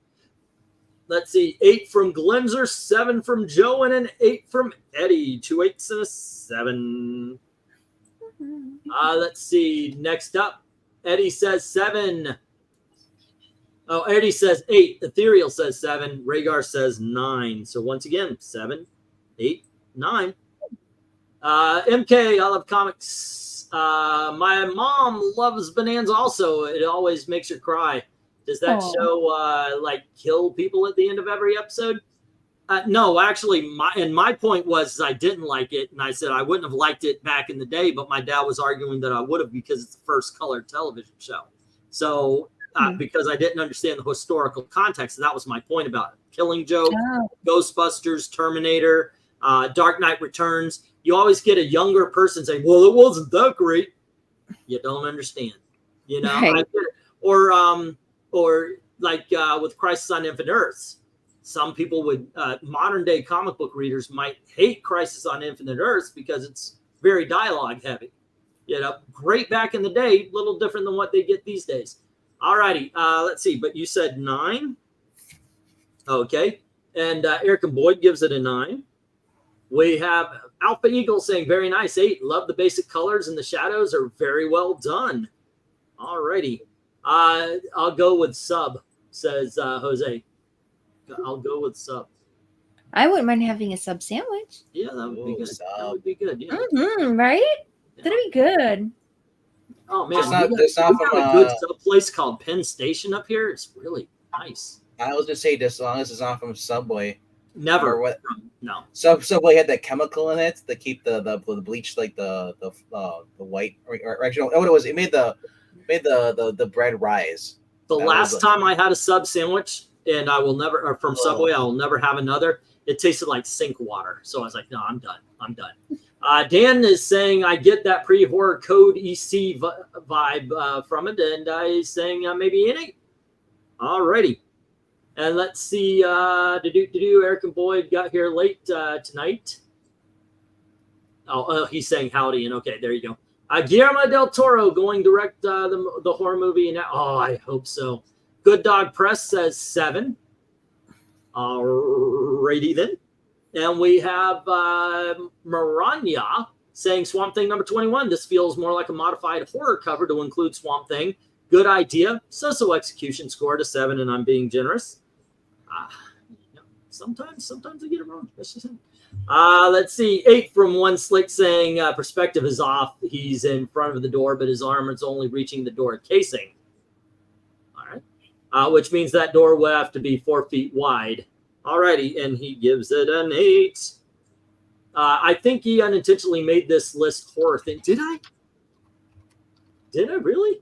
Let's see, 8 from Glenzer, 7 from Joe, and an 8 from Eddie. 2 8s and a 7. Let's see. Next up, Eddie says 7. Oh, Eddie says 8. Ethereal says 7. Rhaegar says 9. So once again, 7, 8, 9. MK, I love comics. My mom loves Bonanza also. It always makes her cry. Does that show like kill people at the end of every episode? No, actually, my point was I didn't like it, and I said I wouldn't have liked it back in the day, but my dad was arguing that I would have because it's the first colored television show. So because I didn't understand the historical context, that was my point about it. Killing Joke, Ghostbusters, Terminator, Dark Knight Returns. You always get a younger person saying, "Well, it wasn't that great." You don't understand, you know. Right. Or like with Crisis on Infinite Earths, some people would, modern day comic book readers might hate Crisis on Infinite Earths because it's very dialogue heavy. You know, great back in the day, little different than what they get these days. All righty, let's see. But you said 9. Okay. And Eric and Boyd gives it a 9. We have Alpha Eagle saying, very nice, 8. Love the basic colors and the shadows are very well done. All righty. I'll go with sub, says Jose. I'll go with sub. I wouldn't mind having a sub sandwich. Yeah, that would be good. That would be good. Yeah. Right? Yeah. That'd be good. Oh man, we got a good sub place called Penn Station up here. It's really nice. I was just say this long as it's not from Subway. Never. Or what? No. Subway had that chemical in it to keep the bleach, like the white. Or actually, what it was, it made the bread rise. The last time I had a sub sandwich, and I will never, or from Subway, I will never have another. It tasted like sink water. So I was like, no, I'm done. I'm done. Dan is saying, I get that pre-horror code EC vibe from it, and he's saying maybe an 8. Alrighty. And let's see, Eric and Boyd got here late tonight. Oh, he's saying howdy, and okay, there you go. Guillermo del Toro going direct the horror movie. And oh, I hope so. Good Dog Press says 7. Alrighty then. And we have Maranya saying Swamp Thing number 21. This feels more like a modified horror cover to include Swamp Thing. Good idea. So execution scored a 7, and I'm being generous. Sometimes I get it wrong. That's just it. Let's see. 8 from One Slick saying perspective is off. He's in front of the door, but his arm is only reaching the door casing. All right. Which means that door will have to be 4 feet wide. Alrighty, and he gives it an 8. I think he unintentionally made this list horror thing. Did I? Did I really?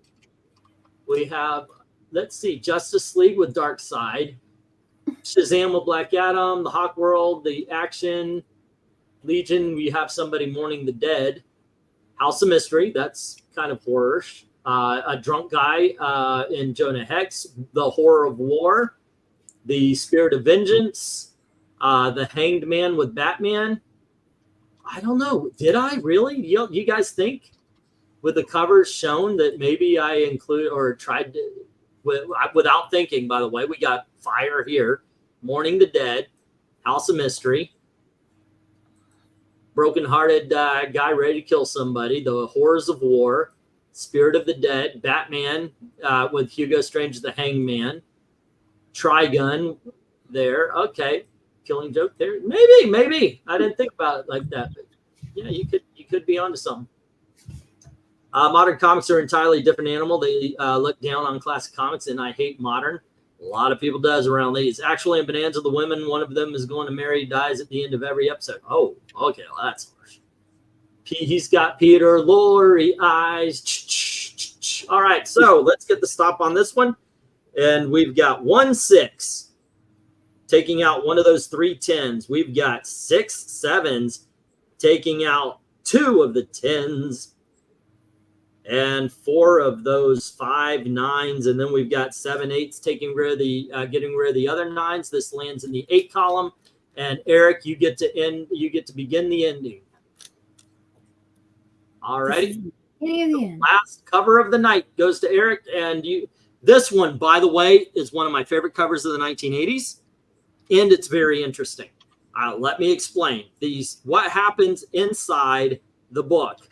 We have, let's see, Justice League with Dark Side, Shazam with Black Adam, the Hawk World, the Action, Legion. We have somebody mourning the dead. House of Mystery, that's kind of horror-ish. A drunk guy in Jonah Hex, the Horror of War. The Spirit of Vengeance, the Hanged Man with Batman. I don't know. Did I really? You guys think with the covers shown that maybe I include or tried to, without thinking, by the way, we got Fire here, Mourning the Dead, House of Mystery, Broken-hearted guy ready to kill somebody, the Horrors of War, Spirit of the Dead, Batman with Hugo Strange the Hanged Man, Trigun there. Okay. Killing Joke there. Maybe. I didn't think about it like that. But yeah, you could be onto something. Modern comics are an entirely different animal. They look down on classic comics, and I hate modern. A lot of people does around these. Actually, in Bonanza, the women, one of them is going to marry, dies at the end of every episode. Oh, okay. Well, that's harsh. He's got Peter Lorre eyes. All right. So let's get the stop on this one. And we've got 1-6 taking out one of those 3 10s. We've got 6 7s taking out 2 of the 10s. And 4 of those 5 9s. And then we've got 7 8s taking rid of the getting rid of the other 9s. This lands in the 8 column. And Eric, you get to begin the ending. All righty. The last cover of the night goes to Eric, and you. This one, by the way, is one of my favorite covers of the 1980s, and it's very interesting. Let me explain. What happens inside the book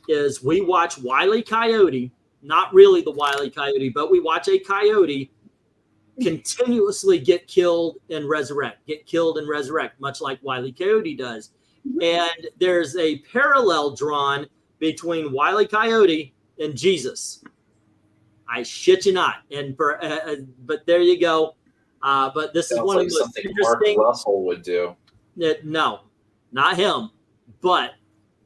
is we watch Wile E. Coyote, not really the Wile E. Coyote, but we watch a coyote continuously get killed and resurrect, much like Wile E. Coyote does. And there's a parallel drawn between Wile E. Coyote and Jesus. I shit you not. And but there you go. But this is one of the most interesting. Mark Russell would do. No, not him. But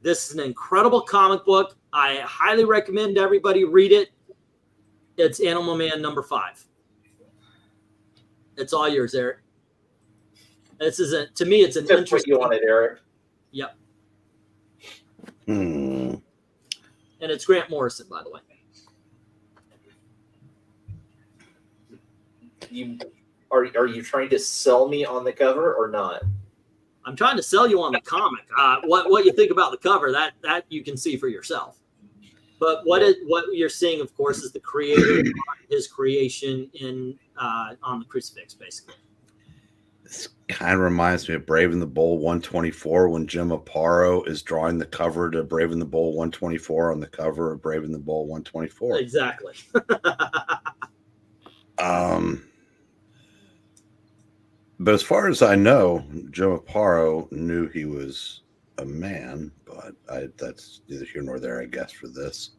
this is an incredible comic book. I highly recommend everybody read it. It's Animal Man number 5. It's all yours, Eric. This is to me, it's an That's interesting. What you wanted, Eric. Yep. And it's Grant Morrison, by the way. Are you trying to sell me on the cover or not? I'm trying to sell you on the comic. What you think about the cover, that you can see for yourself. But what you're seeing, of course, is the creator, his creation on the crucifix, basically. This kind of reminds me of Brave and the Bold 124 when Jim Aparo is drawing the cover to Brave and the Bold 124 on the cover of Brave and the Bold 124. Exactly. But as far as I know, Joe Aparo knew he was a man, but that's neither here nor there, I guess, for this.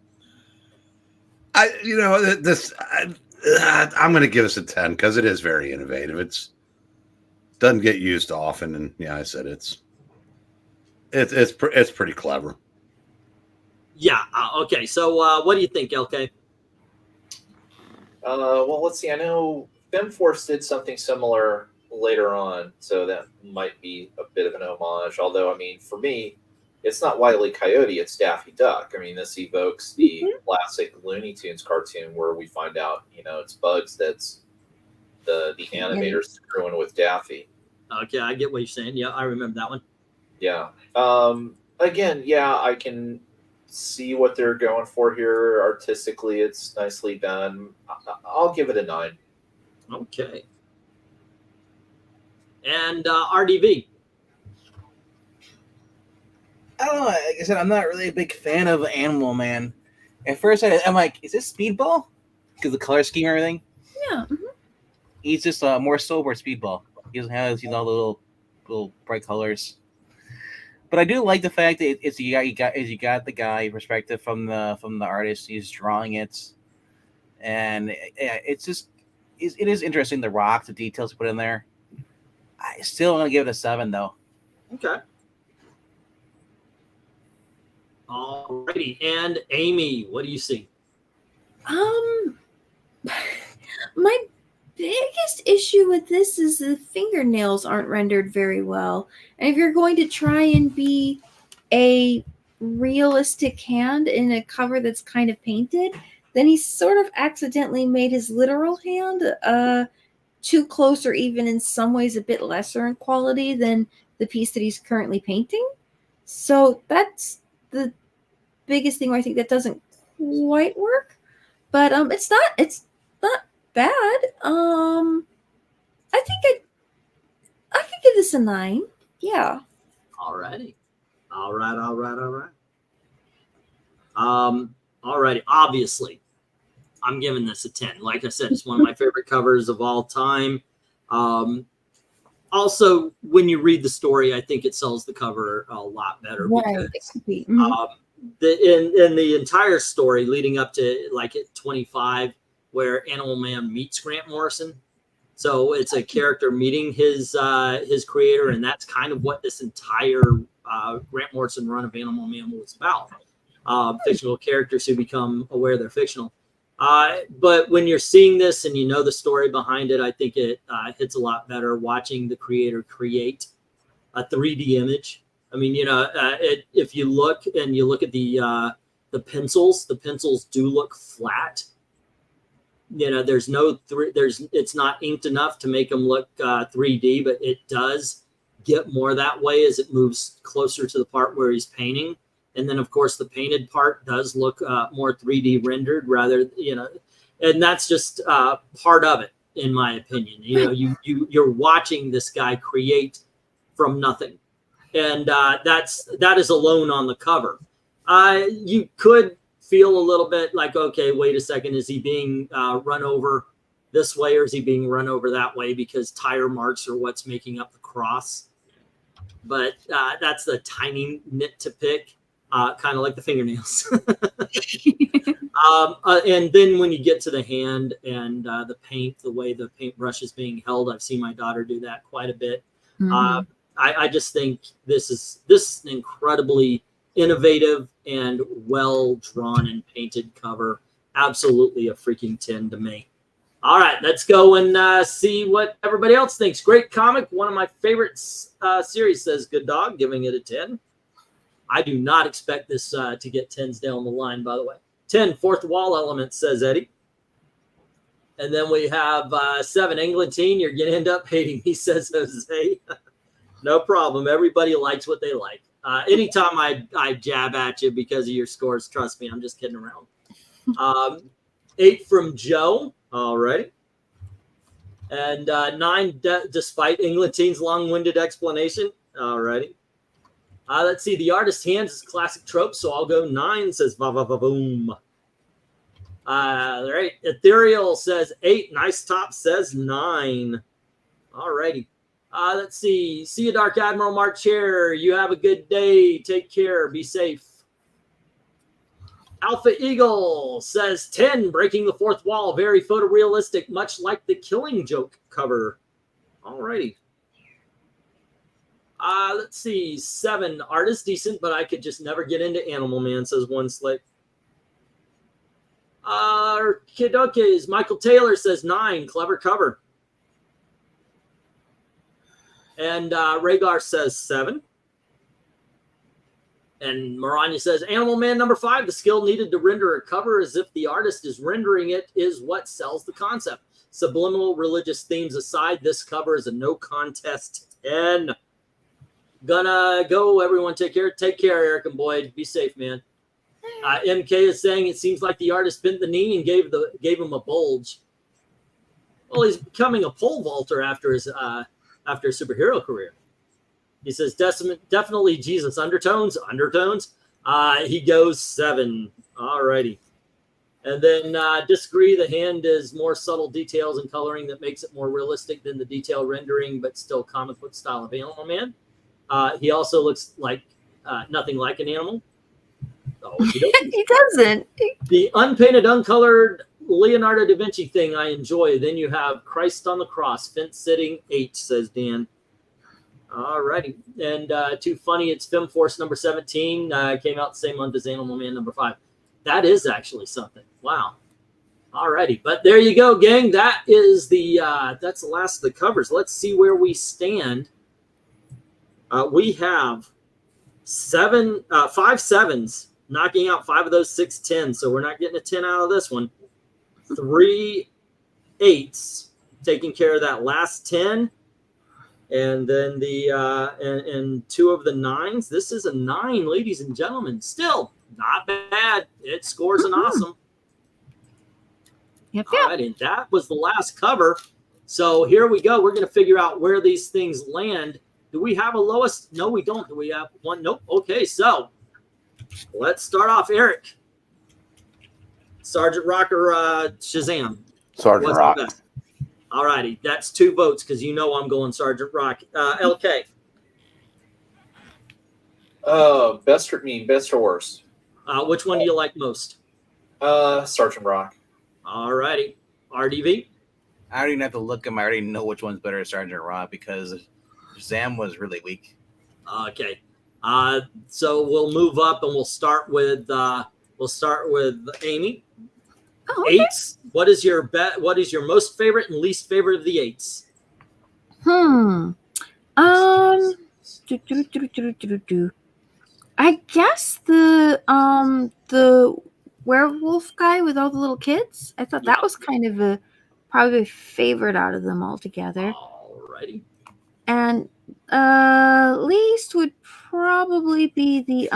I'm going to give this a 10 because it is very innovative. It doesn't get used often, and yeah, I said it's pretty clever. Yeah. Okay. So, what do you think, LK? Well, let's see. I know FemForce did something similar later on, so that might be a bit of an homage. Although, I mean, for me, it's not Wile E. Coyote, it's Daffy Duck. I mean, this evokes the classic Looney Tunes cartoon where we find out, you know, it's Bugs that's the animator screwing with Daffy. Okay, I get what you're saying. Yeah, I remember that one. Yeah. Again, yeah, I can see what they're going for here. Artistically, it's nicely done. I'll give it a 9. Okay. And RDV. I don't know. Like I said, I'm not really a big fan of Animal Man. At first, I'm like, is this Speedball? Because the color scheme and everything. Yeah. He's just a more sober Speedball. He doesn't have all the little bright colors. But I do like the fact that it's you got the guy perspective from the artist. He's drawing it, and it's just it is interesting. The rocks, the details put in there. I still want to give it a 7 though. Okay. Alrighty, and Amy, what do you see? My biggest issue with this is the fingernails aren't rendered very well. And if you're going to try and be a realistic hand in a cover that's kind of painted, then he sort of accidentally made his literal hand too close, or even in some ways a bit lesser in quality than the piece that he's currently painting. So that's the biggest thing where I think that doesn't quite work. But it's not bad. I think I could give this a 9. Yeah. Alrighty. Alrighty. Alrighty. Obviously, I'm giving this a 10. Like I said, it's one of my favorite covers of all time. Also, when you read the story, I think it sells the cover a lot better. Right. Because, in the entire story leading up to like at 25, where Animal Man meets Grant Morrison. So it's a character meeting his creator, and that's kind of what this entire Grant Morrison run of Animal Man was about. Fictional characters who become aware they're fictional. But when you're seeing this and you know the story behind it, I think it hits a lot better watching the creator create a 3D image. I mean, you know, if you look at the pencils do look flat. You know, it's not inked enough to make them look 3D, but it does get more that way as it moves closer to the part where he's painting. And then, of course, the painted part does look more 3D rendered, rather, you know, and that's just part of it, in my opinion. You know, you're watching this guy create from nothing, and that is alone on the cover. You could feel a little bit like, okay, wait a second, is he being run over this way, or is he being run over that way? Because tire marks are what's making up the cross. But that's the tiny nit to pick. Kind of like the fingernails. And then when you get to the hand and the paint, the way the paintbrush is being held, I've seen my daughter do that quite a bit. I just think this is incredibly innovative and well drawn and painted cover. Absolutely a freaking 10 to me. All right, let's go and see what everybody else thinks. Great comic, one of my favorite series, says Good Dog, giving it a 10. I do not expect this to get 10s down the line, by the way. 10, fourth wall element, says Eddie. And then we have 7, Englentine, you're going to end up hating me, says Jose. No problem. Everybody likes what they like. Anytime I jab at you because of your scores, trust me, I'm just kidding around. 8 from Joe. All righty. And 9, despite Englentine's long-winded explanation. All righty. Let's see. The artist's hands is classic trope, so I'll go 9, says va-va-va-boom. All right. Ethereal says 8. Nice Top says 9. All righty. Let's see. See you, Dark Admiral March here. You have a good day. Take care. Be safe. Alpha Eagle says 10. Breaking the fourth wall. Very photorealistic, much like the Killing Joke cover. All righty. Let's see. 7. Art is decent, but I could just never get into Animal Man, says One Slick. Kidokes. Michael Taylor says 9. Clever cover. And Rhaegar says 7. And Maranya says, Animal Man number 5, the skill needed to render a cover as if the artist is rendering it is what sells the concept. Subliminal religious themes aside, this cover is a no contest 10. Gonna go, everyone. Take care. Take care, Eric and Boyd. Be safe, man. MK is saying it seems like the artist bent the knee and gave him a bulge. Well, he's becoming a pole vaulter after his superhero career. He says definitely Jesus undertones. He goes 7. Alrighty. And then disagree. The hand is more subtle details and coloring that makes it more realistic than the detail rendering, but still comic book style of Animal Man. He also looks like nothing like an animal. Oh, he doesn't. The unpainted, uncolored Leonardo da Vinci thing I enjoy. Then you have Christ on the cross, fence sitting 8, says Dan. Alrighty. And too funny, it's Film Force number 17. Came out the same month as Animal Man number 5. That is actually something. Wow. Alrighty. But there you go, gang. That is that's the last of the covers. Let's see where we stand. We have 5 7s, knocking out 5 of those 6 10s. So we're not getting a 10 out of this one. 3 8s, taking care of that last 10. And then and 2 of the 9s. This is a 9, ladies and gentlemen. Still not bad. It scores an awesome. Yep. All right, and that was the last cover. So here we go. We're going to figure out where these things land. Do we have a lowest? No, we don't. Do we have one? Nope. Okay, so let's start off. Eric, Sergeant Rock or Shazam? Sergeant Rock. All righty, that's 2 votes because you know I'm going Sergeant Rock. LK. Best or worst? Which one do you like most? Sergeant Rock. All righty. RDV. I don't even have to look at them. I already know which one's better, Sergeant Rock, because Shazam was really weak. Okay. So we'll move up and we'll start with Amy. Oh, okay. 8s. What is your most favorite and least favorite of the 8s? I guess the werewolf guy with all the little kids. I thought that was kind of probably a favorite out of them all together. Alrighty. And least would probably be the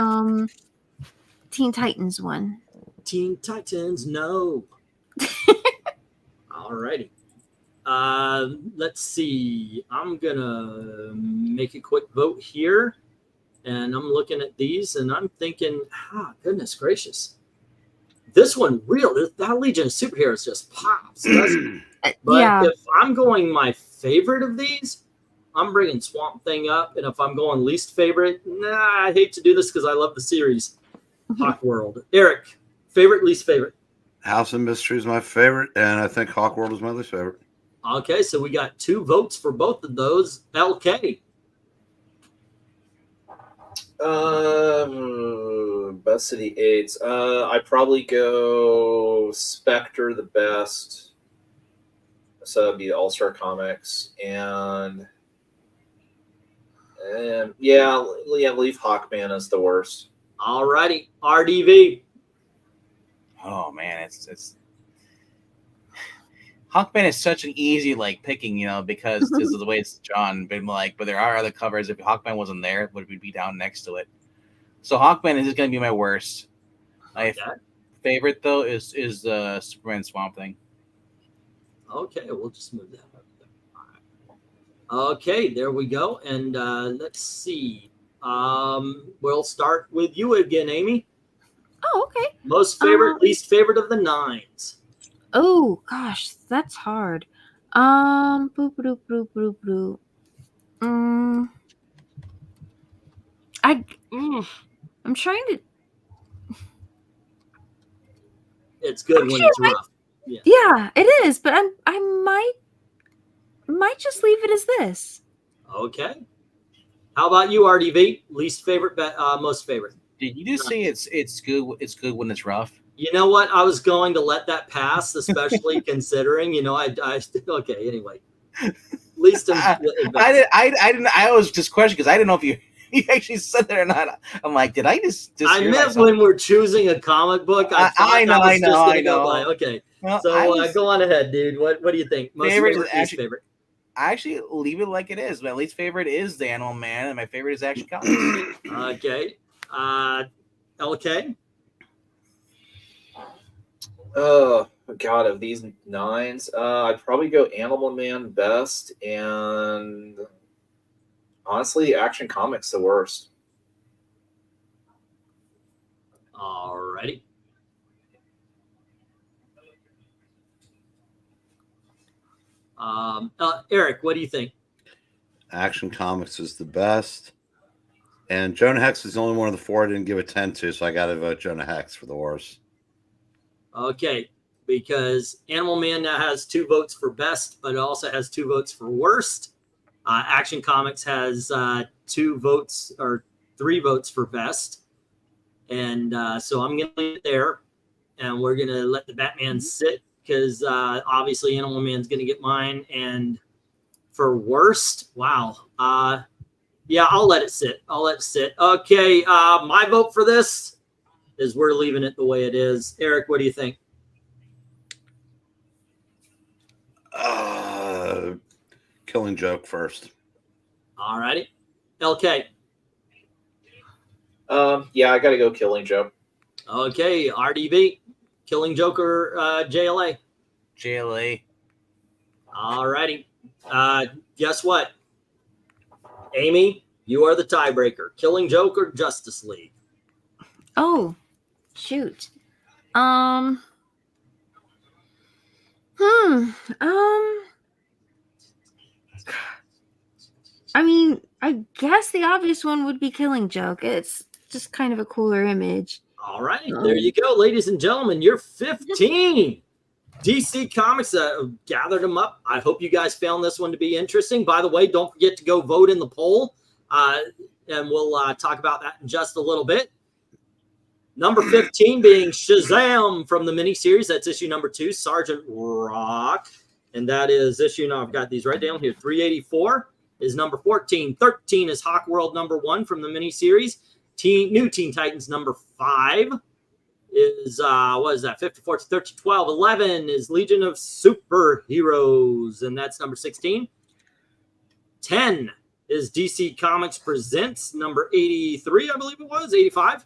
Teen Titans one. Teen Titans, no. Alrighty. Let's see. I'm gonna make a quick vote here, and I'm looking at these, and I'm thinking, goodness gracious, this one that Legion of Superheroes just pops, doesn't it? But Yeah. if I'm going my favorite of these, I'm bringing Swamp Thing up, and if I'm going least favorite, I hate to do this because I love the series, Hawk World. Eric, favorite, least favorite? House of Mystery is my favorite, and I think Hawk World is my least favorite. Okay, so we got 2 votes for both of those. LK. Best of the 8s. I probably go Spectre the best. So that'd be All-Star Comics. And leave Hawkman as the worst. Alrighty, RDV. Oh man, it's Hawkman is such an easy picking, because this is the way it's drawn. But there are other covers. If Hawkman wasn't there, it would be down next to it. So Hawkman is going to be my worst. My favorite though is Superman Swamp Thing. Okay, we'll just move that up. Okay, there we go. And let's see. We'll start with you again, Amy. Oh, okay. Most favorite, least favorite of the 9s. Oh gosh, that's hard. I'm trying to. It's good when it's rough. Yeah, it is, but I might just leave it as this. Okay. How about you, RDV? Least favorite, most favorite. Did you just say it's good? It's good when it's rough. You know what? I was going to let that pass, especially considering, okay, anyway. least I didn't. I was just questioning because I didn't know if you actually said that or not. I'm like, did I just I hear meant myself? when we're choosing a comic book. I know. Okay, Well, so go on ahead, dude. What do you think? Most favorite, least favorite? I actually leave it like it is. My least favorite is the Animal Man, and my favorite is Action Comics. Okay, LK. Oh God, of these 9s, I'd probably go Animal Man best, and honestly, Action Comics the worst. Alrighty. Eric, what do you think? Action Comics is the best. And Jonah Hex is the only one of the 4 I didn't give a 10 to, so I got to vote Jonah Hex for the worst. Okay, because Animal Man now has 2 votes for best, but it also has 2 votes for worst. Action Comics has 2 votes or 3 votes for best. And so I'm going to leave it there. And we're going to let the Batman sit because obviously Animal Man's going to get mine. And for worst, wow. Yeah, I'll let it sit. Okay, my vote for this is we're leaving it the way it is. Eric, what do you think? Killing Joke first. All righty. LK. Yeah, I got to go Killing Joke. Okay, RDB. Killing Joke or JLA? JLA. All righty. Guess what? Amy, you are the tiebreaker. Killing Joke or Justice League? Oh, shoot. I mean, I guess the obvious one would be Killing Joke. It's just kind of a cooler image. All right, there you go, ladies and gentlemen. You're 15. DC Comics gathered them up. I hope you guys found this one to be interesting. By the way, don't forget to go vote in the poll, and we'll talk about that in just a little bit. Number 15 being Shazam from the miniseries. That's issue number 2, Sergeant Rock. And that is issue, now I've got these right down here, 384 is number 14. 13 is Hawk World number 1 from the miniseries. New Teen Titans number 5 is, what is that, 54 to 30, 12. 11 is Legion of Superheroes, and that's number 16. 10 is DC Comics Presents number 83, I believe it was, 85.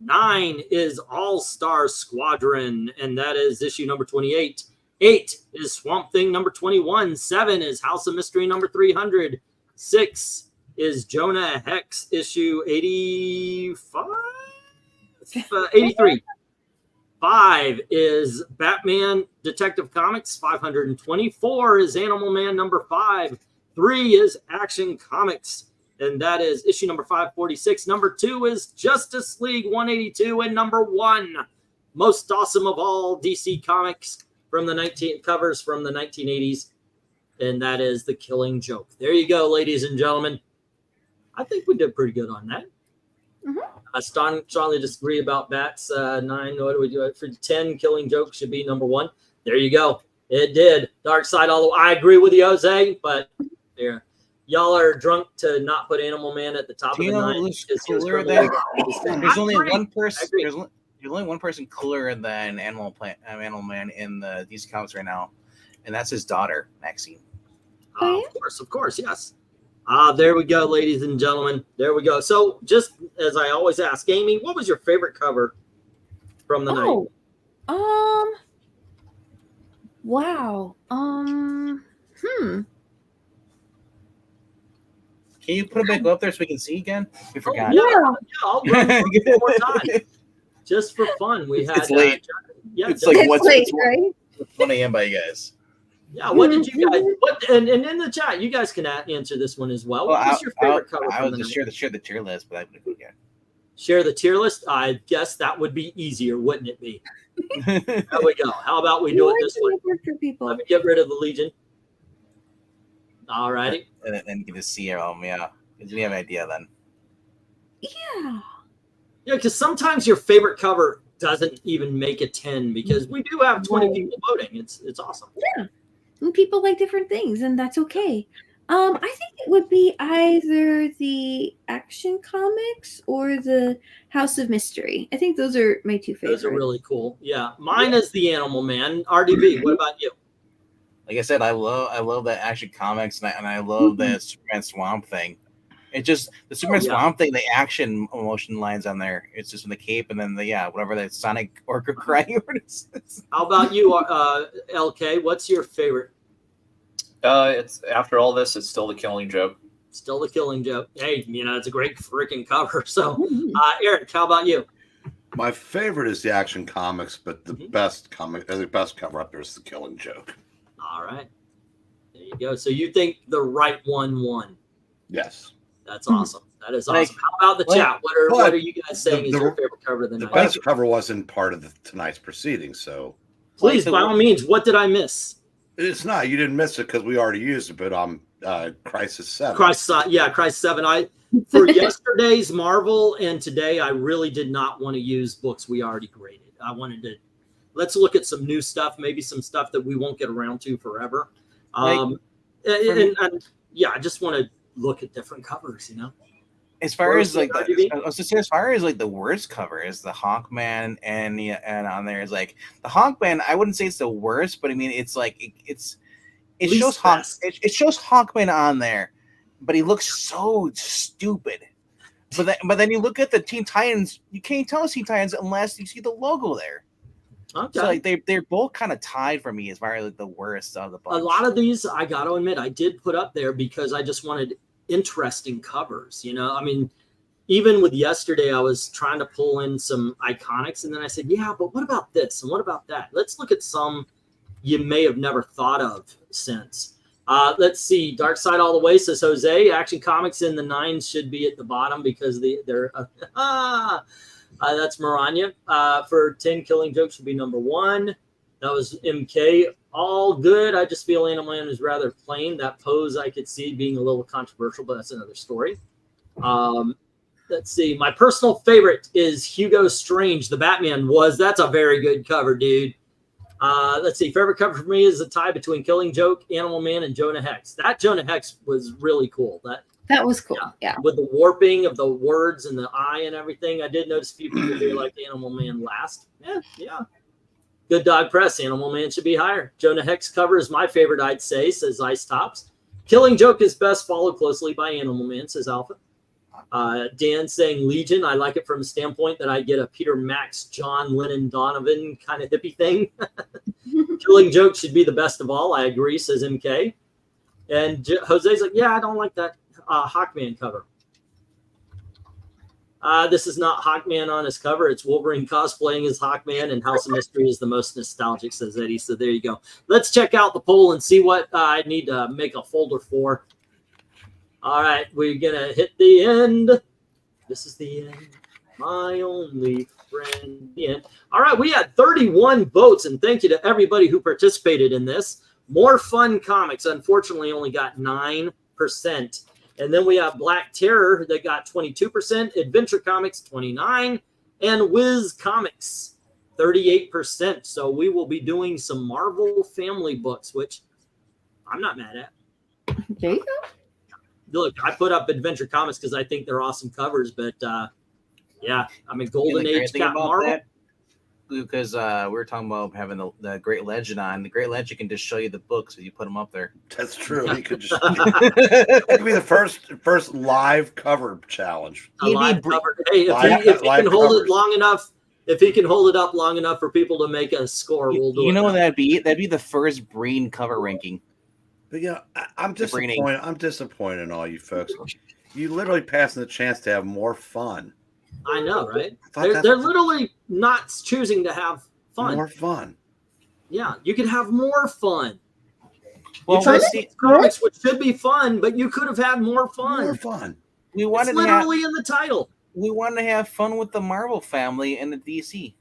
9 is All-Star Squadron, and that is issue number 28. 8 is Swamp Thing number 21. 7 is House of Mystery number 300. 6 is Jonah Hex issue 85? 83. 5 is Batman Detective Comics 524 is Animal Man number 5. 3 is Action Comics, and that is issue number 546. Number 2 is Justice League 182, and number 1, most awesome of all DC Comics from the covers from the 1980s, and that is The Killing Joke. There you go, ladies and gentlemen. I think we did pretty good on that. I strongly disagree about Bats 9. What do we do? For 10, Killing Joke should be number 1. There you go. It did. Dark Side all the way. I agree with you, Jose, but there. Y'all are drunk to not put Animal Man at the top of the 9. There's only one person. There's only one person cooler than Animal Man in the DC Comics right now, and that's his daughter, Maxine. Of course, yes. There we go, ladies and gentlemen. There we go. So, just as I always ask, Amy, what was your favorite cover from the night? Wow. Can you put it back up there so we can see again? We forgot. I'll run it one more time. Just for fun. We had It's late. It's like what's late, right? 1 a.m. by you guys. Yeah, what did you guys? And in the chat, you guys can answer this one as well. What was your favorite cover? I would just share the tier list, but I would go again. Share the tier list. I guess that would be easier, wouldn't it be? There we go. How about we do it this way? Let me get rid of the Legion. All righty. And then get to see yeah. We have an idea then. Yeah. Yeah, because sometimes your favorite cover doesn't even make a 10 because we do have 20 people voting. It's awesome. Yeah. And people like different things, and that's okay. I think it would be either the Action Comics or the House of Mystery. I think those are my two favorites. Those are really cool. Yeah, mine is the Animal Man. RDV, what about you? Like I said, I love that Action Comics, and I love that Superman Swamp Thing. It just the Superman Swamp Thing, the action emotion lines on there. It's just in the cape, and then whatever that Sonic Orca crying. How about you, LK? What's your favorite? It's after all this, it's still the Killing Joke. Still the Killing Joke. Hey, it's a great freaking cover. So, Eric, how about you? My favorite is the Action Comics, but the best cover up there is the Killing Joke. All right, there you go. So you think the right one won? Yes. That's awesome. That is awesome. How about the chat? What are you guys saying is your favorite cover of the night? The best cover wasn't part of tonight's proceedings, so please, by all means, what did I miss? It's not. You didn't miss it because we already used it, but Crisis 7. Crisis 7. For yesterday's Marvel and today, I really did not want to use books we already graded. I wanted to let's look at some new stuff, maybe some stuff that we won't get around to forever. I just want to look at different covers, As far as like the worst cover is the Hawkman, and on there is like the Hawkman. I wouldn't say it's the worst, but I mean it's like it shows Hawkman on there, but he looks so stupid. But then you look at the Teen Titans, you can't tell it's Teen Titans unless you see the logo there. Okay. So like they're both kind of tied for me as far as like the worst of the bunch. A lot of these, I got to admit, I did put up there because I just wanted interesting covers. I mean, even with yesterday, I was trying to pull in some iconics, and then I said, yeah, but what about this and what about that? Let's look at some you may have never thought of since. Let's see. Dark Side All the Way says Jose. Action Comics in the 9s should be at the bottom because they're that's Maranya. For 10 Killing Jokes should be number 1. That was MK. All good. I just feel Animal Man is rather plain. That pose I could see being a little controversial, but that's another story. Let's see. My personal favorite is Hugo Strange. The Batman that's a very good cover, dude. Let's see. Favorite cover for me is a tie between Killing Joke, Animal Man, and Jonah Hex. That Jonah Hex was really cool. That was cool. Yeah. With the warping of the words and the eye and everything. I did notice a few people here like Animal Man last. Yeah. Good Dog Press. Animal Man should be higher. Jonah Hex cover is my favorite, I'd say, says Ice Tops. Killing Joke is best, followed closely by Animal Man, says Alpha. Dan saying Legion. I like it from a standpoint that I get a Peter Max, John Lennon, Donovan kind of hippie thing. Killing Joke should be the best of all. I agree, says MK. And Jose's like, yeah, I don't like that Hawkman cover. This is not Hawkman on his cover. It's Wolverine cosplaying as Hawkman, and House of Mystery is the most nostalgic, says Eddie. So there you go. Let's check out the poll and see what I need to make a folder for. All right, we're going to hit the end. This is the end. My only friend. The end. All right, we had 31 votes, and thank you to everybody who participated in this. More Fun Comics, unfortunately, only got 9%. And then we have Black Terror that got 22%, Adventure Comics 29%, and Wiz Comics 38%. So we will be doing some Marvel family books, which I'm not mad at. There you go. Look, I put up Adventure Comics because I think they're awesome covers, but yeah, I mean, Golden Age Captain Marvel. Because we were talking about having the Great Legend on. The Great Legend can just show you the books if you put them up there. That's true. He could just it could be the first live cover challenge. Live cover. Hey, if he can hold it long enough, if he can hold it up long enough for people to make a score, we'll do it. You know what that'd be? That'd be the first BREEN cover ranking. But yeah, I'm disappointed. I'm disappointed in all you folks. You literally passing the chance to have more fun. I know, right? They're literally not choosing to have fun. More fun. Yeah, you can have more fun. Well, you try to see comics, which should be fun, but you could have had more fun. More fun. It's literally in the title. We wanted to have fun with the Marvel family and the DC.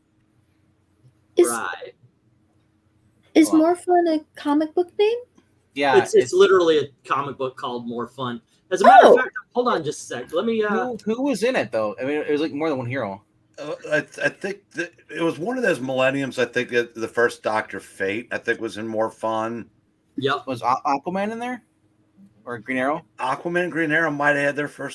Right. Is More Fun a comic book name? Yeah, it's literally a comic book called More Fun. As a matter of fact, hold on just a sec. Let me. Who was in it though? I mean, it was like more than one hero. I think it was one of those millenniums. I think the first Dr. Fate, I think, was in More Fun. Yep. Was Aquaman in there? Or Green Arrow? Aquaman and Green Arrow might have had their first